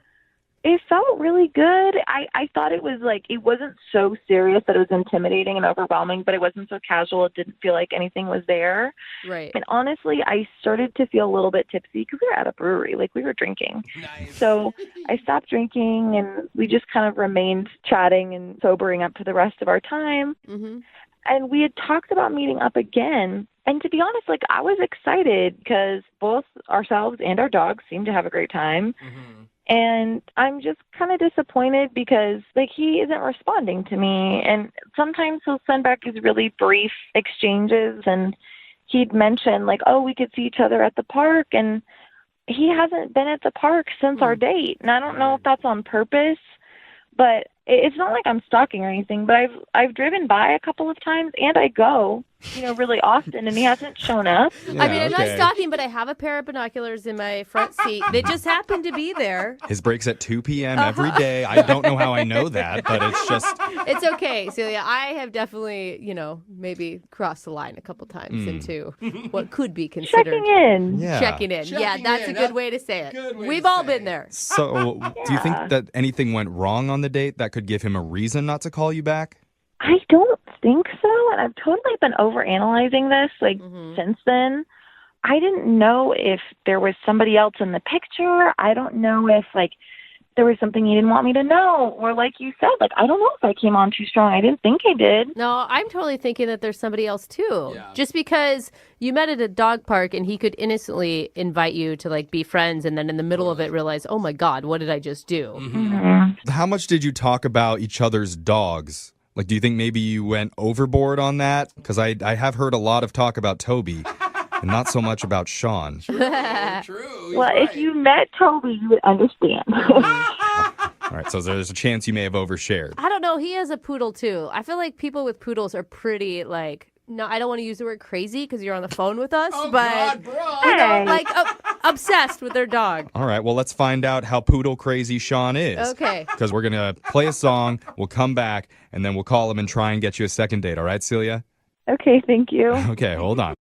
It felt really good. I thought it was like, it wasn't so serious that it was intimidating and overwhelming, but it wasn't so casual. It didn't feel like anything was there. Right. And honestly, I started to feel a little bit tipsy because we were at a brewery, like we were drinking. Nice. So I stopped drinking and we just kind of remained chatting and sobering up for the rest of our time. Mm-hmm. And we had talked about meeting up again. And to be honest, like, I was excited because both ourselves and our dogs seemed to have a great time. And I'm just kind of disappointed because, like, he isn't responding to me. And sometimes he'll send back these really brief exchanges, and he'd mention, like, oh, we could see each other at the park. And he hasn't been at the park since our date. And I don't know if that's on purpose, but it's not like I'm stalking or anything, but I've driven by a couple of times, and I go, really often, and he hasn't shown up. I mean, I'm not stalking, but I have a pair of binoculars in my front seat. They just happen to be there. His break's at 2 p.m. every day. I don't know how I know that, but it's just... It's okay, Celia. I have definitely, maybe crossed the line a couple times into what could be considered... Checking in. Yeah. Checking in. Yeah, that's a good way to say it. We've all been there. So do you think that anything went wrong on the date that could give him a reason not to call you back? I don't think so, and I've totally been overanalyzing this, since then. I didn't know if there was somebody else in the picture. I don't know if, there was something he didn't want me to know. Or like you said, I don't know if I came on too strong. I didn't think I did. No, I'm totally thinking that there's somebody else, too. Yeah. Just because you met at a dog park and he could innocently invite you to, be friends, and then in the middle of it realize, oh, my God, what did I just do? How much did you talk about each other's dogs? Do you think maybe you went overboard on that? Because I have heard a lot of talk about Toby and not so much about Sean. True. Well, if you met Toby, you would understand. All right, so there's a chance you may have overshared. I don't know. He has a poodle, too. I feel like people with poodles are pretty, no, I don't want to use the word crazy because you're on the phone with us, but, God, bro. Obsessed with their dog. All right, well, let's find out how poodle crazy Sean is. Okay. Because we're going to play a song, we'll come back, and then we'll call him and try and get you a second date. All right, Celia? Okay, thank you. Okay, hold on.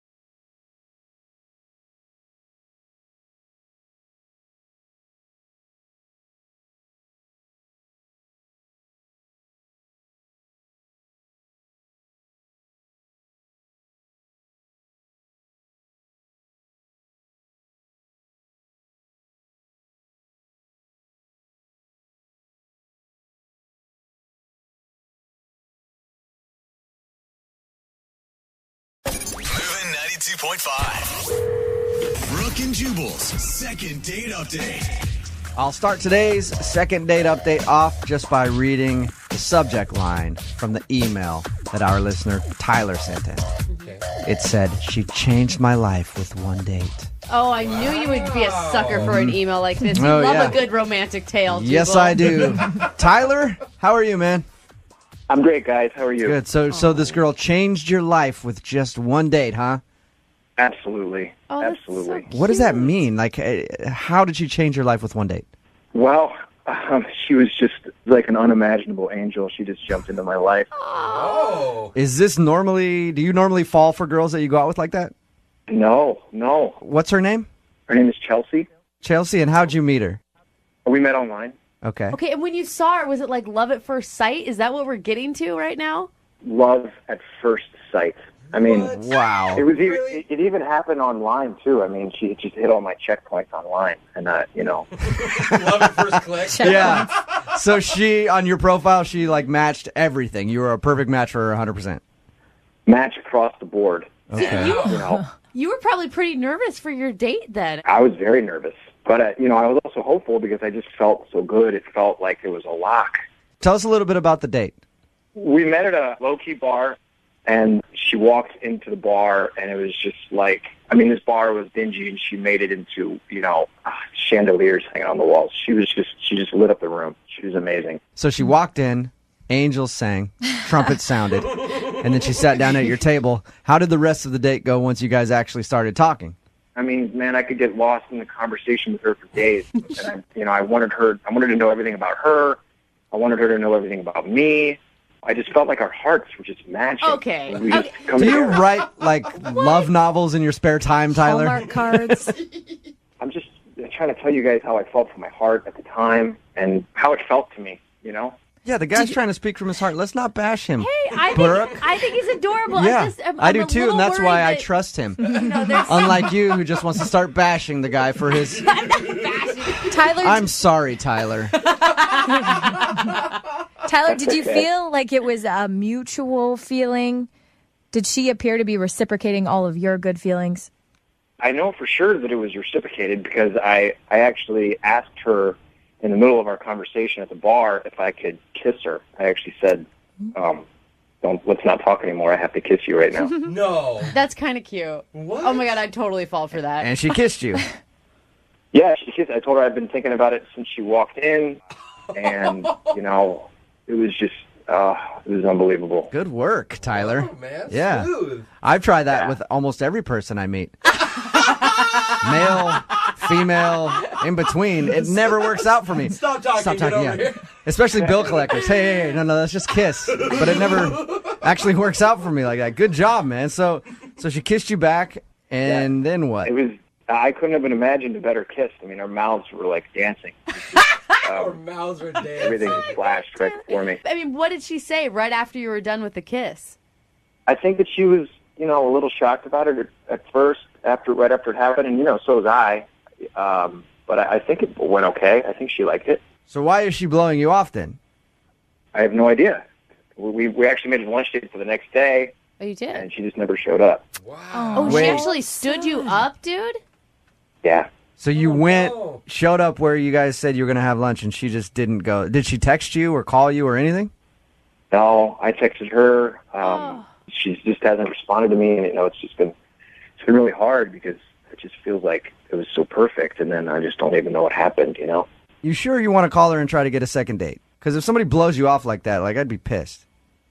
Moving 92.5. Brooke and Jubal's second date update. I'll start today's second date update off just by reading the subject line from the email that our listener Tyler sent in. Okay. It said, "She changed my life with one date." Oh, I knew you would be a sucker for an email like this. You love a good romantic tale, Jubal. Yes, I do. Tyler, how are you, man? I'm great, guys. How are you? Good. So this girl changed your life with just one date, huh? Absolutely. Oh, absolutely. What does that mean? How did she change your life with one date? Well, she was just like an unimaginable angel. She just jumped into my life. Oh. Is this do you normally fall for girls that you go out with like that? No. What's her name? Her name is Chelsea. Chelsea, and how'd you meet her? We met online. Okay. Okay, and when you saw her, was it like love at first sight? Is that what we're getting to right now? Love at first sight. I mean, wow. It was it even happened online too. I mean, she just hit all my checkpoints online, and Love at first click. Yeah. So she on your profile, she matched everything. You were a perfect match for her, 100%. match across the board. Okay. You were probably pretty nervous for your date then. I was very nervous, but I was also hopeful because I just felt so good. It felt like it was a lock. Tell us a little bit about the date. We met at a low-key bar, and she walked into the bar, and it was just this bar was dingy, and she made it into, chandeliers hanging on the walls. She just lit up the room. She was amazing. So she walked in, angels sang, trumpets sounded, and then she sat down at your table. How did the rest of the date go once you guys actually started talking? I mean, man, I could get lost in the conversation with her for days. And I wanted to know everything about her. I wanted her to know everything about me. I just felt like our hearts were just matching. Okay. We just come Do you together. write love novels in your spare time, Tyler? Hallmark cards. I'm just trying to tell you guys how I felt from my heart at the time and how it felt to me, Yeah, the guy's trying to speak from his heart. Let's not bash him. Hey, Brooke. I think he's adorable. Yeah, I do I'm a too, little and that's worried why I that- trust him. No, there's Unlike you, who just wants to start bashing the guy for his... Tyler, I'm sorry, Tyler. Tyler, did you feel like it was a mutual feeling Did she appear to be reciprocating all of your good feelings? I know for sure that it was reciprocated because I actually asked her in the middle of our conversation at the bar if I could kiss her. I actually said, let's not talk anymore. I have to kiss you right now. No. That's kind of cute. What? Oh my God, I'd totally fall for that. And she kissed you. Yeah, she kissed. I told her I'd been thinking about it since she walked in, and it was just it was unbelievable. Good work, Tyler. Oh, man, yeah, smooth. I've tried that with almost every person I meet. Male, female, in between. It never works out for me. Stop talking. Get over here. Especially bill collectors. Hey, no, let's just kiss. But it never actually works out for me like that. Good job, man. So she kissed you back, and then what? It was. I couldn't have imagined a better kiss. I mean, our mouths were like dancing. Our mouths were dancing. Everything just flashed right before me. I mean, what did she say right after you were done with the kiss? I think that she was, a little shocked about it at first, right after it happened, and so was I. But I think it went okay. I think she liked it. So why is she blowing you off then? I have no idea. We actually made a lunch date for the next day. Oh, you did? And she just never showed up. Wow. Oh, she actually stood you up, dude? Yeah. So you showed up where you guys said you were going to have lunch, and she just didn't go. Did she text you or call you or anything? No, I texted her. She just hasn't responded to me, and it's been really hard because it just feels like it was so perfect, and then I just don't even know what happened. You sure you want to call her and try to get a second date? Because if somebody blows you off like that, I'd be pissed.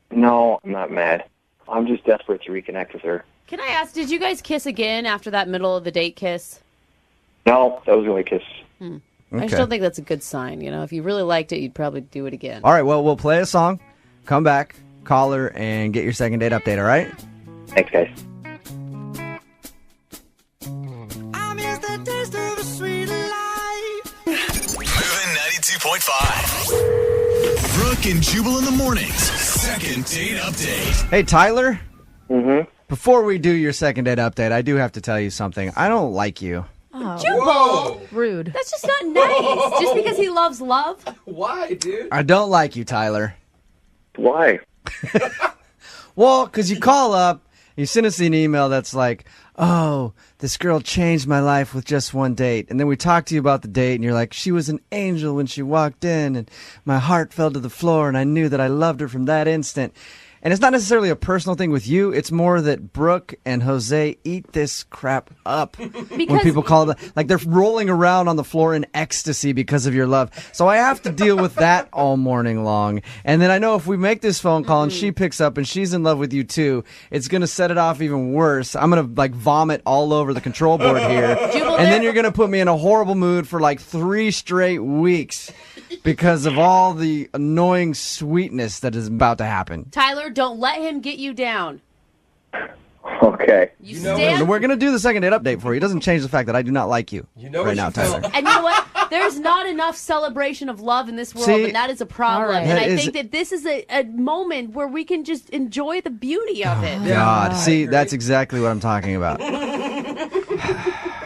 No, I'm not mad. I'm just desperate to reconnect with her. Can I ask, did you guys kiss again after that middle of the date kiss? No, that was the only kiss. I just don't think that's a good sign. If you really liked it, you'd probably do it again. All right, well, we'll play a song, come back, call her, and get your second date update, all right? Thanks, guys. Moving 92.5. Brooke and Jubal in the mornings. Second date update. Hey, Tyler? Mm-hmm. Before we do your second date update, I do have to tell you something. I don't like you. Oh. Jubal! Rude. That's just not nice. Just because he loves love? Why, dude? I don't like you, Tyler. Why? Well, because you call up, you send us an email that's like, oh, this girl changed my life with just one date. And then we talk to you about the date, and you're like, she was an angel when she walked in, and my heart fell to the floor, and I knew that I loved her from that instant. And it's not necessarily a personal thing with you. It's more that Brooke and Jose eat this crap up when people call it. Like they're rolling around on the floor in ecstasy because of your love. So I have to deal with that all morning long. And then I know if we make this phone call and she picks up and she's in love with you too, it's going to set it off even worse. I'm going to vomit all over the control board here. And then you're going to put me in a horrible mood for 3 straight weeks because of all the annoying sweetness that is about to happen. Tyler, don't let him get you down. Okay. We're going to do the second date update for you. It doesn't change the fact that I do not like you right now, Tyler. And you know what? There's not enough celebration of love in this world, and that is a problem. Right. And I think that this is a moment where we can just enjoy the beauty of it. God, see, that's exactly what I'm talking about.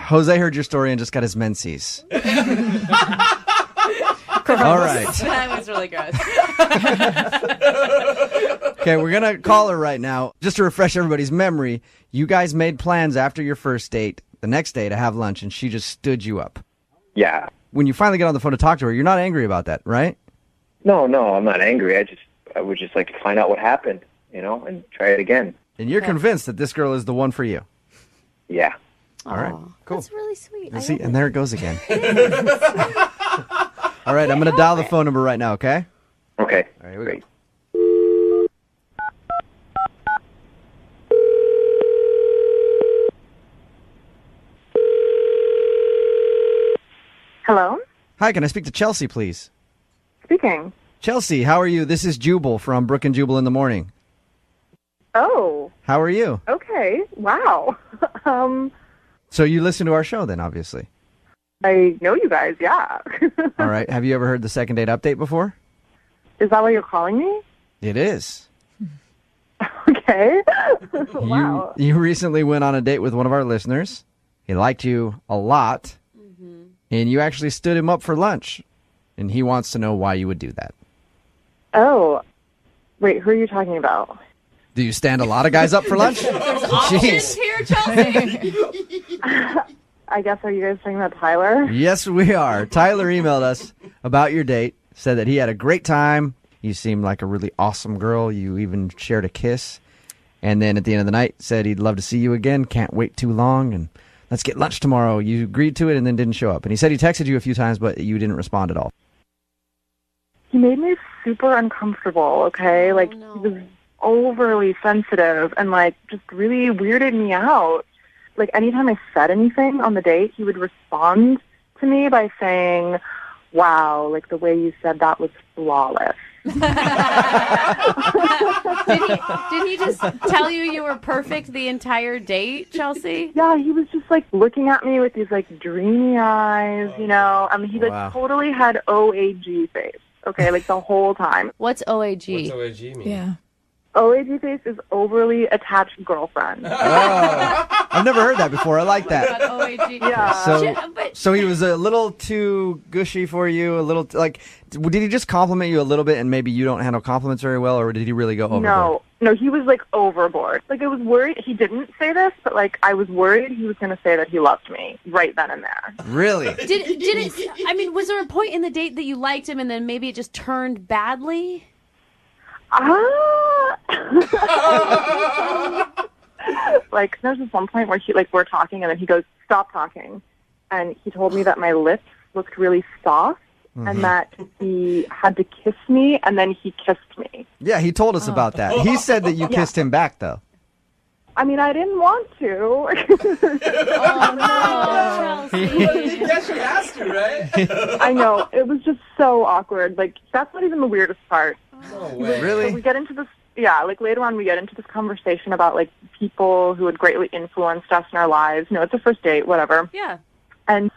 Jose heard your story and just got his menses. All right. That was really gross. Okay, we're going to call her right now. Just to refresh everybody's memory, you guys made plans after your first date, the next day, to have lunch, and she just stood you up. Yeah. When you finally get on the phone to talk to her, you're not angry about that, right? No, I'm not angry. I would just like to find out what happened, and try it again. And you're convinced that this girl is the one for you. Yeah. All right, cool. That's really sweet. See, and there it goes again. All right, I'm going to dial the phone number right now, okay? Okay. All right, here we go. Hello? Hi, can I speak to Chelsea, please? Speaking. Chelsea, how are you? This is Jubal from Brooke and Jubal in the morning. Oh, How are you? okay. Wow. So you listen to our show then, obviously. I know you guys, yeah. All right. Have you ever heard the second date update before? Is that why you're calling me? It is. Okay. Wow. You recently went on a date with one of our listeners. He liked you a lot. And you actually stood him up for lunch. And he wants to know why you would do that. Oh, wait, who are you talking about? Do you stand a lot of guys up for lunch? There's options here, Chelsea. I guess, are you guys talking about Tyler? Yes, we are. Tyler emailed us about your date, said that he had a great time. You seemed like a really awesome girl. You even shared a kiss. And then at the end of the night, said he'd love to see you again. Can't wait too long. And let's get lunch tomorrow. You agreed to it and then didn't show up. And he said he texted you a few times, but you didn't respond at all. He made me super uncomfortable, okay? Like, he was overly sensitive and, like, just really weirded me out. Like, anytime I said anything on the date, he would respond to me by saying, wow, like, the way you said that was flawless. Did he just tell you were perfect the entire date, Chelsea? Yeah, he was just, like, looking at me with these, like, dreamy eyes, you know? I mean, he, like, Wow. totally had OAG face, okay, like, the whole time. What's OAG? What's OAG mean? Yeah. OAG face is overly attached girlfriend. I've never heard that before. I like that. OAG. Yeah. So he was a little too gushy for you, a little, like, did he just compliment you a little bit and maybe you don't handle compliments very well, or did he really go overboard? No, he was, like, overboard. Like, I was worried. He didn't say this, but, like, I was worried he was going to say that he loved me right then and there. Really? Did it, I mean, was there a point in the date that you liked him and then maybe it just turned badly? Like, there's this one point where we're talking and then he goes, stop talking. And he told me that my lips looked really soft and that he had to kiss me and then he kissed me. Yeah, he told us about that. He said that you kissed him back, though. I mean, I didn't want to. Oh, no, Chelsea. Yeah, she has to, right? I know. It was just so awkward. Like, that's not even the weirdest part. No way. Really? So we get into this, like, later on we get into this conversation about, like, people who had greatly influenced us in our lives. You know, it's a first date, whatever. Yeah. And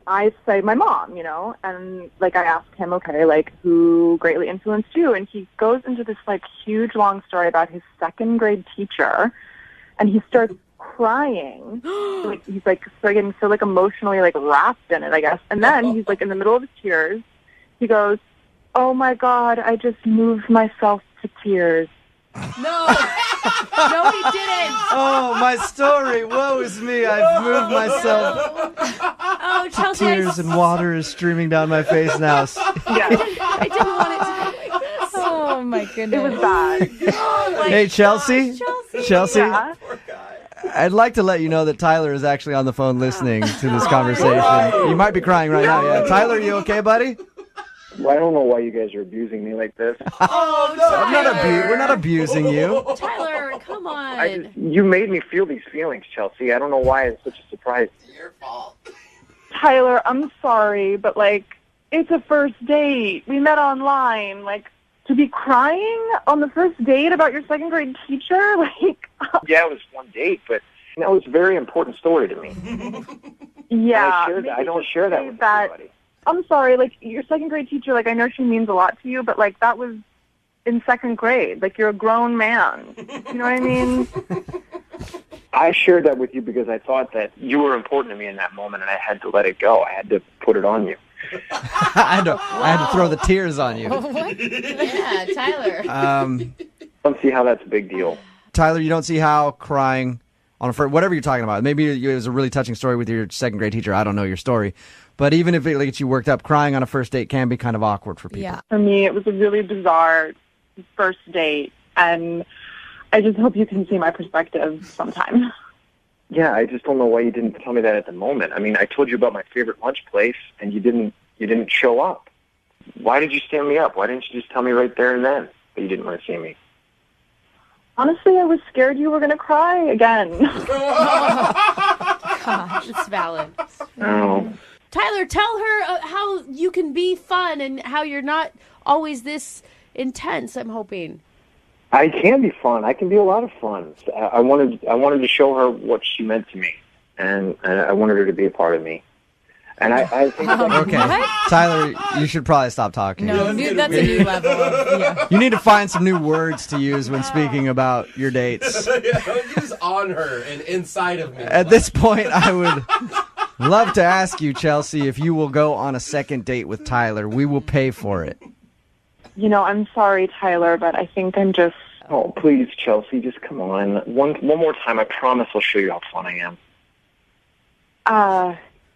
I say my mom, you know, and, like, I asked him, okay, like, who greatly influenced you? And he goes into this, like, huge, long story about his second grade teacher, and he starts crying. Like, he's, like, getting so, like, emotionally, like, wrapped in it, I guess. And then he's, like, in the middle of his tears, he goes, oh, my God, I just moved myself to tears. No. No, he didn't. Oh, my story. Woe is me. I've moved myself. Oh, Chelsea. Tears and water is streaming down my face now. I didn't want it to be like this. Oh, my goodness. It was bad. Oh, my Hey, Chelsea. gosh, Chelsea. Yeah. I'd like to let you know that Tyler is actually on the phone listening to this conversation. You might be crying right now. Yeah, Tyler, you okay, buddy? Well, I don't know why you guys are abusing me like this. Oh, no. We're not abusing you. Tyler, come on. You made me feel these feelings, Chelsea. I don't know why it's such a surprise. It's your fault. Tyler, I'm sorry, but, like, it's a first date. We met online. Like, to be crying on the first date about your second grade teacher? Like, Yeah, it was one date, but that was a very important story to me. yeah. I don't share that with everybody. I'm sorry, like, your second grade teacher, like, I know she means a lot to you, but, like, that was in second grade. Like, you're a grown man. You know what I mean? I shared that with you because I thought that you were important to me in that moment, and I had to let it go. I had to put it on you. I had to throw the tears on you. What? Yeah, Tyler. I don't see how that's a big deal. Tyler, you don't see how crying on a first, whatever you're talking about. Maybe it was a really touching story with your second grade teacher. I don't know your story. But even if it gets you worked up, crying on a first date can be kind of awkward for people. Yeah. For me, it was a really bizarre first date, and I just hope you can see my perspective sometime. Yeah, I just don't know why you didn't tell me that at the moment. I mean, I told you about my favorite lunch place, and you didn't show up. Why did you stand me up? Why didn't you just tell me right there and then that you didn't want to see me? Honestly, I was scared you were going to cry again. Gosh, it's valid. Oh. Tyler, tell her how you can be fun and how you're not always this intense, I'm hoping. I can be fun. I can be a lot of fun. I wanted to show her what she meant to me, and I wanted her to be a part of me. And I think Okay. Tyler, you should probably stop talking. No, that's a new level. Yeah. You need to find some new words to use when speaking about your dates. Use on her and inside of me. At this point, I would love to ask you, Chelsea, if you will go on a second date with Tyler. We will pay for it. You know, I'm sorry, Tyler, but I think I'm just Oh, please, Chelsea, just come on. One more time. I promise I'll show you how fun I am.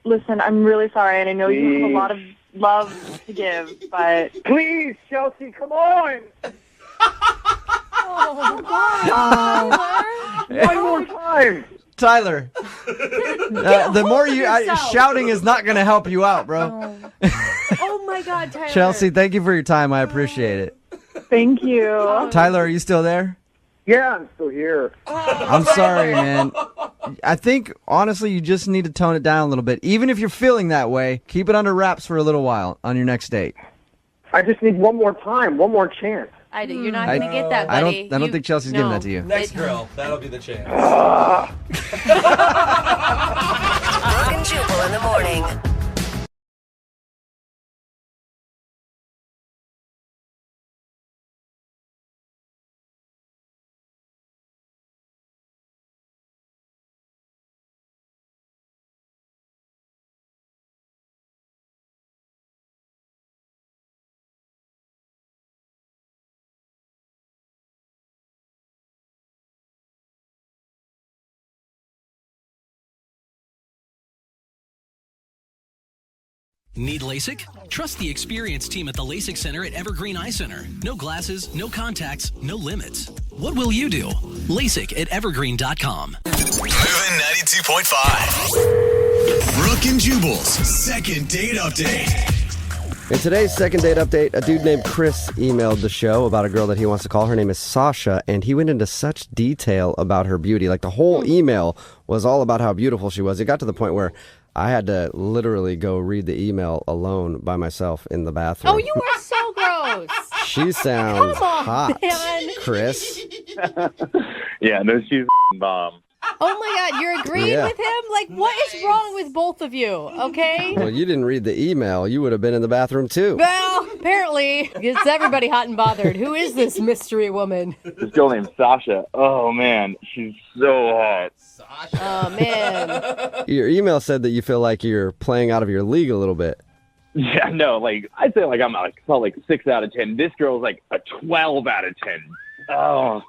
Listen, I'm really sorry, and I know you have a lot of love to give, but Please, Chelsea, come on. One more time. Tyler, the more shouting is not going to help you out, bro. Oh my God, Tyler. Chelsea, thank you for your time. I appreciate it. Thank you. Tyler, are you still there? Yeah, I'm still here. I'm sorry, man. I think, honestly, you just need to tone it down a little bit. Even if you're feeling that way, keep it under wraps for a little while on your next date. I just need one more time, one more chance. You're not going to get that, buddy. I don't think Chelsea's giving that to you. Next girl, that'll be the chance. Brooke and Jubal in the morning. Need LASIK? Trust the experienced team at the LASIK Center at Evergreen Eye Center. No glasses, no contacts, no limits. What will you do? LASIK at evergreen.com. Moving 92.5. Brooke and Jubal's second date update. In today's second date update, a dude named Chris emailed the show about a girl that he wants to call. Her name is Sasha, and he went into such detail about her beauty. Like, the whole email was all about how beautiful she was. It got to the point where I had to literally go read the email alone by myself in the bathroom. Oh, you are so gross. She sounds Come on, hot, man. Chris. Yeah, no, she's bomb. Oh my God, you're agreeing Yeah. with him? Like, what is wrong with both of you? Okay? Well, you didn't read the email. You would have been in the bathroom, too. Well, apparently, it's everybody hot and bothered. Who is this mystery woman? This girl named Sasha. Oh, man, she's so hot. Oh, man. Your email said that you feel like you're playing out of your league a little bit. Yeah, no, like, I'd say, like, I'm about, like 6 out of 10. This girl's, like, a 12 out of 10. Oh.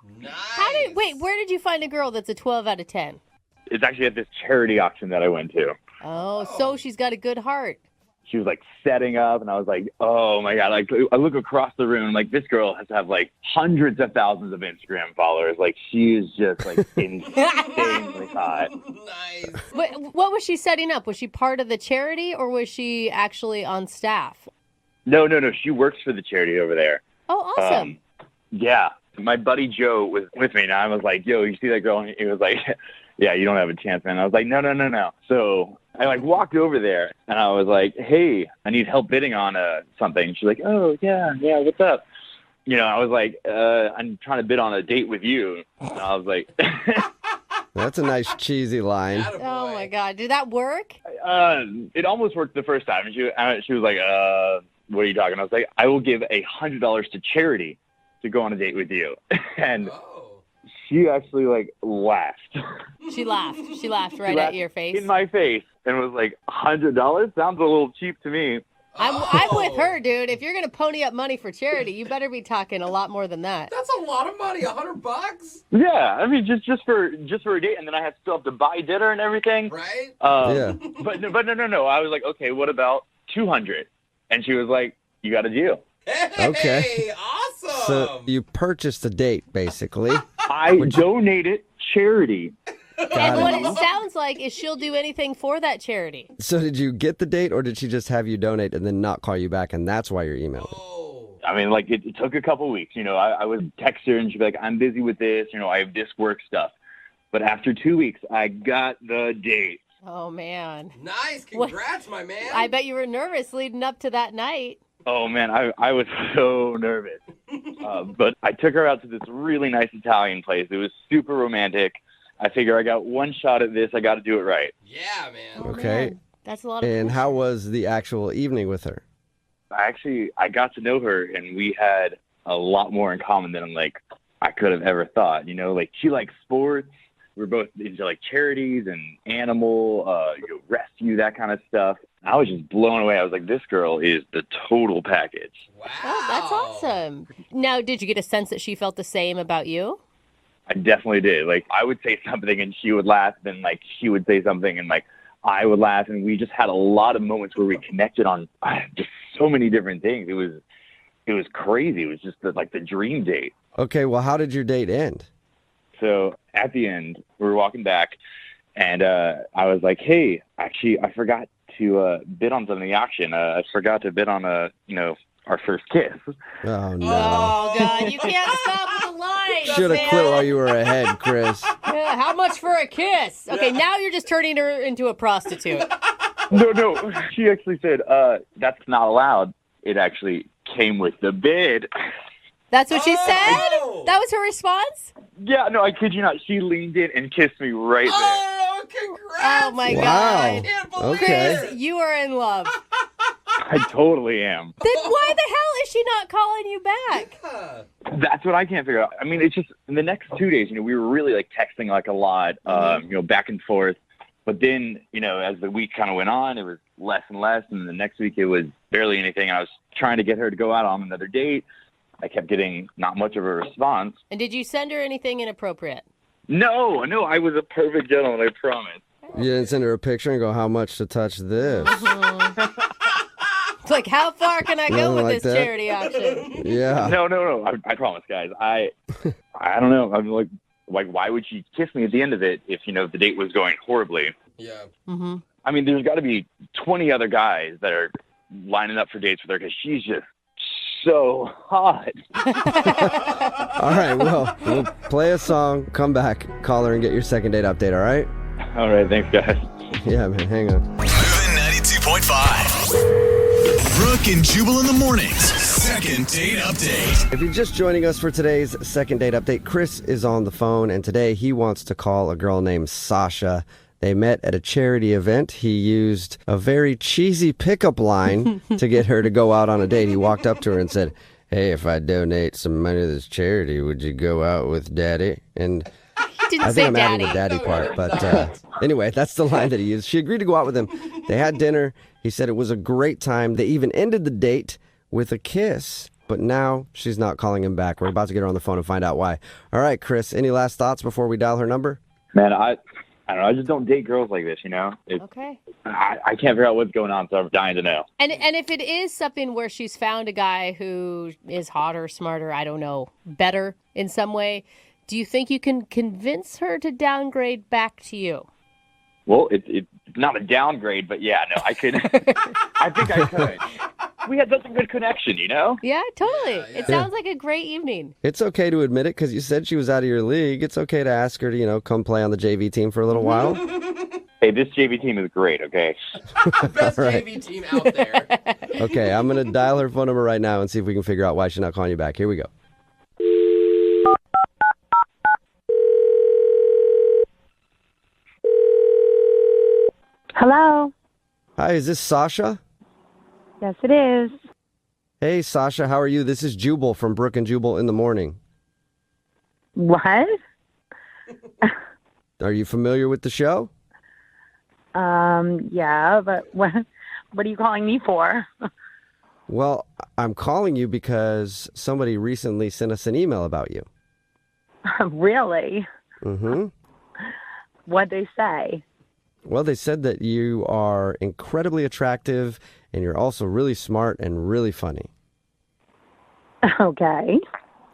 Wait, where did you find a girl that's a 12 out of 10? It's actually at this charity auction that I went to. Oh, so she's got a good heart. She was, like, setting up, and I was like, oh, my God. Like, I look across the room, like, this girl has to have, like, hundreds of thousands of Instagram followers. Like, she is just, like, insanely hot. What was she setting up? Was she part of the charity, or was she actually on staff? No. She works for the charity over there. Oh, awesome. Yeah. My buddy Joe was with me, and I was like, yo, you see that girl? And he was like, yeah, you don't have a chance, man. I was like, no. So I, like, walked over there, and I was like, hey, I need help bidding on something. She's like, oh, yeah, what's up? You know, I was like, I'm trying to bid on a date with you. And I was like... That's a nice cheesy line. Oh, my God. Did that work? It almost worked the first time. And she was like, what are you talking? I was like, I will give $100 to charity to go on a date with you. And she actually, like, laughed. She laughed. She laughed right at your face. In my face. And was like, $100? Sounds a little cheap to me. I'm with her, dude. If you're going to pony up money for charity, you better be talking a lot more than that. That's a lot of money, $100. Yeah, I mean, just for a date, and then I still have to buy dinner and everything. Right? Yeah. But no. I was like, okay, what about $200? And she was like, you got a deal. Okay. Awesome. So you purchased a date, basically. I donated charity. And what it sounds like is she'll do anything for that charity. So did you get the date, or did she just have you donate and then not call you back, and that's why you're emailing? I mean, like, it took a couple weeks. You know, I would text her, and she'd be like, I'm busy with this. You know, I have this work stuff. But after 2 weeks, I got the date. Oh, man. Nice. Congrats, my man. I bet you were nervous leading up to that night. Oh, man, I was so nervous. But I took her out to this really nice Italian place. It was super romantic. I figure I got one shot at this. I got to do it right. Yeah, man. Okay. Man. That's a lot of And pressure. how was the actual evening with her? I got to know her, and we had a lot more in common than, like, I could have ever thought. You know, like, she likes sports. we're both into like charities and animal rescue, that kind of stuff. I was just blown away. I was like, this girl is the total package. Oh, that's awesome. Now, did you get a sense that she felt the same about you? I definitely did. Like, I would say something and she would laugh, then like she would say something and like I would laugh, and we just had a lot of moments where we connected on just so many different things. It was crazy. It was just the dream date. Okay, well, how did your date end? So at the end, we were walking back, and I was like, "Hey, actually, I forgot to bid on something in the auction. I forgot to bid on our first kiss." Oh no! Oh God, you can't stop with the line. Should have quit while you were ahead, Chris. Yeah, how much for a kiss? Okay, now you're just turning her into a prostitute. No. She actually said, "That's not allowed." It actually came with the bid. That's what she said? That was her response? Yeah, no, I kid you not. She leaned in and kissed me right there. Oh, congrats! Oh my Wow. God. Okay. Chris, you are in love. I totally am. Then why the hell is she not calling you back? That's what I can't figure out. I mean, it's just in the next 2 days, we were really like texting like a lot, back and forth. But then, as the week kind of went on, it was less and less. And the next week it was barely anything. I was trying to get her to go out on another date. I kept getting not much of a response. And did you send her anything inappropriate? No, I was a perfect gentleman, I promise. You didn't send her a picture and go, how much to touch this? It's like, how far can I go Nothing with like this that? charity auction? Yeah. No. I promise, guys. I don't know. I'm like, why would she kiss me at the end of it if, the date was going horribly? Yeah. Mm-hmm. I mean, there's got to be 20 other guys that are lining up for dates with her because she's just so hot. All right, well, we'll play a song, come back, call her, and get your second date update, all right? All right, thanks, guys. Yeah, man, hang on. Moving 92.5. Brooke and Jubal in the mornings. Second date update. If you're just joining us for today's second date update, Chris is on the phone, and today he wants to call a girl named Sasha. They met at a charity event. He used a very cheesy pickup line to get her to go out on a date. He walked up to her and said, "Hey, if I donate some money to this charity, would you go out with Daddy?" And Didn't I say think I'm adding the daddy. daddy part, but anyway, that's the line that he used. She agreed to go out with him. They had dinner. He said it was a great time. They even ended the date with a kiss, but now she's not calling him back. We're about to get her on the phone and find out why. All right, Chris, any last thoughts before we dial her number? Man, I don't know. I just don't date girls like this, Okay. I can't figure out what's going on, so I'm dying to know. And if it is something where she's found a guy who is hotter, smarter, I don't know, better in some way, do you think you can convince her to downgrade back to you? Well, it's not a downgrade, but yeah, no, I could. I think I could. We had such a good connection, Yeah, totally. It sounds like a great evening. It's okay to admit it because you said she was out of your league. It's okay to ask her to, come play on the JV team for a little while. Hey, this JV team is great, okay? Best Right. JV team out there. Okay, I'm going to dial her phone number right now and see if we can figure out why she's not calling you back. Here we go. Hello. Hi, is this Sasha? Yes, it is. Hey, Sasha, how are you? This is Jubal from Brooke and Jubal in the morning. What? Are you familiar with the show? Yeah, but what are you calling me for? Well, I'm calling you because somebody recently sent us an email about you. Really? Mm-hmm. What'd they say? Well, they said that you are incredibly attractive and you're also really smart and really funny. Okay.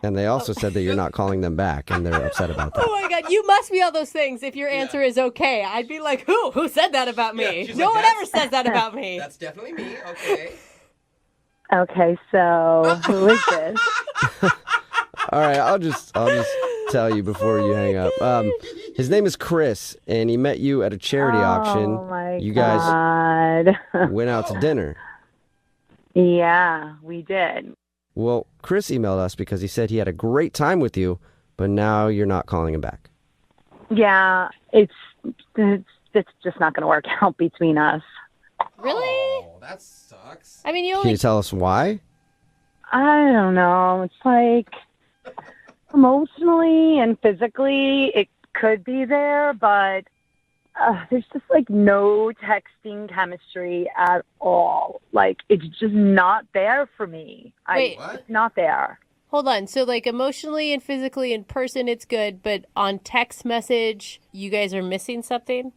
And they also said that you're not calling them back and they're upset about that. Oh my God, you must be all those things if your answer is okay. I'd be like, who? Who said that about me? she's No like, one ever says that about me. That's definitely me. Okay. Okay, so who is this? All right, I'll just tell you before you hang up. His name is Chris, and he met you at a charity auction. Oh my You guys God. went out to dinner. Yeah, we did. Well, Chris emailed us because he said he had a great time with you, but now you're not calling him back. Yeah, it's just not going to work out between us. Really? Oh, that sucks. I mean, you Can only you tell us why? I don't know. It's like emotionally and physically, could be there, but there's just like no texting chemistry at all. Like it's just not there for me. Wait, It's not there. Hold on. So, like, emotionally and physically in person, it's good, but on text message, you guys are missing something?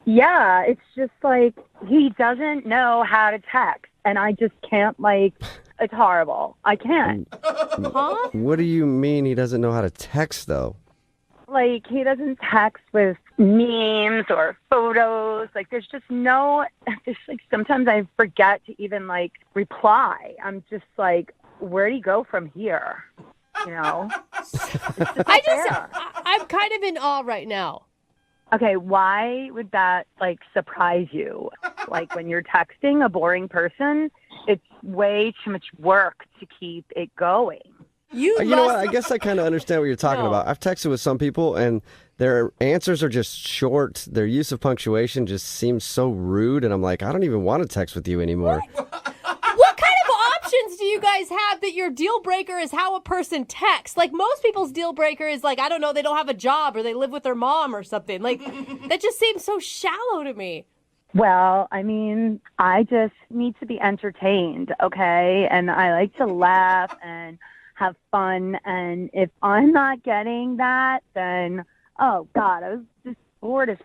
Yeah, it's just like he doesn't know how to text, and I just can't, like, it's horrible. I can't. Huh? What do you mean he doesn't know how to text, though? Like, he doesn't text with memes or photos. Like, there's just no, there's like, sometimes I forget to even, like, reply. I'm just like, where'd he go from here? You know? I'm kind of in awe right now. Okay, why would that, like, surprise you? Like, when you're texting a boring person, it's way too much work to keep it going. You know what? I guess I kind of understand what you're talking about. I've texted with some people, and their answers are just short. Their use of punctuation just seems so rude, and I'm like, I don't even want to text with you anymore. What kind of options do you guys have that your deal breaker is how a person texts? Like, most people's deal breaker is like, I don't know, they don't have a job or they live with their mom or something. Like, that just seems so shallow to me. Well, I mean, I just need to be entertained, okay? And I like to laugh and have fun. And if I'm not getting that, then, oh, God, I was just bored as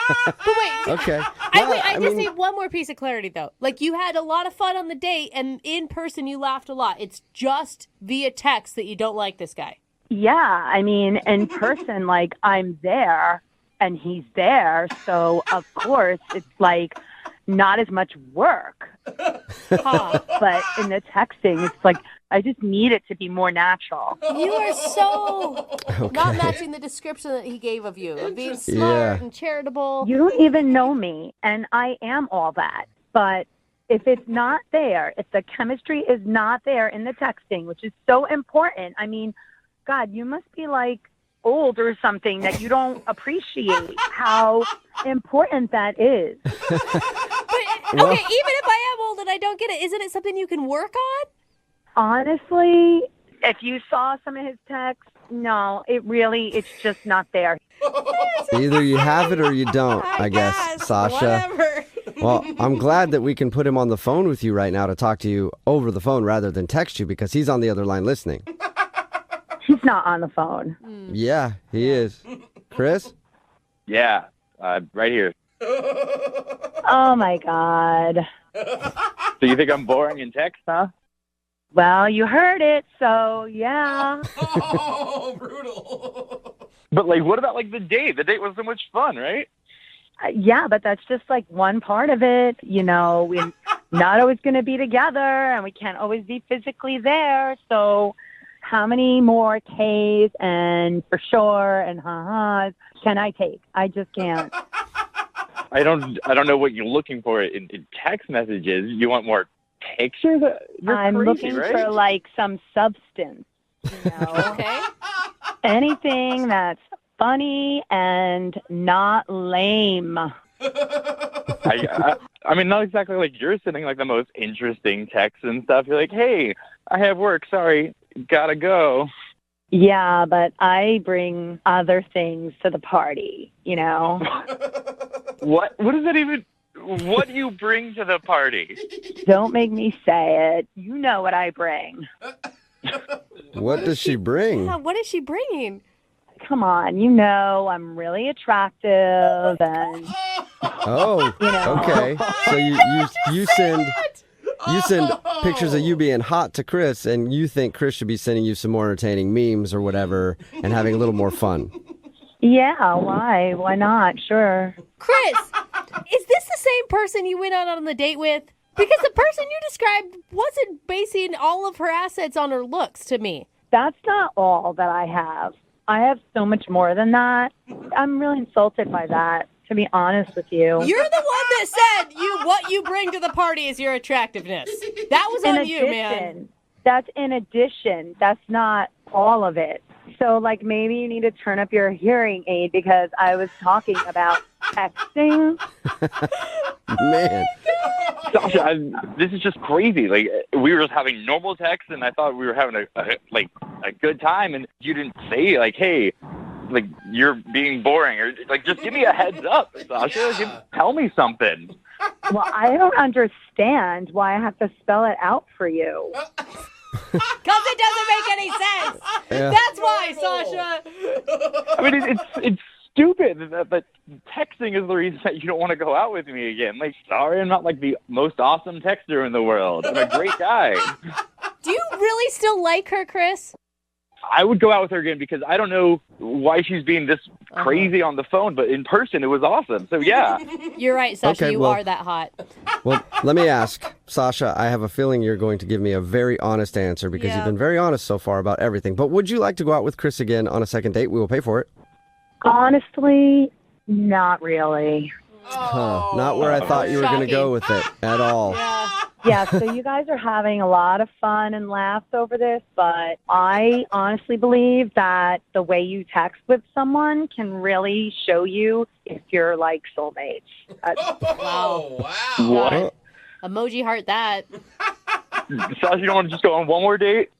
But wait. Okay. I just need one more piece of clarity, though. Like, you had a lot of fun on the date, and in person you laughed a lot. It's just via text that you don't like this guy. Yeah, I mean, in person, like, I'm there and he's there. So, of course, it's like not as much work. But in the texting, it's like, I just need it to be more natural. You are so not matching the description that he gave of you, of being smart and charitable. You don't even know me, and I am all that. But if it's not there, if the chemistry is not there in the texting, which is so important, I mean, God, you must be like old or something that you don't appreciate how important that is. But, okay, even if I am old and I don't get it, isn't it something you can work on? Honestly, if you saw some of his texts, no, it's just not there. Either you have it or you don't, I guess, Sasha. Whatever. Well, I'm glad that we can put him on the phone with you right now to talk to you over the phone rather than text you, because he's on the other line listening. He's not on the phone. Yeah, he is. Chris? Yeah, right here. Oh, my God. So you think I'm boring in text, huh? Well, you heard it, so yeah. Oh, brutal. But, like, what about, like, the date? The date was so much fun, right? Yeah, but that's just like one part of it. You know, we're not always going to be together, and we can't always be physically there. So how many more Ks and for sure and ha-has can I take? I just can't. I don't know what you're looking for in text messages. You want more pictures? I'm crazy, looking right? for like some substance, you know? Okay. Anything that's funny and not lame. I mean, not exactly like you're sending like the most interesting texts and stuff. You're like, hey, I have work. Sorry, gotta go. Yeah, but I bring other things to the party, you know? What does that even... What do you bring to the party? Don't make me say it. You know what I bring. What does she bring? Yeah, what is she bringing? Come on, you know I'm really attractive and Oh, you know. okay. So you send pictures of you being hot to Chris, and you think Chris should be sending you some more entertaining memes or whatever and having a little more fun. Yeah, why? Why not? Sure. Chris, is this the same person you went out on the date with? Because the person you described wasn't basing all of her assets on her looks to me. That's not all that I have. I have so much more than that. I'm really insulted by that, to be honest with you. You're the one that said what you bring to the party is your attractiveness. That was on you, man. That's in addition. That's not all of it. So, like, maybe you need to turn up your hearing aid because I was talking about texting. Man. Sasha, this is just crazy. Like, we were just having normal text, and I thought we were having a good time, and you didn't say, like, hey, like you're being boring, or like just give me a heads up, Sasha. Tell me something. Well, I don't understand why I have to spell it out for you. Because it doesn't make any sense. Yeah. That's why, Sasha. I mean, it's stupid, but texting is the reason that you don't want to go out with me again. Like, sorry, I'm not like the most awesome texter in the world. I'm a great guy. Do you really still like her, Chris? I would go out with her again because I don't know why she's being this crazy on the phone, but in person it was awesome. So yeah. You're right, Sasha. Okay, you well- are that hot. Well, let me ask, Sasha, I have a feeling you're going to give me a very honest answer because Yeah. you've been very honest so far about everything. But would you like to go out with Chris again on a second date? We will pay for it. Honestly, not really. Not where I thought you were going to go with it at all. Yeah, so you guys are having a lot of fun and laughs over this, but I honestly believe that the way you text with someone can really show you if you're like soulmates. Wow. What? Emoji heart that. Sasha, you don't want to just go on one more date?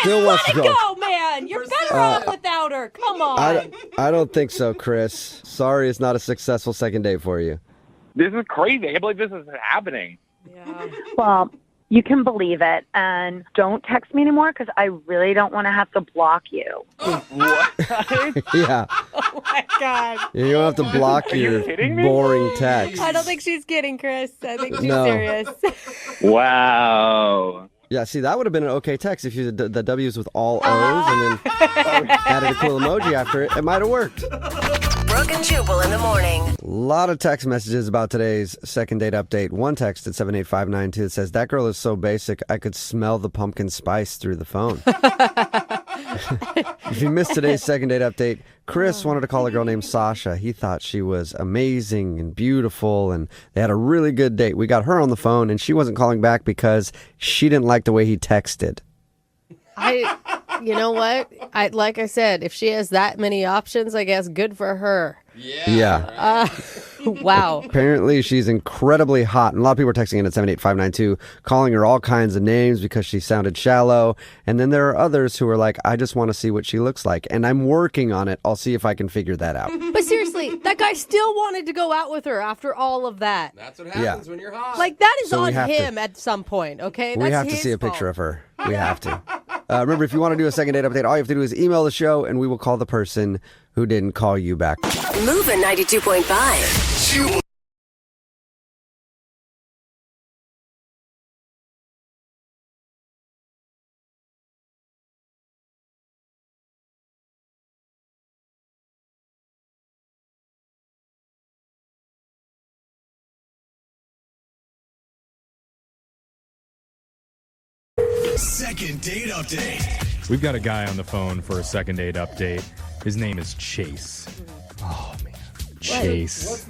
Still wants to Go, man. You're better off without her. Come on. I don't think so, Chris. Sorry, it's not a successful second date for you. This is crazy. I can't believe this is happening. Well, you can believe it, and don't text me anymore because I really don't want to have to block you. What? Yeah. Oh, my God. You don't have to block Are you your kidding me? boring text. I don't think she's kidding, Chris. I think she's No. serious. Wow. Yeah, see, that would have been an okay text if you did the W's with all O's and then added a cool emoji after it. It might have worked. Brooke and Jubal in the morning. A lot of text messages about today's second date update. One text at 78592 that says, that girl is so basic, I could smell the pumpkin spice through the phone. If you missed today's second date update, Chris wanted to call a girl named Sasha. He thought she was amazing and beautiful, and they had a really good date. We got her on the phone, and she wasn't calling back because she didn't like the way he texted. You know what? Like I said, if she has that many options, I guess good for her. Yeah. Wow. Apparently, she's incredibly hot. And a lot of people are texting in at 78592, calling her all kinds of names because she sounded shallow. And then there are others who are like, I just want to see what she looks like. And I'm working on it. I'll see if I can figure that out. But seriously, that guy still wanted to go out with her after all all of that. That's what happens when you're hot. Like, that is So we on have to- him at some point, okay? We That's have to his see a fault. picture of her. We have to. Remember, if you want to do a second date update, all you have to do is email the show, and we will call the person who didn't call you back. Moving 92.5. Jubal. Second date update. We've got a guy on the phone for a second date update. His name is Chase. Oh, man. Chase.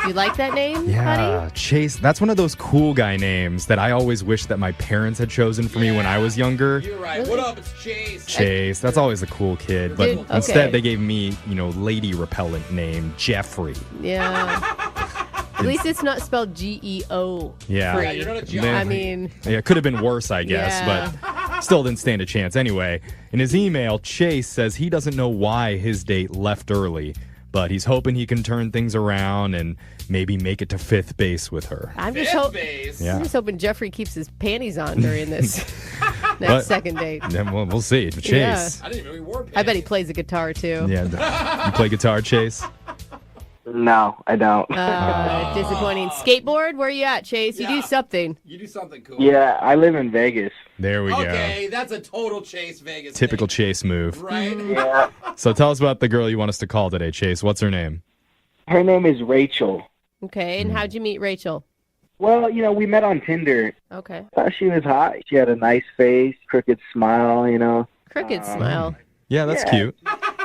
You like that name, Yeah, honey? Chase. That's one of those cool guy names that I always wish that my parents had chosen for me when I was younger. You're right. What up? It's Chase. Chase. That's always a cool kid. But Dude, okay. instead, they gave me, lady repellent name, Jeffrey. Yeah. At least it's not spelled G-E-O. Yeah. Free. Yeah, you're not a Jeffrey. I mean, Yeah, it could have been worse, I guess, Yeah. but still didn't stand a chance. Anyway, in his email, Chase says he doesn't know why his date left early, but he's hoping he can turn things around and maybe make it to fifth base with her. I'm just, Yeah. I'm just hoping Jeffrey keeps his panties on during this next But- second date. Then we'll see. Chase. Yeah. I didn't even know he wore pants. I bet he plays a guitar too. Yeah. You play guitar, Chase? No, I don't. Disappointing. Skateboard? Where are you at, Chase? You do something. You do something cool. Yeah, I live in Vegas. There we Okay, that's a total Chase Vegas. Typical Chase move. Right? Yeah. So tell us about the girl you want us to call today, Chase. What's her name? Her name is Rachel. Okay, and how'd you meet Rachel? Well, we met on Tinder. Okay. Thought she was hot. She had a nice face, crooked smile, Crooked smile. Yeah, that's Yeah. cute.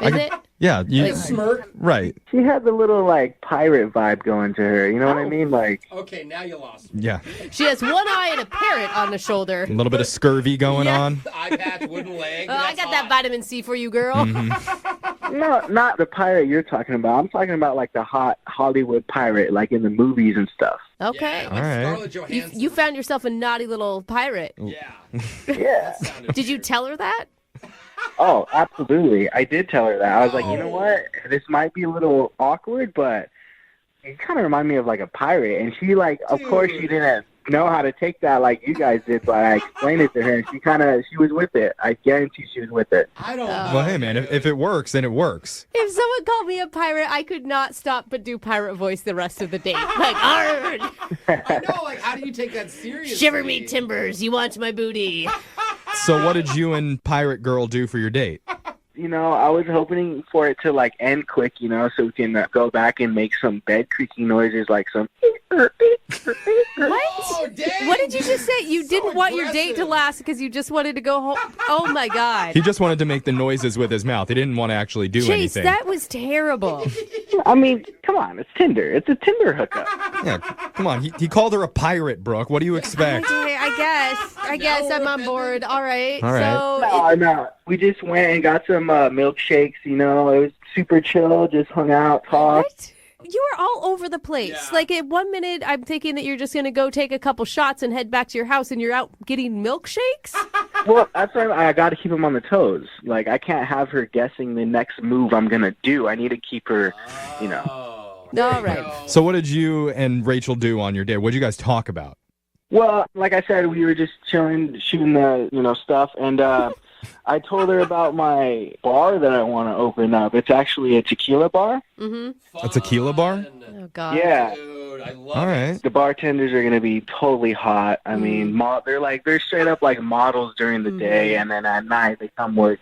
Is it? Yeah. Like smirk. Right. She had the little, pirate vibe going to her. You know what I mean? Okay, now you lost me. Yeah. She has one eye and a parrot on the shoulder. A little bit of scurvy going on. Eye patch, wooden leg. I got that vitamin C for you, girl. No, not the pirate you're talking about. I'm talking about, the hot Hollywood pirate, in the movies and stuff. Okay. All right. Scarlett Johansson. You found yourself a naughty little pirate. Yeah. Yeah. Did you tell her that? Oh, absolutely. I did tell her that. I was like, you know what? This might be a little awkward, but you kind of remind me of like a pirate. And she of course she didn't know how to take that like you guys did, but I explained it to her and she was with it. I guarantee she was with it. I don't Well, hey, man, if it works, then it works. If someone called me a pirate, I could not stop but do pirate voice the rest of the date. Like, arr! I know, like, how do you take that seriously? Shiver me timbers, you want my booty. So what did you and Pirate Girl do for your date? You know, I was hoping for it to like end quick, you know, so we can go back and make some bed creaking noises, like some. What? Oh, dang. What did you just say? You didn't want your date to last because you just wanted to go home? Oh, my God. He just wanted to make the noises with his mouth. He didn't want to actually do Chase, anything. that was terrible. I mean, come on, it's Tinder. It's a Tinder hookup. Yeah, come on. He called her a pirate, Brooke. What do you expect? Okay, I guess I'm on board. All right. All right. So No. We just went and got some milkshakes, you know. It was super chill, just hung out, talked. you are all over the place. Like at 1 minute, I'm thinking that you're just going to go take a couple shots and head back to your house and you're out getting milkshakes. Well, that's why I got to keep him on the toes. Like, I can't have her guessing the next move I'm going to do. I need to keep her, you know. All right. So what did you and Rachel do on your date? What did you guys talk about? Well, like I said, we were just chilling, shooting the, stuff, and I told her about my bar that I want to open up. It's actually a tequila bar. Mm-hmm. A tequila bar? Oh, God. Yeah. Dude, I love All right. The bartenders are going to be totally hot. I mean, they're straight up like models during the day, and then at night they come work.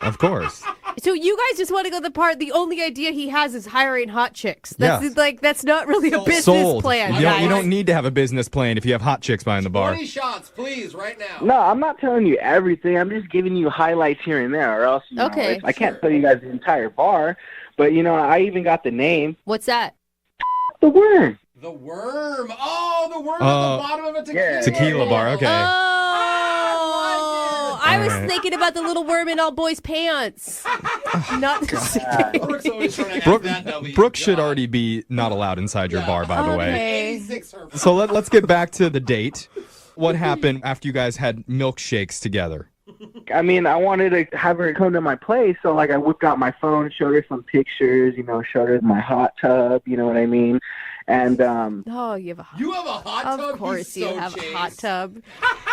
Of course. So you guys just want to go to the part. The only idea he has is hiring hot chicks. That's Yeah. that's not really a business Sold. plan. You don't need to have a business plan if you have hot chicks behind the bar. 20 shots, please, right now. No, I'm not telling you everything. I'm just giving you highlights here and there, or else Okay, I can't tell you guys the entire bar. But I even got the name. What's that? The Worm. The Worm. Oh, the Worm at the bottom of a tequila. Tequila bar. Okay. I was All right. thinking about the little worm in all boys' pants. Not Brooke's always trying to have that W. Brooke should already be not allowed inside your bar, by the way. Okay. 86 her. So let's get back to the date. What happened after you guys had milkshakes together? I mean, I wanted to have her come to my place, so I whipped out my phone, showed her some pictures, showed her my hot tub, you know what I mean? And Oh, you have a hot You have a hot tub? Of course He's you so have Chase. a hot tub.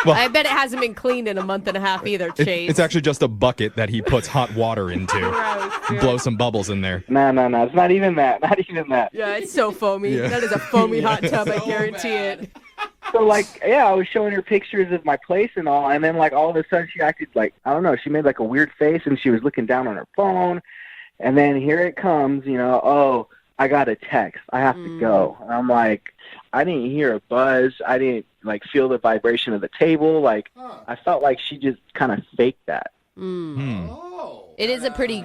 Well- I bet it hasn't been cleaned in a month and a half either, Chase. It's actually just a bucket that he puts hot water into. Blow some bubbles in there. no, it's not even that. Not even that. Yeah, it's so foamy. Yeah. That is a foamy hot tub, I guarantee it. So, I was showing her pictures of my place and all, and then, all of a sudden she acted I don't know, she made, a weird face, and she was looking down on her phone, and then here it comes, oh, I got a text. I have to go. And I'm like, I didn't hear a buzz. I didn't, feel the vibration of the table. I felt like she just kind of faked that. It is a pretty,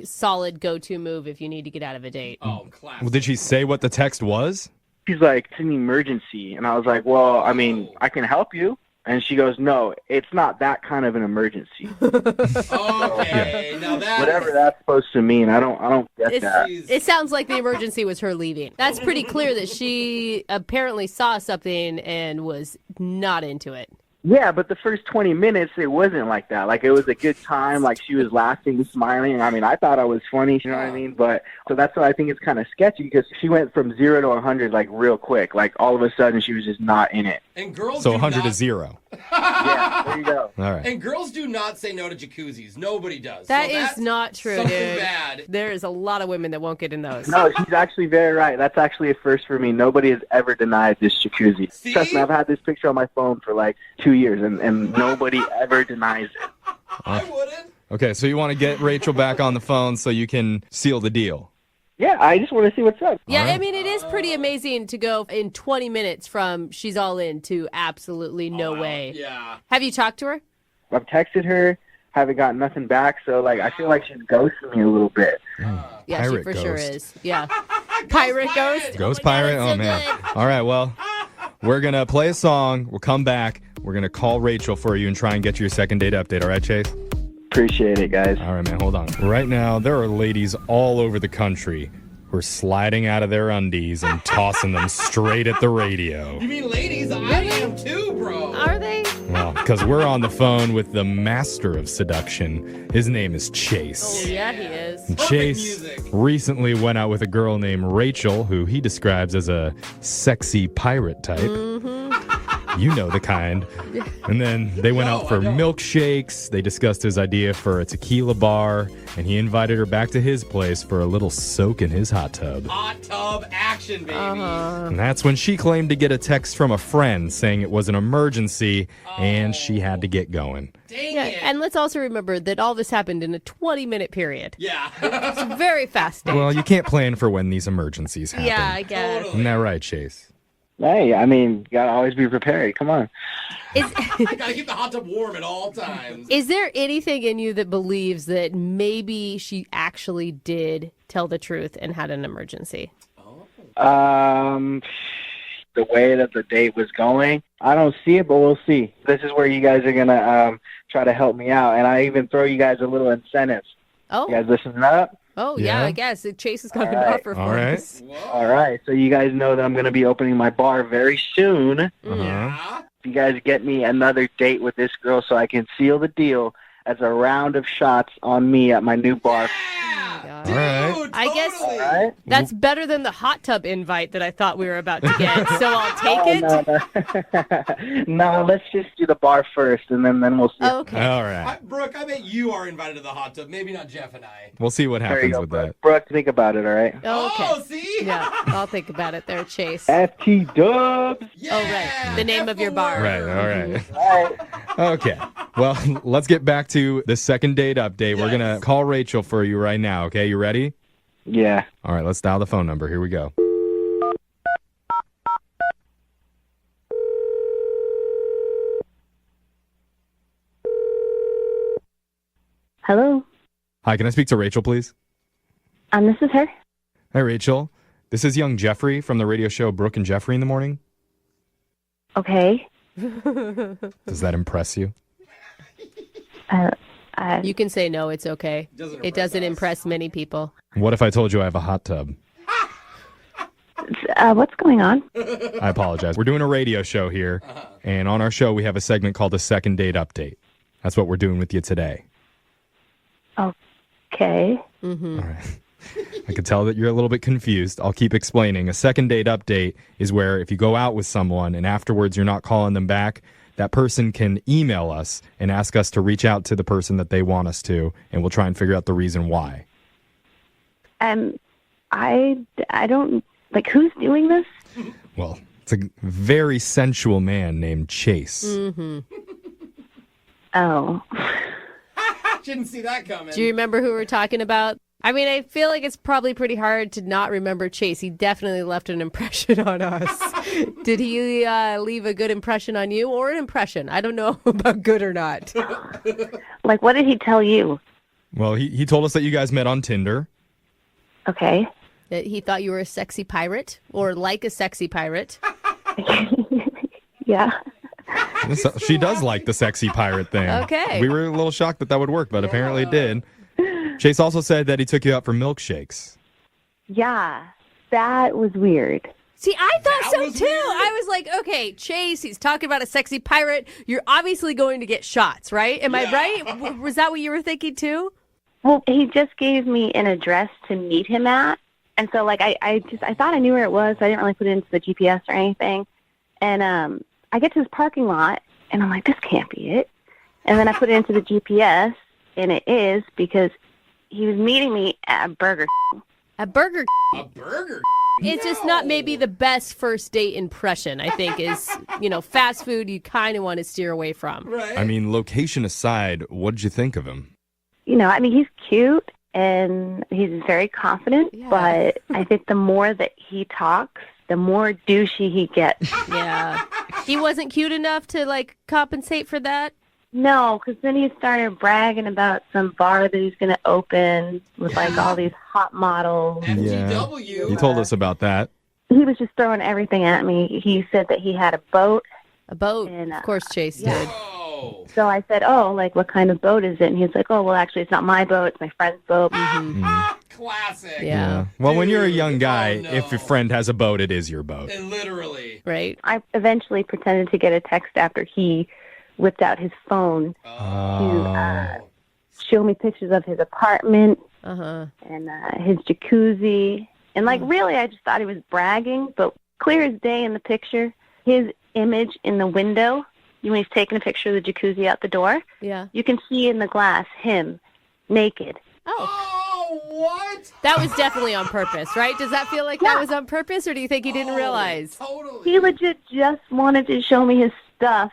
solid go-to move if you need to get out of a date. Oh, classic. Well, did she say what the text was? She's like, it's an emergency. And I was like, well, I mean, I can help you. And she goes, no, it's not that kind of an emergency. Okay, now that Whatever that's supposed to mean, I don't get that. It sounds like the emergency was her leaving. That's pretty clear that she apparently saw something and was not into it. Yeah, but the first 20 minutes, it wasn't like that. It was a good time. She was laughing, smiling. I mean, I thought I was funny, you know what I mean? But so that's why I think it's kind of sketchy, because she went from 0 to 100, real quick. All of a sudden, she was just not in it. And girls So do 100 not, to 0. Yeah, there you go. All right. And girls do not say no to jacuzzis. Nobody does. That So is that's not true, something dude. bad. There is a lot of women that won't get in those. No, she's actually very right. That's actually a first for me. Nobody has ever denied this jacuzzi. See? Trust me, I've had this picture on my phone for 2 years, and nobody ever denies it. I wouldn't. Okay, so you want to get Rachel back on the phone so you can seal the deal. Yeah, I just want to see what's up. Yeah, I mean, it is pretty amazing to go in 20 minutes from she's all in to absolutely no way. Yeah. Have you talked to her? I've texted her, haven't gotten nothing back, so I feel like she's ghosting me a little bit. Yeah, she Pirate for sure ghost. is. Yeah. Pirate ghost? Ghost Oh my God, pirate? it's Oh, so man. good. All right, well, we're going to play a song. We'll come back. We're going to call Rachel for you and try and get you your second date update. All right, Chase? Appreciate it, guys. All right, man, hold on. Right now, there are ladies all over the country who are sliding out of their undies and tossing them straight at the radio. You mean ladies? I am too, bro. Are they? Well, Because we're on the phone with the master of seduction. His name is Chase. Oh, yeah, he is. And Chase recently went out with a girl named Rachel, who he describes as a sexy pirate type. You know the kind. And then they went out for milkshakes. They discussed his idea for a tequila bar, and he invited her back to his place for a little soak in his hot tub. Hot tub action, baby. And that's when she claimed to get a text from a friend saying it was an emergency and she had to get going. Yeah, and let's also remember that all this happened in a 20-minute period. Yeah. It's very fast. Well, you can't plan for when these emergencies happen. Yeah, I guess. Isn't that right, Chase? Hey, I mean, you gotta always be prepared. Come on. Gotta keep the hot tub warm at all times. Is there anything in you that believes that maybe she actually did tell the truth and had an emergency? The way that the date was going, I don't see it, but we'll see. This is where you guys are gonna try to help me out, and I even throw you guys a little incentive. Oh. You guys listening up? Oh, yeah, I guess. Chase has got an offer for us. All right. So you guys know that I'm going to be opening my bar very soon. Uh-huh. If you guys get me another date with this girl so I can seal the deal as a round of shots on me at my new bar. All right. I guess that's better than the hot tub invite that I thought we were about to get, so I'll take it. No, let's just do the bar first, and then we'll see. Okay. All right. Brooke, I bet you are invited to the hot tub. Maybe not Jeff and I. We'll see what There you happens go, with Brooke. that. Brooke, think about it, all right? Okay. Oh, see? Yeah, I'll think about it there, Chase. FT Dubs. Oh, right. The name of your bar. Right, all right. Okay. Well, let's get back to the second date update. We're going to call Rachel for you right now, okay? You ready? Yeah. All right, let's dial the phone number. Here we go. Hello. Hi, can I speak to Rachel, please? This is her. Hi, Rachel. This is young Jeffrey from the radio show Brooke and Jeffrey in the Morning. Okay. Does that impress you? You can say no, it's okay. It doesn't impress many people. What if I told you I have a hot tub? What's going on? I apologize. We're doing a radio show here, and on our show we have a segment called the Second Date Update. That's what we're doing with you today. Okay. Mm-hmm. All right. I can tell that you're a little bit confused. I'll keep explaining. A second date update is where if you go out with someone and afterwards you're not calling them back, that person can email us and ask us to reach out to the person that they want us to, and we'll try and figure out the reason why. I don't, like, who's doing this? Well, it's a very sensual man named Chase. Mm-hmm. Oh. Didn't see that coming. Do you remember who we're talking about? I mean, I feel like it's probably pretty hard to not remember Chase. He definitely left an impression on us. Did he leave a good impression on you or an impression? I don't know about good or not. Like, what did he tell you? Well, he told us that you guys met on Tinder. Okay. That he thought you were a sexy pirate or like a sexy pirate. Yeah. She does like the sexy pirate thing. Okay. We were a little shocked that would work, but apparently it did. Chase also said that he took you out for milkshakes. Yeah. That was weird. See, I thought so too. I was like, okay, Chase, he's talking about a sexy pirate. You're obviously going to get shots, right? Am I right? Was that what you were thinking too? Well, he just gave me an address to meet him at. And so, like, I thought I knew where it was, so I didn't really put it into the GPS or anything. And I get to this parking lot, and I'm like, this can't be it. And then I put it into the GPS, and it is, because he was meeting me at a Burger King. A Burger King? A Burger It's just not maybe the best first date impression, I think, is, fast food you kind of want to steer away from. Right. I mean, location aside, what did you think of him? He's cute, and he's very confident, but I think the more that he talks, the more douchey he gets. Yeah. He wasn't cute enough to, compensate for that? No, because then he started bragging about some bar that he's going to open with, all these hot models. Yeah. He told us about that. He was just throwing everything at me. He said that he had a boat. A boat? And, of course Chase did. So I said, what kind of boat is it? And he's like, well, actually, it's not my boat. It's my friend's boat. Classic. Yeah. Well, when you're a young guy, if your friend has a boat, it is your boat. And literally. Right. I eventually pretended to get a text after he whipped out his phone to show me pictures of his apartment and his jacuzzi. And, like, really, I just thought he was bragging. But clear as day in the picture, his image in the window, when he's taking a picture of the jacuzzi out the door, you can see in the glass him naked. Oh, what? That was definitely on purpose, right? Does that feel like that was on purpose, or do you think he didn't realize? Totally. He legit just wanted to show me his stuff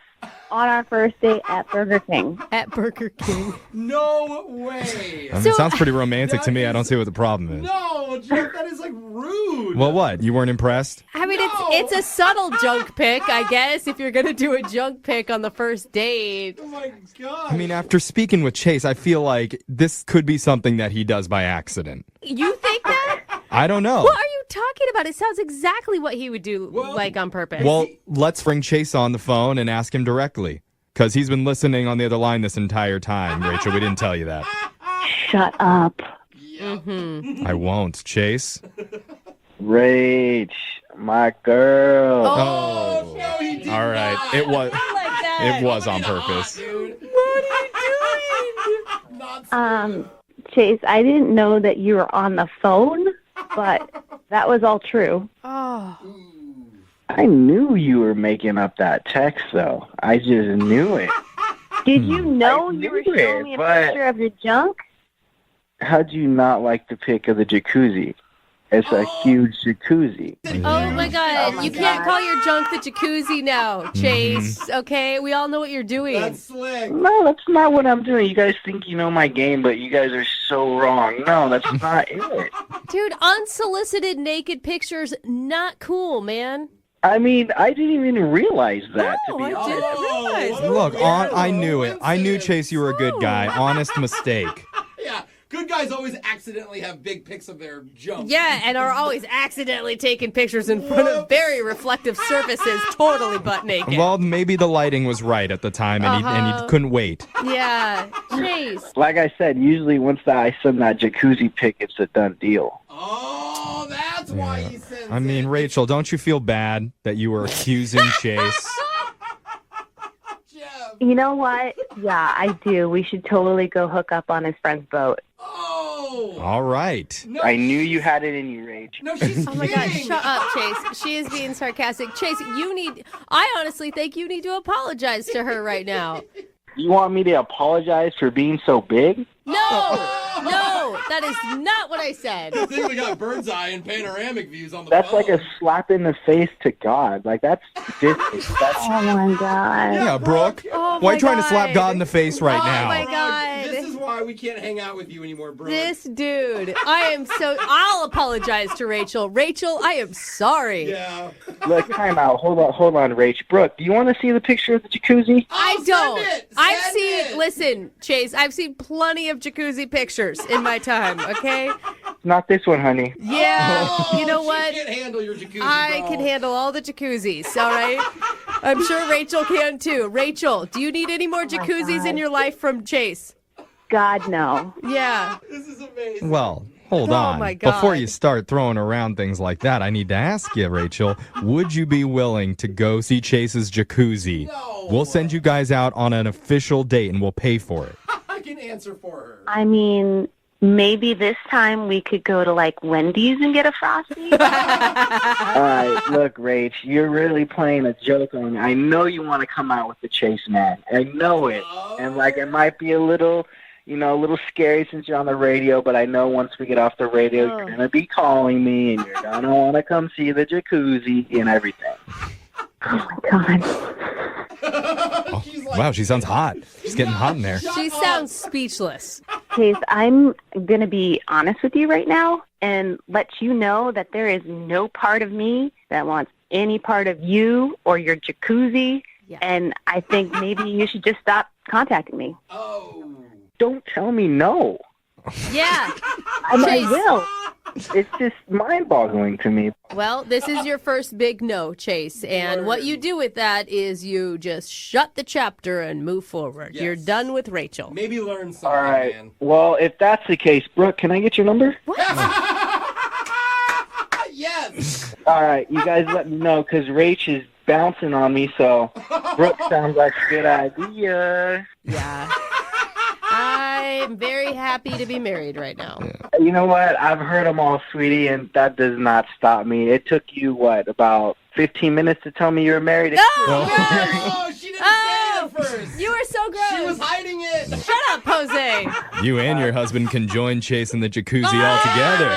on our first date at Burger King. At Burger King. No way. I mean, it sounds pretty romantic to me. I don't see what the problem is. No, Jeff, that is like rude. Well, what? You weren't impressed? I mean, it's a subtle junk pic, I guess, if you're going to do a junk pic on the first date. Oh, my God. I mean, after speaking with Chase, I feel like this could be something that he does by accident. You think that? I don't know. What are you talking about? It sounds exactly what he would do, like, on purpose. Well, let's bring Chase on the phone and ask him directly. Because he's been listening on the other line this entire time, Rachel. We didn't tell you that. Shut up. I won't. Chase? Rach, my girl. Oh. No, he did All right. not. It was. Like that. It was on purpose. What are you doing? Chase, I didn't know that you were on the phone, but that was all true. Oh. I knew you were making up that text, though. I just knew it. Did you know you were showing me a picture of your junk? How'd you not like the pic of the jacuzzi? It's a huge jacuzzi. Oh, my God. You can't call your junk the jacuzzi now, Chase. Okay? We all know what you're doing. That's slick. No, that's not what I'm doing. You guys think you know my game, but you guys are so wrong. No, that's not it. Dude, unsolicited naked pictures, not cool, man. I mean, I didn't even realize that, to be I honest. didn't realize. Look, I knew it. I knew, Chase, you were a good guy. Honest mistake. Yeah, good guys always accidentally have big pics of their junk. Yeah, and are always accidentally taking pictures in front of very reflective surfaces, totally butt naked. Well, maybe the lighting was right at the time, and he couldn't wait. Yeah, Chase. Like I said, usually once I send that jacuzzi pic, it's a done deal. Oh, that's why he said I mean, Rachel, don't you feel bad that you were accusing Chase? You know what? Yeah, I do. We should totally go hook up on his friend's boat. All right. No, I knew you had it in you, Rach. No, she's Oh my God, shut up, Chase. She is being sarcastic. Chase, I honestly think you need to apologize to her right now. You want me to apologize for being so big? No, that is not what I said. I think we got bird's eye and panoramic views on the That's phone. like a slap in the face to God. Like, that's disrespectful. Oh, my God. Yeah, Brooke. Oh Why are my you trying to God. slap God in the face right now? Oh my God. This is why we can't hang out with you anymore, bro. This dude. I'll apologize to Rachel. Rachel, I am sorry. Yeah. Look, time out. Hold on, Rach. Brooke, do you want to see the picture of the jacuzzi? I don't. Listen, Chase, I've seen plenty of jacuzzi pictures in my time, okay? Not this one, honey. Yeah, you know what? Can't handle your jacuzzi, I can handle all the jacuzzis, all right? I'm sure Rachel can too. Rachel, do you need any more jacuzzis in your life from Chase? God, no. Yeah. This is amazing. Well, hold Oh on. my God. Before you start throwing around things like that, I need to ask you, Rachel, would you be willing to go see Chase's jacuzzi? No. We'll send you guys out on an official date and we'll pay for it. I can answer for her. I mean, maybe this time we could go to, like, Wendy's and get a Frosty. All right, look, Rach, you're really playing a joke on me. I know you want to come out with the Chase man. I know it. And, like, it might be a little scary since you're on the radio, but I know once we get off the radio, you're going to be calling me and you're going to want to come see the jacuzzi and everything. Oh, my God. Wow, she sounds hot. She's getting hot in there. She sounds speechless. Chase, I'm going to be honest with you right now and let you know that there is no part of me that wants any part of you or your jacuzzi, and I think maybe you should just stop contacting me. Don't tell me no. Yeah. I will. It's just mind-boggling to me. Well, this is your first big no, Chase. And what you do with that is you just shut the chapter and move forward. Yes. You're done with Rachel. Maybe learn something, All right. man. Well, if that's the case, Brooke, can I get your number? Yes. All right, you guys let me know because Rach is bouncing on me, so Brooke sounds like a good idea. Yeah. I'm very happy to be married right now. You know what? I've heard them all, sweetie, and that does not stop me. It took you, about 15 minutes to tell me you were married? Oh, she didn't say it first. You are so gross. She was hiding it. Shut up, Jose. You and your husband can join Chase in the jacuzzi all together.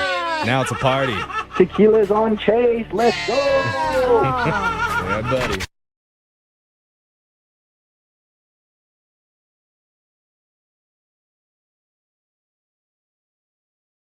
Now it's a party. Tequila's on Chase. Let's go. Yeah, buddy.